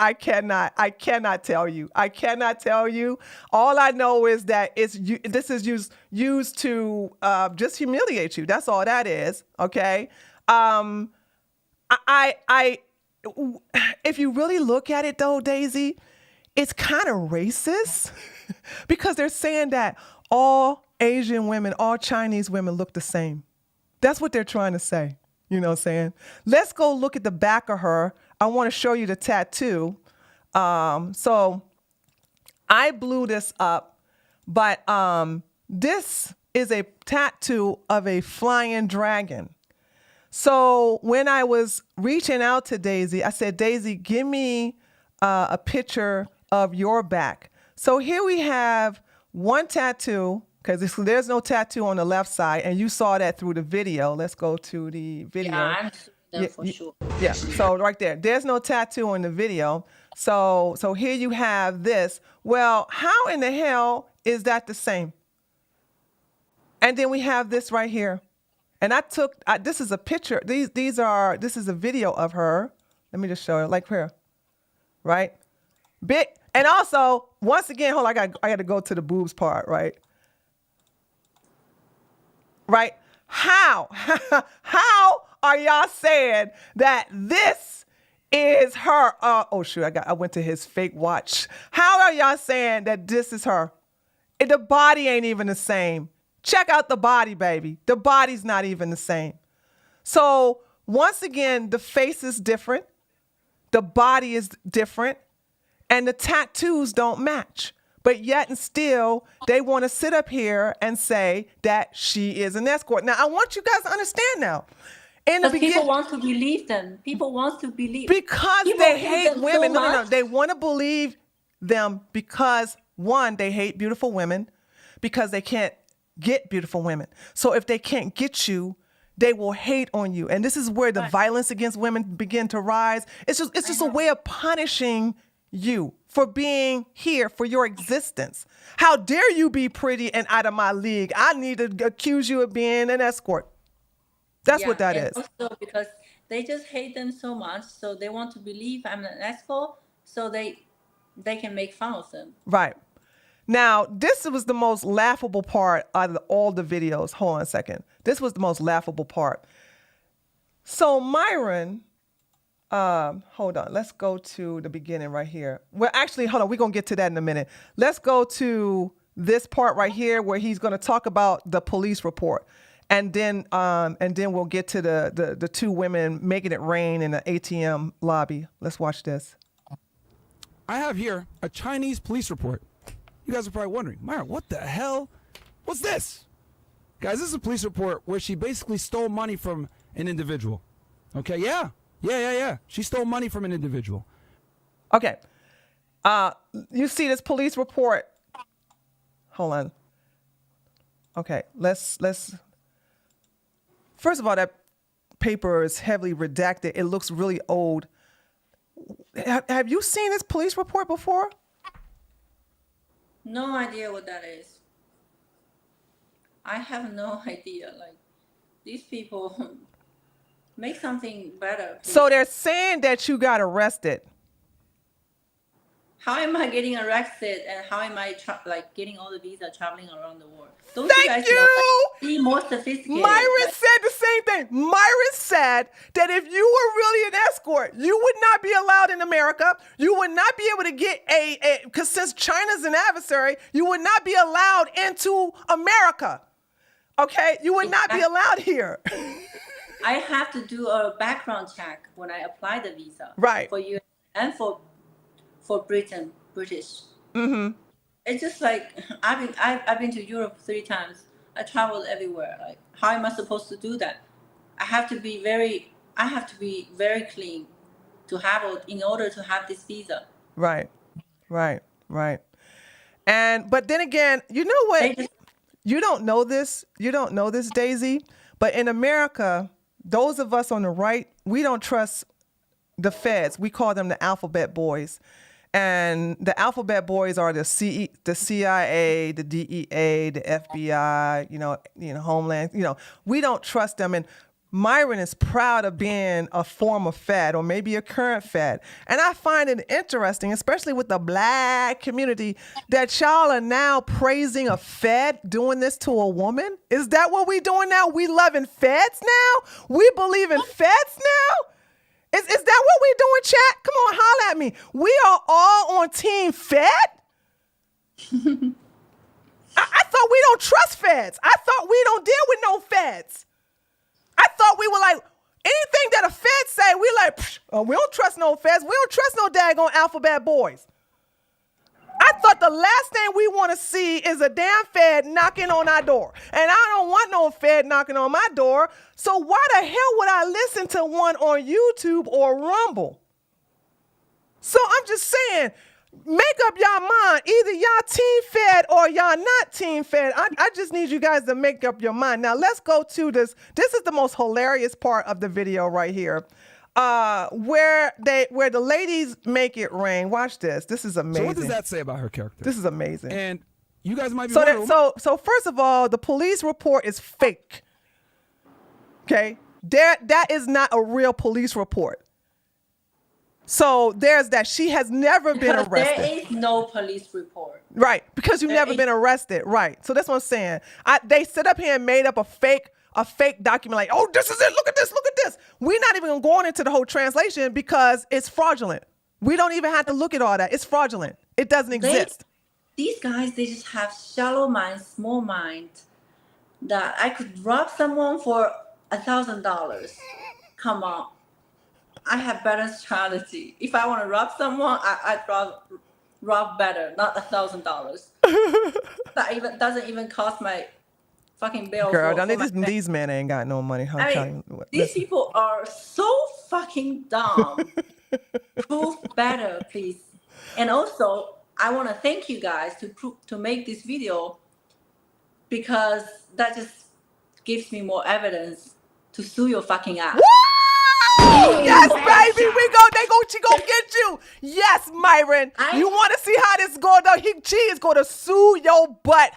Speaker 1: tell you. I cannot tell you. All I know is that this is used to just humiliate you. That's all that is. Okay. If you really look at it though, Daisy, it's kind of racist because they're saying that all Asian women, all Chinese women look the same. That's what they're trying to say. You know what I'm saying? Let's go look at the back of her. I want to show you the tattoo. So I blew this up, but this is a tattoo of a flying dragon. So when I was reaching out to Daisy, I said, Daisy, give me a picture of your back. So here we have one tattoo, because there's no tattoo on the left side, and you saw that through the video. Let's go to the video.
Speaker 2: Yeah, I'm there for sure.
Speaker 1: Yeah, so right there's no tattoo in the video. So here you have this. Well, how in the hell is that the same? And then we have this right here. And this is a picture. This is a video of her. Let me just show it, like here, right? Big, and also, once again, hold on, I got to go to the boobs part, right? Right? How are y'all saying that this is her? Oh shoot, I went to his fake watch. How are y'all saying that this is her? The body ain't even the same. Check out the body, baby. The body's not even the same. So once again, the face is different. The body is different. And the tattoos don't match. But yet and still, they want to sit up here and say that she is an escort. Now, I want you guys to understand now. In the beginning,
Speaker 2: people want to believe them. People want to believe.
Speaker 1: Because
Speaker 2: people
Speaker 1: they hate women.
Speaker 2: So
Speaker 1: No. They want to believe them because, one, they hate beautiful women because they can't get beautiful women. So if they can't get you, they will hate on you. And this is where the
Speaker 2: Right.
Speaker 1: violence against women begin to rise. It's just a way of punishing you for being here, for your existence. How dare you be pretty and out of my league? I need to accuse you of being an escort. That's what that
Speaker 2: and
Speaker 1: is.
Speaker 2: also because they just hate them so much, so they want to believe I'm an escort, so they can make fun of them.
Speaker 1: Right. Now, this was the most laughable part out of all the videos. Hold on a second. This was the most laughable part. So Myron, hold on. Let's go to the beginning right here. Well, actually, hold on. We're going to get to that in a minute. Let's go to this part right here where he's going to talk about the police report. And then we'll get to the two women making it rain in the ATM lobby. Let's watch this.
Speaker 5: I have here a Chinese police report. You guys are probably wondering, Myron, what the hell? What's this? Guys, this is a police report where she basically stole money from an individual. Okay, yeah. She stole money from an individual.
Speaker 1: Okay. You see this police report. Hold on. Okay, let's first of all, that paper is heavily redacted. It looks really old. Have you seen this police report before?
Speaker 2: No idea what that is. I have no idea. Like, these people make something better. Please.
Speaker 1: So they're saying that you got arrested.
Speaker 2: How am I getting arrested, and how am I getting all the visa traveling around the world? Don't
Speaker 1: Thank
Speaker 2: you guys
Speaker 1: you!
Speaker 2: know, be more sophisticated?
Speaker 1: Myron said the same thing. Myron said that if you were really an escort, you would not be allowed in America. You would not be able to get because since China's an adversary, you would not be allowed into America. Okay? You would not be allowed here.
Speaker 2: I have to do a background check when I apply the visa.
Speaker 1: Right.
Speaker 2: For you and for Britain, British.
Speaker 1: Mm-hmm.
Speaker 2: It's just like I've been to Europe 3 times. I traveled everywhere. Like, how am I supposed to do that? I have to be very clean in order to have this visa.
Speaker 1: Right. But then again, you know what? You don't know this, Daisy. But in America, those of us on the right, we don't trust the feds. We call them the alphabet boys. And the alphabet boys are the CIA, the DEA, the FBI, Homeland. We don't trust them. And Myron is proud of being a former Fed or maybe a current Fed. And I find it interesting, especially with the black community, that y'all are now praising a Fed doing this to a woman. Is that what we doing now? We loving Feds now? We believe in Feds now? Is that what we doing, chat? Come on, holla at me. We are all on Team Fed? I thought we don't trust Feds. I thought we don't deal with no Feds. I thought we were like, anything that a Fed say, we like, we don't trust no Feds. We don't trust no daggone alphabet boys. I thought the last thing we want to see is a damn Fed knocking on our door. And I don't want no Fed knocking on my door. So why the hell would I listen to one on YouTube or Rumble? So I'm just saying, make up y'all mind. Either y'all Team Fed or y'all not Team Fed. I just need you guys to make up your mind. Now let's go to this. This is the most hilarious part of the video right here. Where the ladies make it rain. Watch this. This is amazing.
Speaker 5: So what does that say about her character?
Speaker 1: This is amazing.
Speaker 5: And you guys might be
Speaker 1: so first of all, the police report is fake. Okay? That is not a real police report. So there's that. She has never been arrested.
Speaker 2: There is no police report.
Speaker 1: Right, because you've never been arrested. Right. So that's what I'm saying. They sit up here and made up a fake document like, oh, this is it. Look at this. We're not even going into the whole translation because it's fraudulent. We don't even have to look at all that. It's fraudulent. It doesn't exist.
Speaker 2: These guys, they just have shallow mind, small mind, that I could rob someone for $1,000. Come on. I have better strategy. If I want to rob someone, I'd rob better, not $1,000. That doesn't even cost my fucking bill.
Speaker 1: Girl, these men ain't got no money.
Speaker 2: These people are so fucking dumb. Prove better, please. And also, I want to thank you guys to make this video, because that just gives me more evidence to sue your fucking ass.
Speaker 1: Yes, baby, she gonna get you. Yes, Myron. You want to see how this is going down? She is going to sue your butt.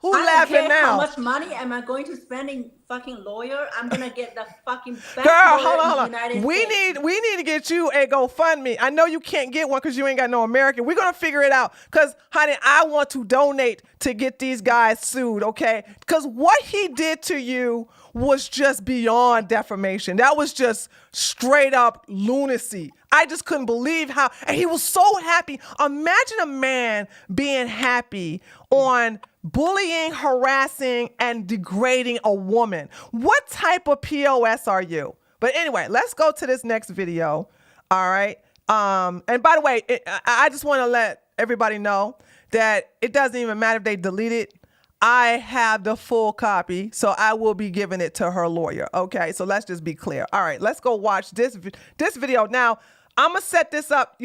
Speaker 1: Who
Speaker 2: I don't
Speaker 1: laughing
Speaker 2: care
Speaker 1: now?
Speaker 2: How much money am I going to spend in fucking lawyer? I'm gonna get the fucking best
Speaker 1: Girl,
Speaker 2: lawyer
Speaker 1: hold
Speaker 2: in the
Speaker 1: on.
Speaker 2: United
Speaker 1: We
Speaker 2: States.
Speaker 1: need to get you a GoFundMe. I know you can't get one because you ain't got no American. We're gonna figure it out. Cause honey, I want to donate to get these guys sued, okay? Cause what he did to you was just beyond defamation. That was just straight up lunacy. I just couldn't believe how, and he was so happy. Imagine a man being happy on bullying, harassing, and degrading a woman. What type of POS are you? But anyway, let's go to this next video. All right. And by the way, I just want to let everybody know that it doesn't even matter if they delete it. I have the full copy, so I will be giving it to her lawyer. Okay, so let's just be clear. All right, let's go watch this video. Now, I'm going to set this up,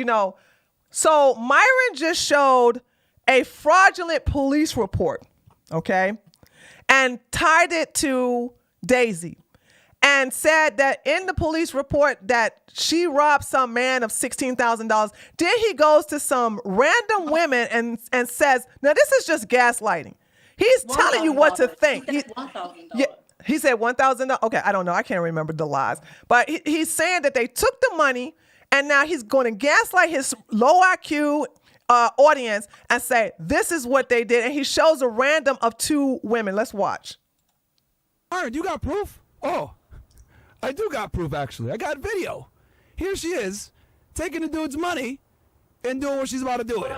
Speaker 1: So Myron just showed a fraudulent police report, okay, and tied it to Daisy and said that in the police report that she robbed some man of $16,000. Then he goes to some random women and says, now this is just gaslighting. He's telling you what to think.
Speaker 2: He said $1,000.
Speaker 1: Yeah, he said $1,000. Okay, I don't know. I can't remember the lies. But he's saying that they took the money and now he's going to gaslight his low IQ audience and say, this is what they did. And he shows a random of two women. Let's watch.
Speaker 5: All right, you got proof? Oh, I do got proof, actually. I got video. Here she is, taking the dude's money and doing what she's about to do with it.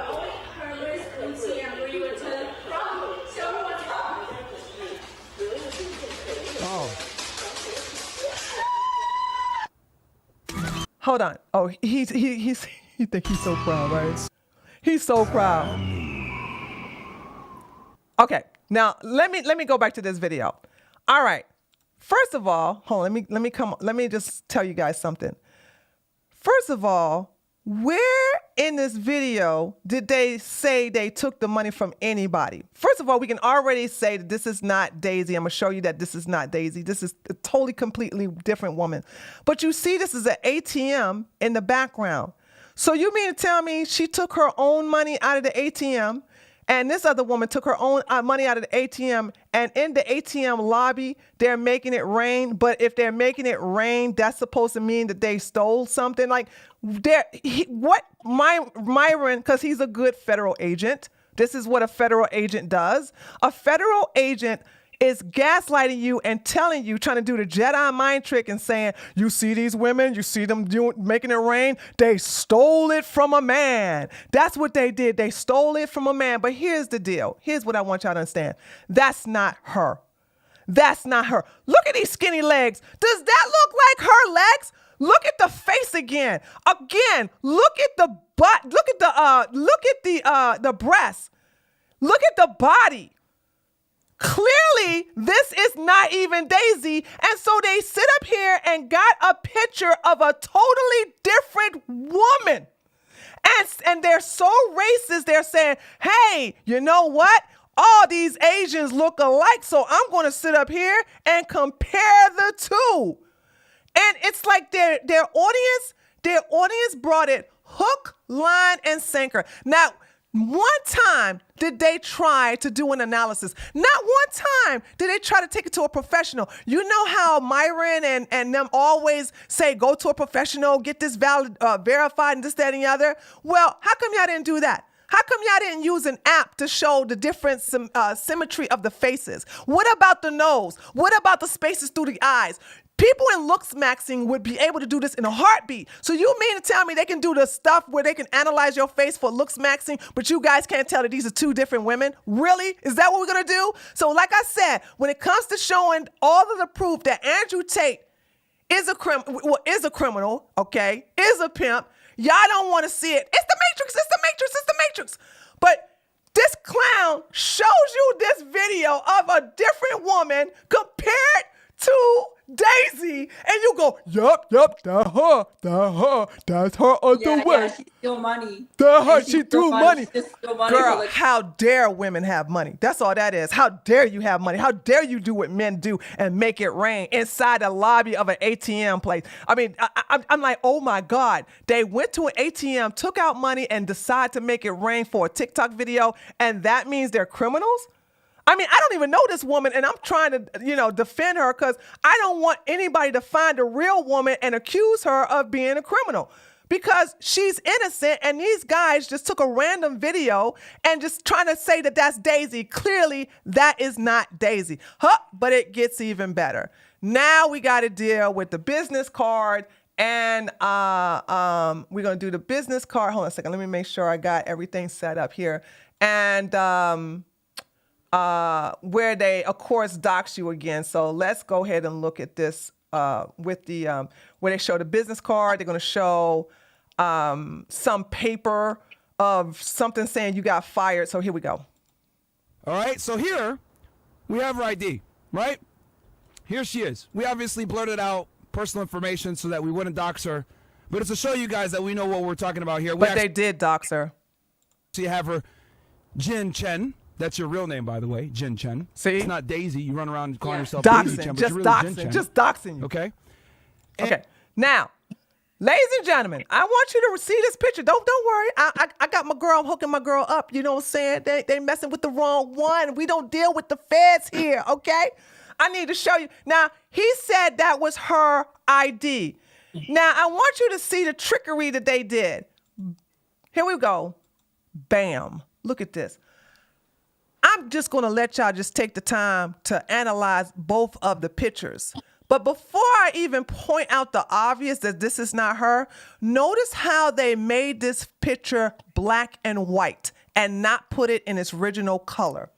Speaker 1: Hold on. Oh, he thinks he's so proud, right? He's so proud. Okay, now let me go back to this video. All right. First of all, hold on, let me just tell you guys something. First of all, where in this video did they say they took the money from anybody? First of all, we can already say that this is not Daisy. I'm going to show you that this is not Daisy. This is a totally, completely different woman. But you see this is an ATM in the background. So you mean to tell me she took her own money out of the ATM and this other woman took her own money out of the ATM, and in the ATM lobby, they're making it rain. But if they're making it rain, that's supposed to mean that they stole something. Like, Myron, because he's a good federal agent. This is what a federal agent does. A federal agent is gaslighting you and telling you, trying to do the Jedi mind trick and saying, you see these women, you see them making it rain, they stole it from a man. That's what they did. They stole it from a man. But here's the deal. Here's what I want y'all to understand. That's not her. That's not her. Look at these skinny legs. Does that look like her legs? Look at the face again. Again, look at the butt. Look at the breasts. Look at the body. Clearly, this is not even Daisy. And so they sit up here and got a picture of a totally different woman. And they're so racist. They're saying, hey, you know what? All these Asians look alike. So I'm going to sit up here and compare the two. And it's like their audience brought it hook, line, and sinker. Now, one time did they try to do an analysis. Not one time did they try to take it to a professional. You know how Myron and them always say, go to a professional, get this verified and this, that, and the other. Well, how come y'all didn't do that? How come y'all didn't use an app to show the different symmetry of the faces? What about the nose? What about the spaces through the eyes? People in looks maxing would be able to do this in a heartbeat. So you mean to tell me they can do the stuff where they can analyze your face for looks maxing, but you guys can't tell that these are two different women? Really? Is that what we're going to do? So like I said, when it comes to showing all of the proof that Andrew Tate is a criminal, okay, is a pimp, y'all don't want to see it. It's the Matrix, it's the Matrix, it's the Matrix. But this clown shows you this video of a different woman compared to Daisy, and you go, yup, that's her other way.
Speaker 2: Yeah, she stole money.
Speaker 1: She threw money.
Speaker 2: She stole money
Speaker 1: Girl,
Speaker 2: for the-
Speaker 1: how dare women have money? That's all that is. How dare you have money? How dare you do what men do and make it rain inside the lobby of an ATM place? I mean, I'm like, oh my God. They went to an ATM, took out money, and decided to make it rain for a TikTok video, and that means they're criminals? I mean, I don't even know this woman, and I'm trying to, defend her because I don't want anybody to find a real woman and accuse her of being a criminal because she's innocent, and these guys just took a random video and just trying to say that that's Daisy. Clearly, that is not Daisy. But it gets even better. Now we got to deal with the business card, and we're going to do the business card. Hold on a second. Let me make sure I got everything set up here. And where they, of course, dox you again. So let's go ahead and look at this with the where they show the business card. They're going to show some paper of something saying you got fired. So here we go.
Speaker 5: All right, so here we have her ID, right? Here she is. We obviously blurted out personal information so that we wouldn't dox her, but it's to show you guys that we know what we're talking about here.
Speaker 1: But they did dox her.
Speaker 5: So you have her Jin Chen. That's your real name, by the way, Jin Chen.
Speaker 1: See?
Speaker 5: It's not Daisy. You run around calling yourself
Speaker 1: Doxing,
Speaker 5: Daisy Chen, but
Speaker 1: just
Speaker 5: you're really Jin
Speaker 1: doxing,
Speaker 5: Chen.
Speaker 1: just doxing you.
Speaker 5: Okay?
Speaker 1: Okay. Now, ladies and gentlemen, I want you to see this picture. Don't worry. I got my girl. I'm hooking my girl up. You know what I'm saying? They messing with the wrong one. We don't deal with the feds here, okay? I need to show you. Now, he said that was her ID. Now, I want you to see the trickery that they did. Here we go. Bam. Look at this. I'm just going to let y'all just take the time to analyze both of the pictures. But before I even point out the obvious that this is not her, notice how they made this picture black and white and not put it in its original color.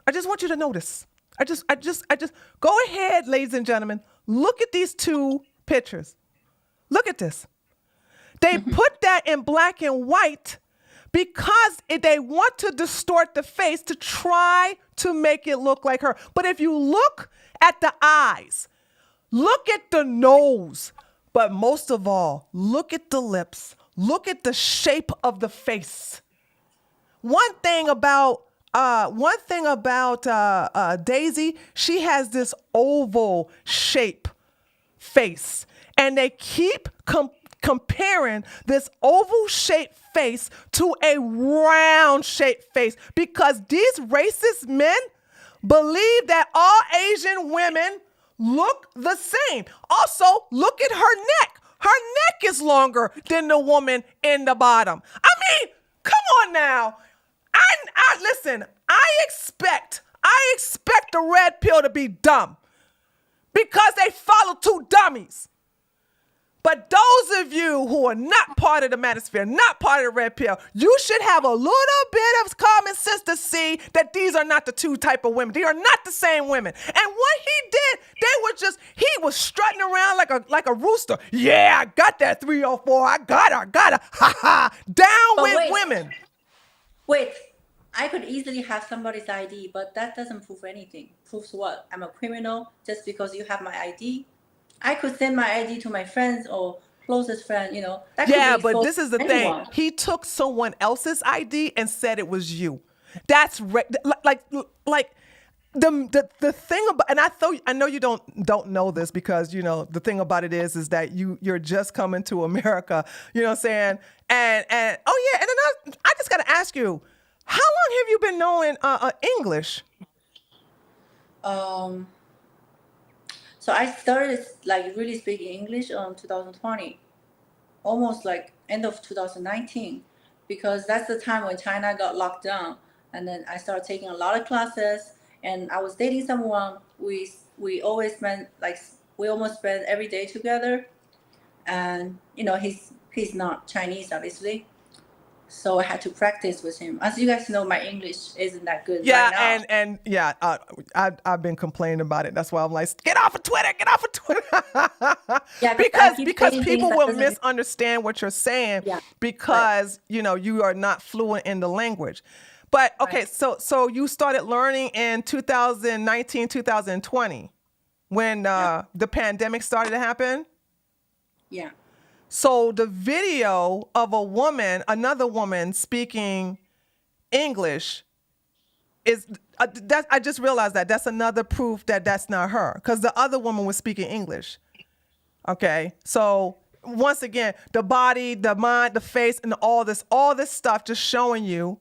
Speaker 1: I just want you to notice. I just go ahead, ladies and gentlemen. Look at these two pictures. Look at this. They put that in black and white because they want to distort the face to try to make it look like her. But if you look at the eyes, look at the nose, but most of all, look at the lips. Look at the shape of the face. One thing about Daisy, she has this oval shape face, and they keep comparing this oval shaped face to a round shaped face because these racist men believe that all Asian women look the same. Also, look at her neck. Her neck is longer than the woman in the bottom. I mean, come on now. Listen, I expect the red pill to be dumb because they follow two dummies. But those of you who are not part of the manosphere, not part of the red pill, you should have a little bit of common sense to see that these are not the two type of women. They are not the same women. And what he did, he was strutting around like a rooster. Yeah, I got that 304. I got her. Ha ha. Down
Speaker 2: But
Speaker 1: with
Speaker 2: wait.
Speaker 1: women.
Speaker 2: Wait, I could easily have somebody's ID, but that doesn't prove anything. Proves what? I'm a criminal just because you have my ID? I could send my ID to my friends or closest friend, That could
Speaker 1: Yeah,
Speaker 2: be
Speaker 1: but
Speaker 2: exposed
Speaker 1: this is
Speaker 2: to
Speaker 1: the
Speaker 2: anyone.
Speaker 1: thing. He took someone else's ID and said it was you. That's like the thing about, and I know you don't know this because the thing about it is that you're just coming to America. You know what I'm saying? And oh yeah, and then I just got to ask you, how long have you been knowing English?
Speaker 2: So I started really speaking English in 2020, almost end of 2019, because that's the time when China got locked down. And then I started taking a lot of classes, and I was dating someone. We always spent we almost spent every day together, and he's not Chinese, obviously. So I had to practice with him. As you guys know, my English isn't that good
Speaker 1: Yeah,
Speaker 2: right now.
Speaker 1: I've been complaining about it. That's why I'm like, get off of Twitter.
Speaker 2: Yeah,
Speaker 1: because
Speaker 2: I keep saying
Speaker 1: people
Speaker 2: things that
Speaker 1: will
Speaker 2: doesn't-
Speaker 1: misunderstand what you're saying
Speaker 2: Yeah,
Speaker 1: because you are not fluent in the language. But okay,
Speaker 2: Right.
Speaker 1: so you started learning in 2019, 2020. when the pandemic started to happen.
Speaker 2: Yeah.
Speaker 1: So the video of another woman speaking English is I just realized that's another proof that that's not her, because the other woman was speaking English. Okay, so once again, the body, the mind, the face, and all this stuff just showing you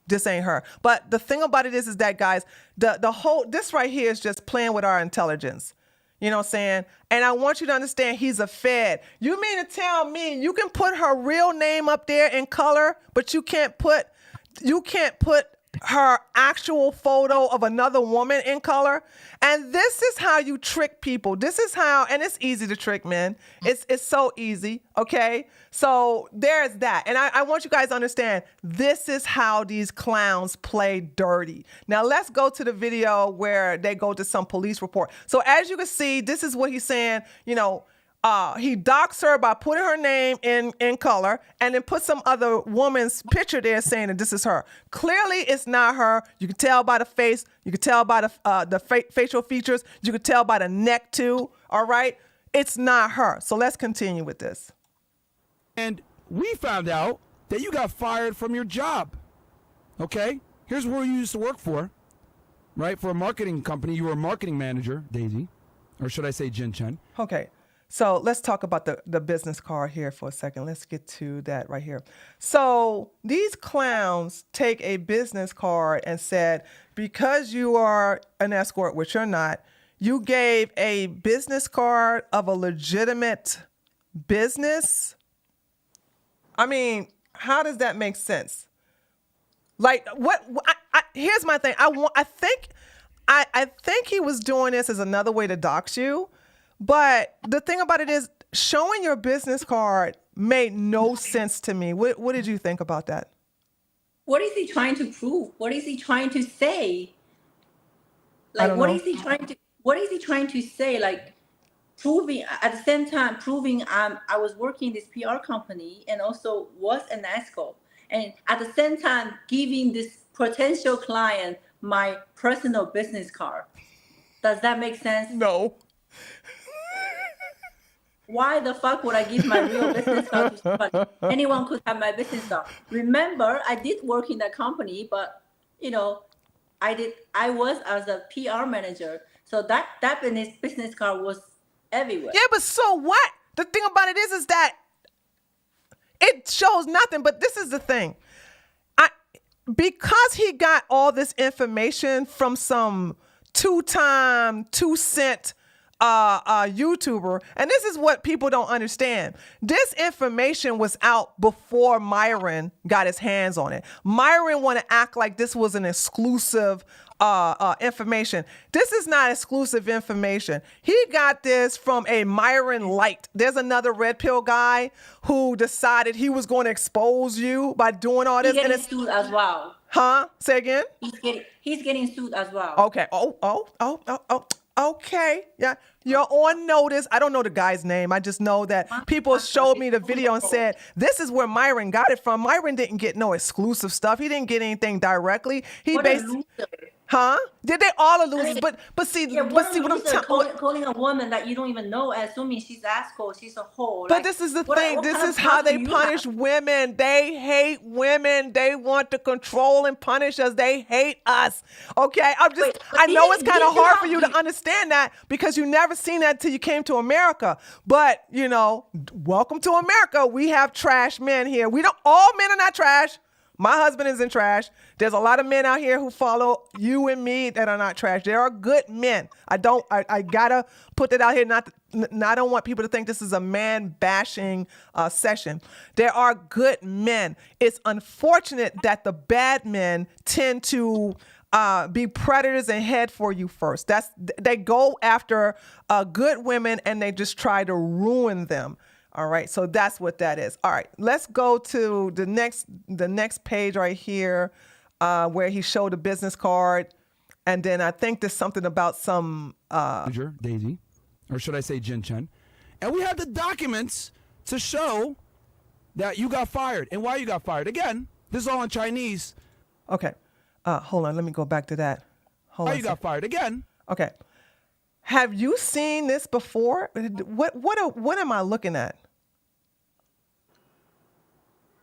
Speaker 1: this ain't her. But the thing about it is that, guys, the whole this right here is just playing with our intelligence. You know what I'm saying? And I want you to understand he's a Fed. You mean to tell me you can put her real name up there in color, but you can't put her actual photo of another woman in color? And this is how you trick people. This is how, and it's easy to trick men. It's so easy, okay? So there's that. And I want you guys to understand, this is how these clowns play dirty. Now let's go to the video where they go to some police report. So as you can see, this is what he's saying, he doxed her by putting her name in color and then put some other woman's picture there saying that this is her. Clearly, it's not her. You can tell by the face. You can tell by the facial features. You can tell by the neck, too. All right? It's not her. So let's continue with this.
Speaker 5: And we found out that you got fired from your job. Okay? Here's where you used to work for, right? For a marketing company. You were a marketing manager, Daisy. Or should I say Jin Chen?
Speaker 1: Okay. So let's talk about the business card here for a second. Let's get to that right here. So these clowns take a business card and said, because you are an escort, which you're not, you gave a business card of a legitimate business. I mean, how does that make sense? Like, here's my thing. I think he was doing this as another way to dox you. But the thing about it is, showing your business card made no sense to me. What did you think about that?
Speaker 2: What is he trying to prove? What is he trying to say? Like, what is he trying to say? Like, proving at the same time, I was working in this PR company and also was an escort, and at the same time giving this potential client my personal business card. Does that make sense?
Speaker 1: No.
Speaker 2: Why the fuck would I give my real business card to somebody? Anyone could have my business card. Remember, I did work in that company, but I was as a PR manager. So that business card was everywhere.
Speaker 1: Yeah, but so what? The thing about it is that it shows nothing. But this is the thing. Because he got all this information from some 2-cent YouTuber, and this is what people don't understand. This information was out before Myron got his hands on it. Myron want to act like this was an exclusive information. This is not exclusive information. He got this from a Myron light. There's another red pill guy who decided he was going to expose you by doing all this.
Speaker 2: He's getting sued as well.
Speaker 1: Huh? Say again?
Speaker 2: He's getting sued as well.
Speaker 1: Okay. Okay. Yeah. You're on notice. I don't know the guy's name. I just know that people showed me the video and said, this is where Myron got it from. Myron didn't get no exclusive stuff. He didn't get anything directly. He basically... Huh? Did they all are losers? But see what I'm talking.
Speaker 2: Calling a woman that you don't even know, assuming she's escort, she's a whore.
Speaker 1: But this is the thing. This is how they punish women. They hate women. They want to control and punish us. They hate us. Okay, I know it's kind of hard for you to understand that because you never seen that until you came to America. But welcome to America. We have trash men here. All men are not trash. My husband isn't trash. There's a lot of men out here who follow you and me that are not trash. There are good men. I gotta put that out here. I don't want people to think this is a man bashing session. There are good men. It's unfortunate that the bad men tend to be predators and head for you first. They go after good women and they just try to ruin them. All right, so that's what that is. All right, let's go to the next page right here where he showed a business card. And then I think there's something about some...
Speaker 5: Daisy, or should I say Jin Chen. And we have the documents to show that you got fired and why you got fired. Again, this is all in Chinese.
Speaker 1: Okay, hold on, let me go back to that.
Speaker 5: Why you got fired again.
Speaker 1: Okay. Have you seen this before? What am I looking at?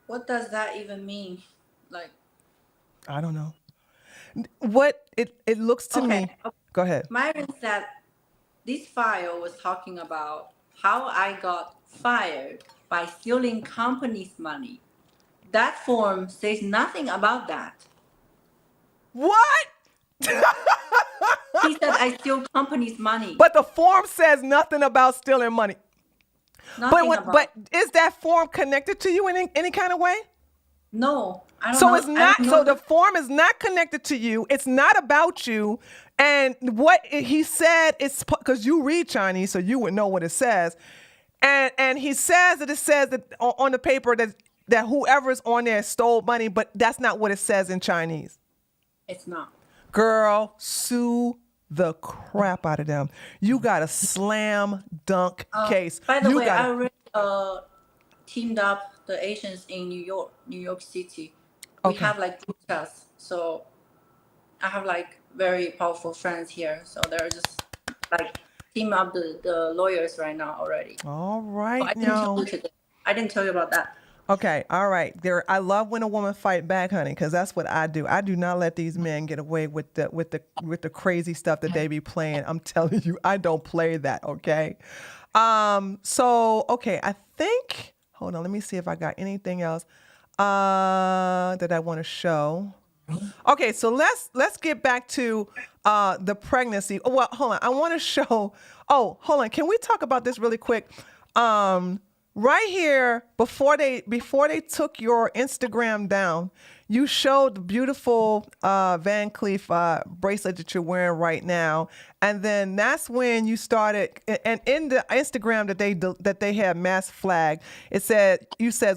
Speaker 2: What does that even mean? Like,
Speaker 1: I don't know. What it looks to me. Go ahead.
Speaker 2: Myron said this file was talking about how I got fired by stealing company's money. That form says nothing about that.
Speaker 1: What?
Speaker 2: He said I steal company's money.
Speaker 1: But the form says nothing about stealing money. But is that form connected to you in any kind of way?
Speaker 2: No, I don't
Speaker 1: so
Speaker 2: know.
Speaker 1: It's not. So the form is not connected to you. It's not about you. And what he said is because you read Chinese, so you would know what it says. And he says that it says that on the paper that whoever's on there stole money, but that's not what it says in Chinese.
Speaker 2: It's not.
Speaker 1: Girl, sue the crap out of them. You got a slam dunk case.
Speaker 2: By the way, I already teamed up the Asians in New York City. We have like group chats. So I have like very powerful friends here. So they're just like team up the lawyers right now already.
Speaker 1: All right.
Speaker 2: I didn't tell you about that.
Speaker 1: Okay, all right. I love when a woman fight back, honey, because that's what I do. I do not let these men get away with the crazy stuff that they be playing. I'm telling you, I don't play that. Okay. So okay, I think. Hold on, let me see if I got anything else that I want to show. Okay, so let's get back to the pregnancy. Oh, well, hold on. I want to show. Oh, hold on. Can we talk about this really quick? Right here, before they took your Instagram down, you showed the beautiful Van Cleef bracelet that you're wearing right now, and then that's when you started. And in the Instagram that they had mass flag, it said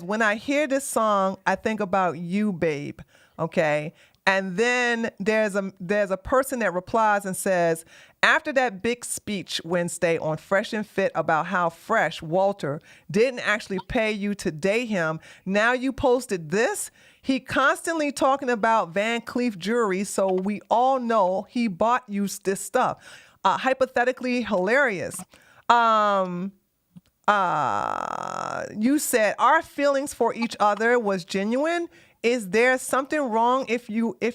Speaker 1: when I hear this song, I think about you, babe. Okay. And then there's a person that replies and says, after that big speech Wednesday on Fresh and Fit about how fresh Walter didn't actually pay you to date him, now you posted this. He constantly talking about Van Cleef jewelry, so we all know he bought you this stuff. Hypothetically hilarious. You said our feelings for each other was genuine. Is there something wrong if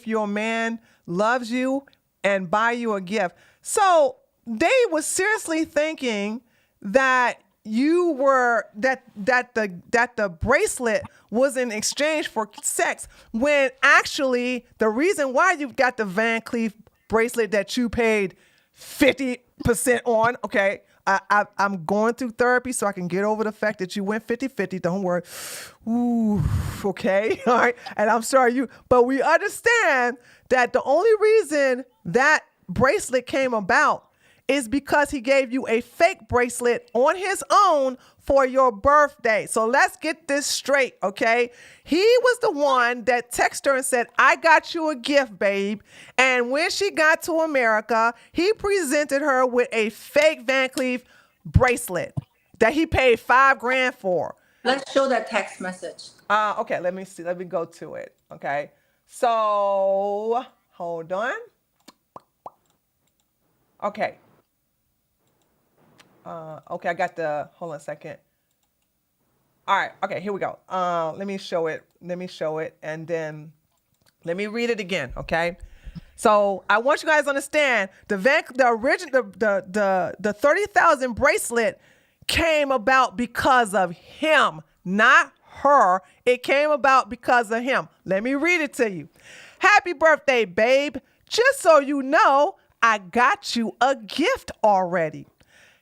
Speaker 1: your man loves you and buy you a gift? So they were seriously thinking that you were that the bracelet was in exchange for sex, when actually the reason why you got the Van Cleef bracelet that you paid 50% on, okay. I'm going through therapy so I can get over the fact that you went 50-50. Don't worry. Ooh, okay. All right. And I'm sorry but we understand that the only reason that bracelet came about is because he gave you a fake bracelet on his own for your birthday. So let's get this straight, okay? He was the one that texted her and said, I got you a gift, babe. And when she got to America, he presented her with a fake Van Cleef bracelet that he paid $5,000 for.
Speaker 2: Let's show that text message.
Speaker 1: Okay, let me see. Let me go to it, okay? So, hold on. Okay. Okay, I got hold on a second. All right, okay, here we go. Let me show it, and then let me read it again, okay? So I want you guys to understand the 30,000 bracelet came about because of him, not her. It came about because of him. Let me read it to you. Happy birthday, babe. Just so you know, I got you a gift already.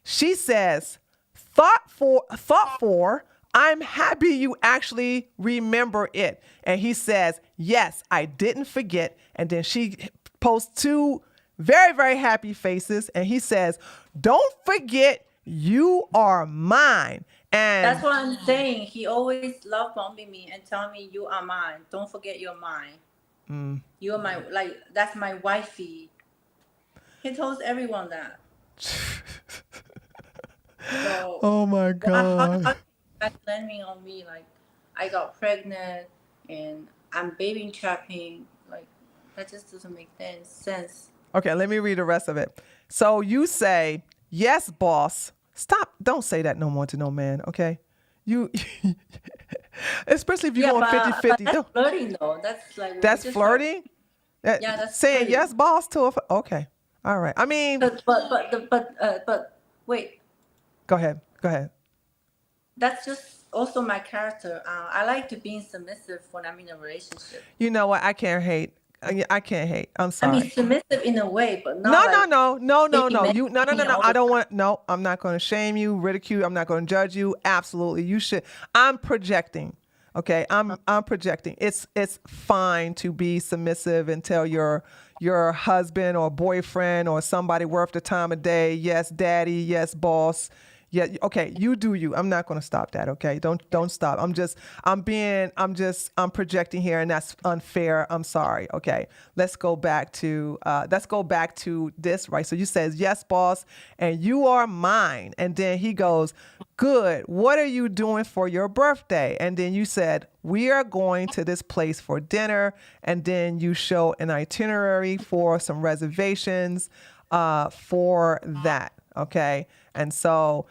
Speaker 1: She says, thought for, I'm happy you actually remember it. And he says, yes, I didn't forget. And then she posts two very, very happy faces. And he says, don't forget, you are mine. And
Speaker 2: that's what I'm saying. He always love bombing me and telling me you are mine. Don't forget you're mine. You are my, that's my wifey. He tells everyone that. So,
Speaker 1: oh my God.
Speaker 2: How blaming on me, I got pregnant and I'm baby trapping, that just doesn't make sense.
Speaker 1: Okay, let me read the rest of it. So you say, yes, boss. Stop. Don't say that no more to no man, okay? You, especially if you're going 50-50.
Speaker 2: That's flirting though. That's like
Speaker 1: That's flirting?
Speaker 2: Yeah, that's
Speaker 1: saying
Speaker 2: flirting.
Speaker 1: yes, boss, to a. Okay. All right. I mean,
Speaker 2: but wait.
Speaker 1: Go ahead.
Speaker 2: That's just also my character. I like to be submissive when I'm in a relationship.
Speaker 1: You know what? I can't hate. I can't hate. I'm
Speaker 2: I
Speaker 1: sorry.
Speaker 2: mean, submissive in a way, but
Speaker 1: No.
Speaker 2: not
Speaker 1: You no. I don't want. No, I'm not going to shame you, ridicule. I'm not going to judge you. Absolutely, you should. I'm projecting. Okay, I'm projecting. It's fine to be submissive and tell your husband or boyfriend or somebody worth the time of day, yes, daddy, yes, boss. Yeah, okay, you do you. I'm not going to stop that, okay? Don't stop. I'm projecting here, and that's unfair. I'm sorry. Okay. Let's go back to this, right? So you says, "Yes, boss, and you are mine." And then he goes, "Good. What are you doing for your birthday?" And then you said, "We are going to this place for dinner." And then you show an itinerary for some reservations for that, okay? And so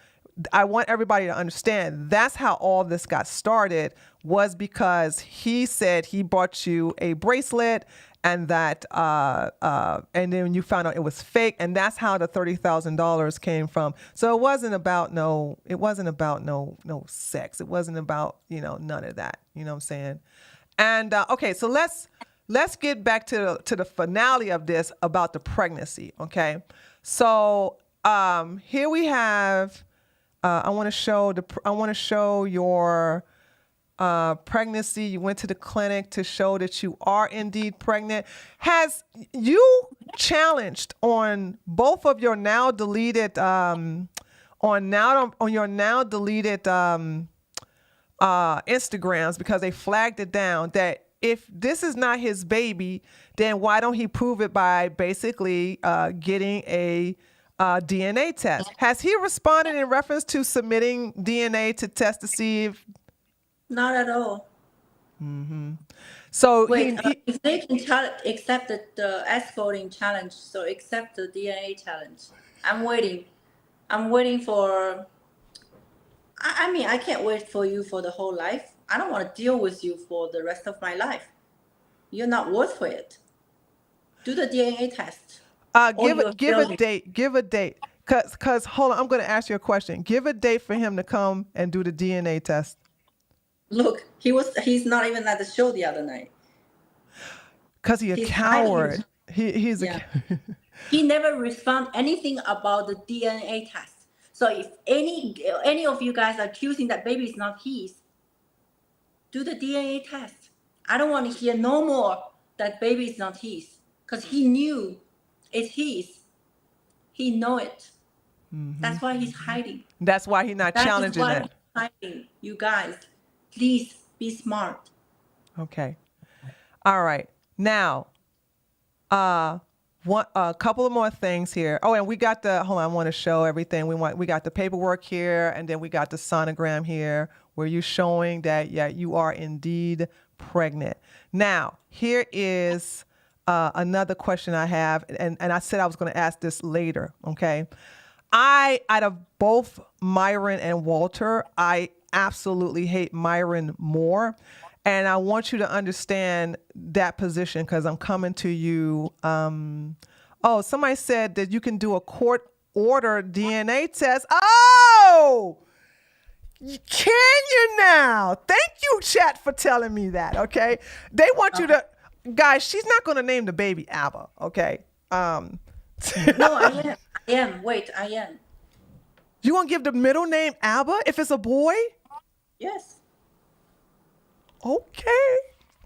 Speaker 1: I want everybody to understand that's how all this got started, was because he said he bought you a bracelet, and that and then you found out it was fake, and that's how the $30,000 came from. So it wasn't about no sex. It wasn't about, none of that. You know what I'm saying? And okay, so let's get back to the finale of this, about the pregnancy. Okay, so here we have. I want to show your pregnancy. You went to the clinic to show that you are indeed pregnant. Has you challenged on both of your now deleted Instagrams, because they flagged it down, that if this is not his baby, then why don't he prove it by basically getting a DNA test? Has he responded in reference to submitting DNA to test to see if?
Speaker 2: Not at all.
Speaker 1: Mm-hmm. So
Speaker 2: wait, if they can accept the escorting challenge, so accept the DNA challenge. I'm waiting for. I mean, I can't wait for you for the whole life. I don't want to deal with you for the rest of my life. You're not worth for it. Do the DNA test. Give a date. Cause hold on, I'm going to ask you a question. Give a date for him to come and do the DNA test. Look, he's not even at the show the other night.
Speaker 1: Cause he's a coward. He's a.
Speaker 2: He never respond anything about the DNA test. So if any of you guys are accusing that baby is not his, do the DNA test. I don't want to hear no more that baby is not his, because he knew it's his. He know it. Mm-hmm. That's why he's hiding.
Speaker 1: That's why he's not challenging it.
Speaker 2: He's hiding. You guys, please be smart.
Speaker 1: Okay. All right. Now, a couple of more things here. Oh, and we got hold on, I want to show everything. We got the paperwork here, and then we got the sonogram here, where you're showing that, you are indeed pregnant. Now, here is another question I have, and I said I was going to ask this later, okay? Out of both Myron and Walter, I absolutely hate Myron more. And I want you to understand that position, because I'm coming to you. Somebody said that you can do a court order DNA test. Oh, can you now? Thank you, chat, for telling me that, okay? They want you to, guys, she's not going to name the baby ABBA, okay?
Speaker 2: No, I am. Wait, I am.
Speaker 1: You want to give the middle name ABBA if it's a boy?
Speaker 2: Yes.
Speaker 1: Okay.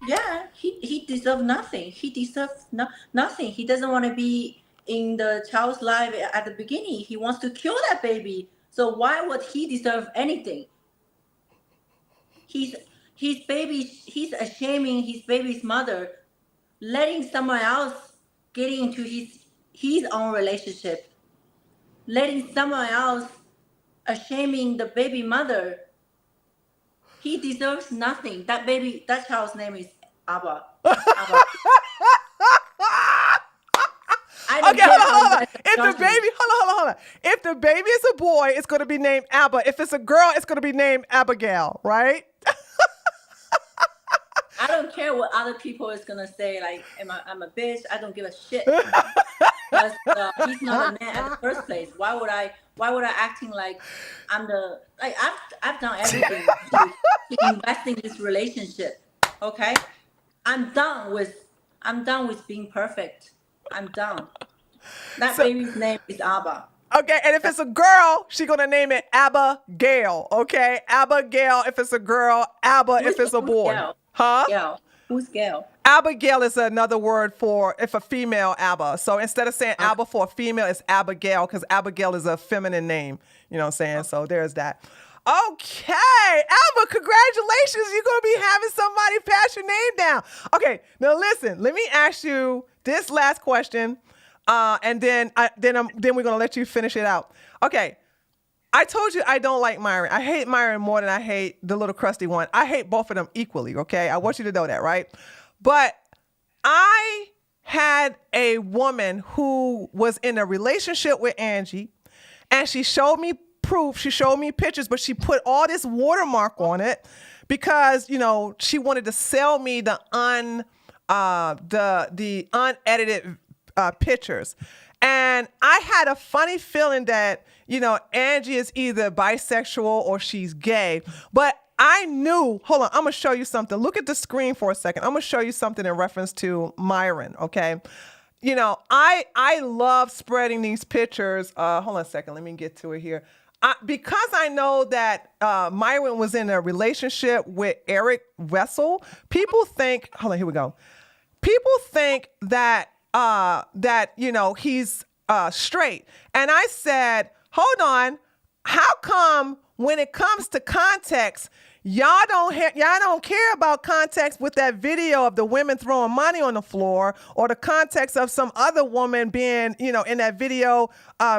Speaker 2: Yeah, he deserves nothing. He deserves nothing. He doesn't want to be in the child's life at the beginning. He wants to kill that baby. So why would he deserve anything? He's ashaming his baby's mother, letting someone else get into his own relationship, letting someone else ashaming the baby mother. He deserves nothing. That child's name is ABBA. ABBA.
Speaker 1: Okay, hold on. If the baby, hold on. If the baby is a boy, it's going to be named Abba. If it's a girl, it's going to be named Abigail, right?
Speaker 2: I don't care what other people is gonna say. Like, I'm a bitch. I don't give a shit. Because he's not a man at the first place. Why would I acting like I'm the like I've done everything to invest in this relationship. Okay, I'm done with being perfect. I'm done. That baby's name is Abba.
Speaker 1: Okay, and if it's a girl, she's gonna name it Abigail. Okay, Abigail if it's a girl, Abba if it's a boy.
Speaker 2: Gail?
Speaker 1: Huh?
Speaker 2: Gail. Who's Gail?
Speaker 1: Abigail is another word for if a female Abba. So instead of saying Abba for a female, it's Abigail because Abigail is a feminine name. You know what I'm saying? So there's that. Okay, Abba, congratulations. You're going to be having somebody pass your name down. Okay, now listen, let me ask you this last question, and then we're going to let you finish it out. Okay. I told you I don't like Myron. I hate Myron more than I hate the little crusty one. I hate both of them equally, okay? I want you to know that, right? But I had a woman who was in a relationship with Angie, and she showed me proof. She showed me pictures, but she put all this watermark on it because, you know, she wanted to sell me the unedited pictures. And I had a funny feeling that, you know, Angie is either bisexual or she's gay. But I knew, hold on, I'm going to show you something. Look at the screen for a second. I'm going to show you something in reference to Myron, okay? You know, I love spreading these pictures. Hold on a second. Let me get to it here. Because I know that Myron was in a relationship with Eric Wessel, people think, hold on, here we go. People think that you know, he's straight. And I said, hold on, how come when it comes to context, y'all don't care about context with that video of the women throwing money on the floor or the context of some other woman being, you know, in that video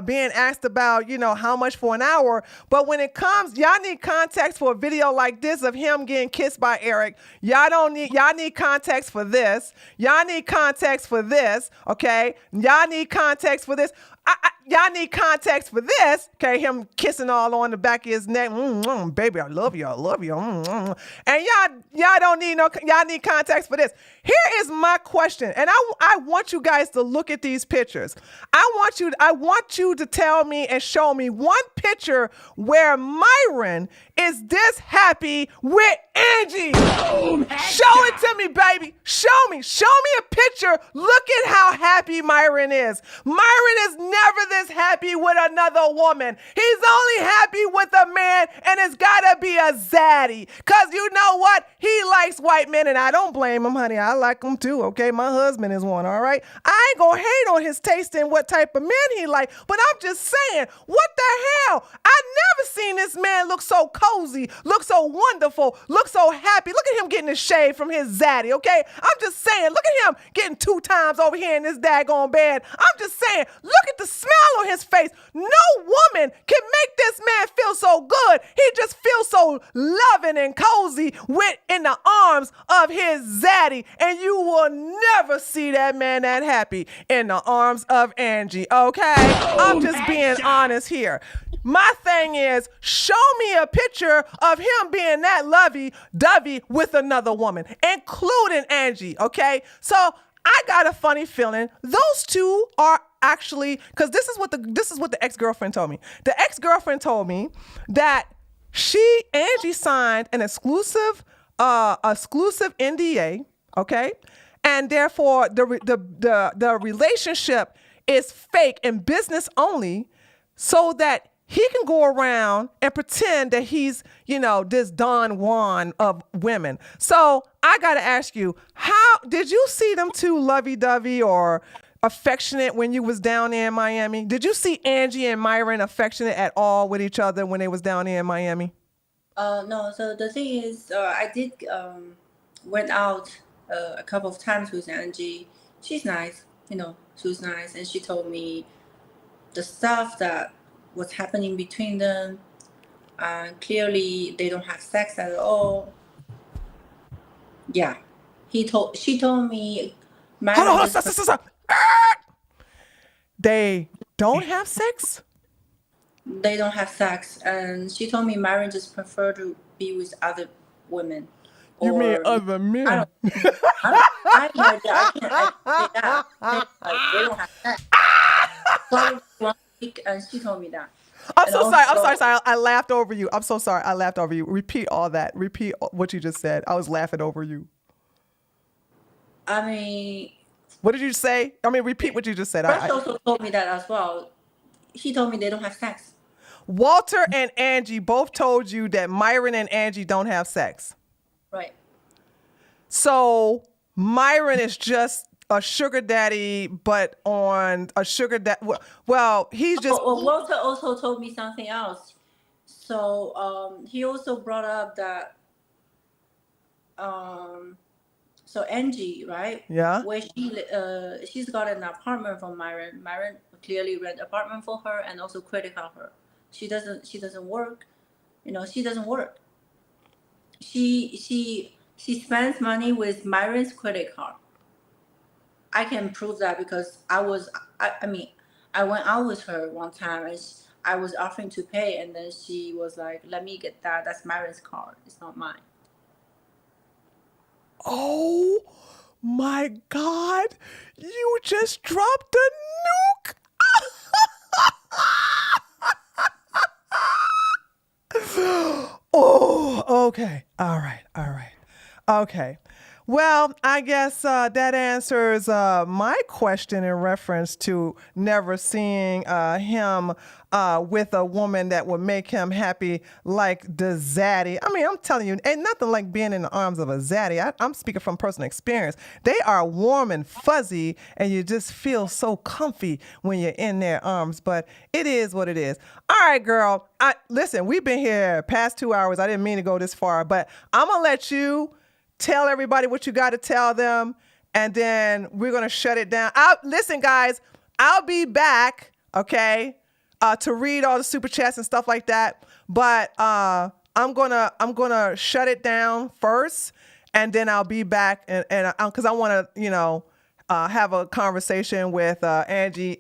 Speaker 1: being asked about, you know, how much for an hour. But when it comes, y'all need context for a video like this of him getting kissed by Eric. Y'all need context for this. Y'all need context for this, okay? Y'all need context for this. Y'all need context for this, okay? Him kissing all on the back of his neck. Baby, I love you. And y'all don't need y'all need context for this. Here is my question, and I want you guys to look at these pictures. I want you to tell me and show me one picture where Myron is this happy with Angie. Show it to me, baby. Show me a picture. Look at how happy Myron is. Myron is never this happy with another woman. He's only happy with a man, and it's gotta be a zaddy. Cause you know what? He likes white men, and I don't blame him, honey. I like them too, okay? My husband is one, all right? I ain't gonna hate on his taste in what type of men he like, but I'm just saying, what the hell? I never seen this man look so cozy, look so wonderful, look so happy. Look at him getting his shave from his zaddy, okay? I'm just saying, look at him getting 2 times over here in this daggone bed. I'm just saying, look at the smile on his face. No woman can make this man feel so good. He just feels so loving and cozy in the arms of his zaddy. And you will never see that man that happy in the arms of Angie, okay? I'm just being honest here. My thing is, show me a picture of him being that lovey-dovey with another woman, including Angie, okay? So I got a funny feeling those two are actually, because this is what the ex-girlfriend told me. The ex-girlfriend told me that Angie signed an exclusive NDA, okay, and therefore the relationship is fake and business only, so that he can go around and pretend that he's, you know, this Don Juan of women. So I got to ask you, how did you see them two lovey-dovey or affectionate when you was down there in Miami? Did you see Angie and Myron affectionate at all with each other when they was down there in Miami?
Speaker 2: No. So the thing is, I did went out a couple of times with Angie. She's nice, you know, she was nice, and she told me the stuff that was happening between them. Clearly, they don't have sex at all. Yeah, she told me.
Speaker 1: Hold on, stop. They don't have sex?
Speaker 2: They don't have sex, and she told me Myron just prefer to be with other women.
Speaker 1: You mean
Speaker 2: Or
Speaker 1: other men?
Speaker 2: I have no idea. I can't say that. Like, they don't have sex. So one week, and she told me that.
Speaker 1: I'm
Speaker 2: And
Speaker 1: so sorry. I'm
Speaker 2: also-
Speaker 1: sorry. I laughed over you. I'm so sorry. I laughed over you. Repeat all that. Repeat what you just said. I was laughing over you.
Speaker 2: I mean,
Speaker 1: What did you say? I mean, repeat what you just said.
Speaker 2: Russ also told me that as well. He told me they don't have sex.
Speaker 1: Walter and Angie both told you that Myron and Angie don't have sex.
Speaker 2: Right.
Speaker 1: So Myron is just a sugar daddy, but on a sugar daddy. Well, he's just.
Speaker 2: Well, Walter also told me something else. So he also brought up that. So Angie, right?
Speaker 1: Yeah.
Speaker 2: Where she's got an apartment from Myron. Myron clearly rent apartment for her and also credit card her. She doesn't work. She doesn't work. She spends money with Myron's credit card. I can prove that because I went out with her one time and I was offering to pay, and then she was like, "Let me get that. That's Myron's card. It's not mine."
Speaker 1: Oh my God! You just dropped a nuke. Oh, okay. All right. Okay. Well, I guess that answers my question in reference to never seeing him with a woman that would make him happy like the zaddy. I mean, I'm telling you, ain't nothing like being in the arms of a zaddy. I'm speaking from personal experience. They are warm and fuzzy, and you just feel so comfy when you're in their arms. But it is what it is. All right, girl. Listen, we've been here past 2 hours. I didn't mean to go this far, but I'm going to let you tell everybody what you got to tell them, and then we're going to shut it down. Listen, guys, I'll be back, okay, to read all the super chats and stuff like that. But I'm gonna shut it down first, and then I'll be back, and because I want to, have a conversation with Angie.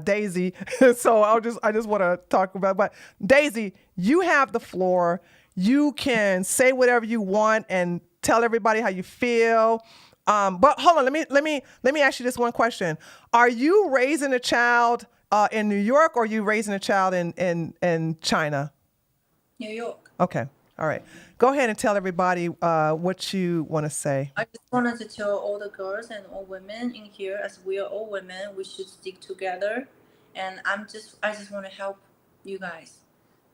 Speaker 1: Daisy. So I just want to talk about. But Daisy, you have the floor. You can say whatever you want and tell everybody how you feel. But hold on, let me ask you this one question. Are you raising a child in New York, or are you raising a child in China?
Speaker 2: New York.
Speaker 1: Okay. All right. Go ahead and tell everybody what you want to say.
Speaker 2: I just wanted to tell all the girls and all women in here, as we are all women, we should stick together. And I just want to help you guys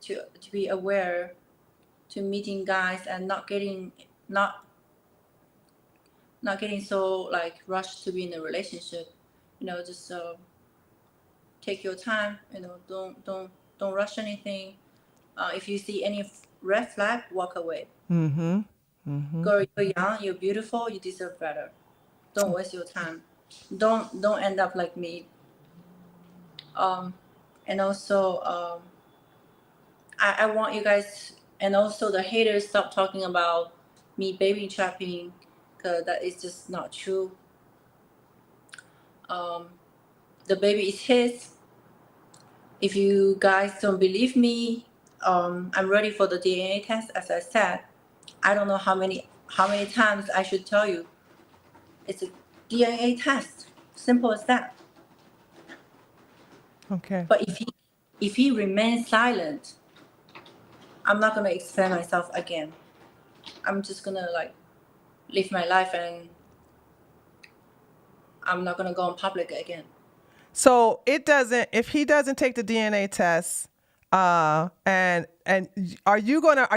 Speaker 2: to be aware, to meeting guys and not getting so like rushed to be in a relationship. Just take your time. Don't rush anything. If you see any red flag, walk away.
Speaker 1: Mm-hmm. Mm-hmm.
Speaker 2: Girl, you're young, you're beautiful, you deserve better. Don't waste your time. Don't end up like me. And also, I want you guys, and also the haters, stop talking about me baby trapping, because that is just not true. The baby is his. If you guys don't believe me, I'm ready for the DNA test. As I said, I don't know how many times I should tell you. It's a DNA test. Simple as that.
Speaker 1: Okay.
Speaker 2: But if he remains silent, I'm not gonna explain myself again. I'm just gonna live my life, and I'm not gonna go in public again.
Speaker 1: So if he doesn't take the DNA test, and are you gonna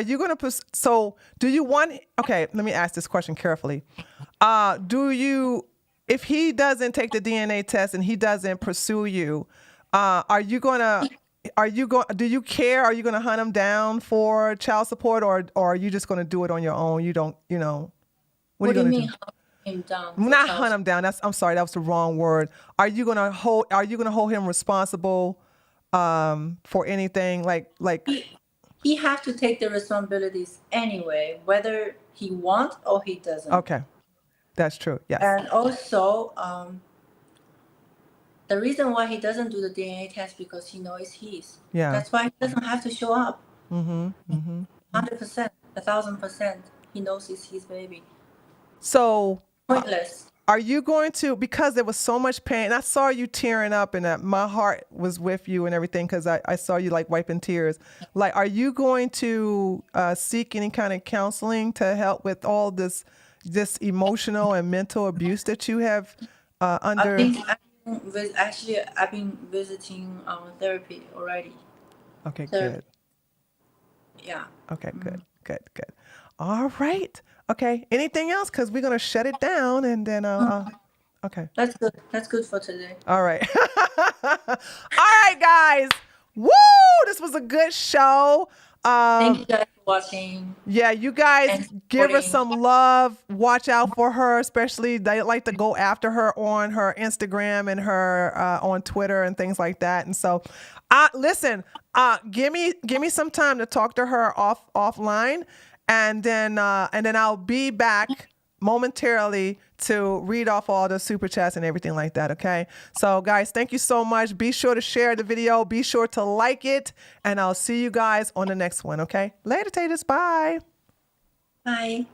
Speaker 1: so do you want, okay, let me ask this question carefully. If he doesn't take the DNA test and he doesn't pursue you, do you care? Are you gonna hunt him down for child support, or are you just gonna do it on your own? You don't, what are you gonna do?
Speaker 2: Hunt him down?
Speaker 1: Not hunt him down. I'm sorry, that was the wrong word. Are you gonna hold him responsible for anything?
Speaker 2: He has to take the responsibilities anyway, whether he wants or he doesn't.
Speaker 1: Okay, that's true. Yes.
Speaker 2: And also, The reason why he doesn't do the DNA test because he knows it's his.
Speaker 1: Yeah.
Speaker 2: That's why he doesn't have to show up.
Speaker 1: Mm-hmm.
Speaker 2: 100%, 1,000%. He knows it's his baby.
Speaker 1: So
Speaker 2: Pointless.
Speaker 1: are you going to, because there was so much pain, I saw you tearing up and that my heart was with you and everything because I saw you like wiping tears. Like, are you going to seek any kind of counseling to help with all this emotional and mental abuse that you have under?
Speaker 2: I've been visiting therapy already.
Speaker 1: Okay,
Speaker 2: Therapy.
Speaker 1: good.
Speaker 2: Yeah.
Speaker 1: Okay, good. All right. Okay. Anything else? Because we're going to shut it down and then okay.
Speaker 2: That's good. That's good for today.
Speaker 1: All right. All right, guys. Woo! This was a good show.
Speaker 2: Thank you guys for watching.
Speaker 1: Yeah, you guys give her some love. Watch out for her, especially they like to go after her on her Instagram and her on Twitter and things like that. And so, listen, give me some time to talk to her offline, and then I'll be back momentarily to read off all the super chats and everything like that. Okay. So guys, thank you so much. Be sure to share the video. Be sure to like it, and I'll see you guys on the next one. Okay. Later, taters. Bye.
Speaker 2: Bye.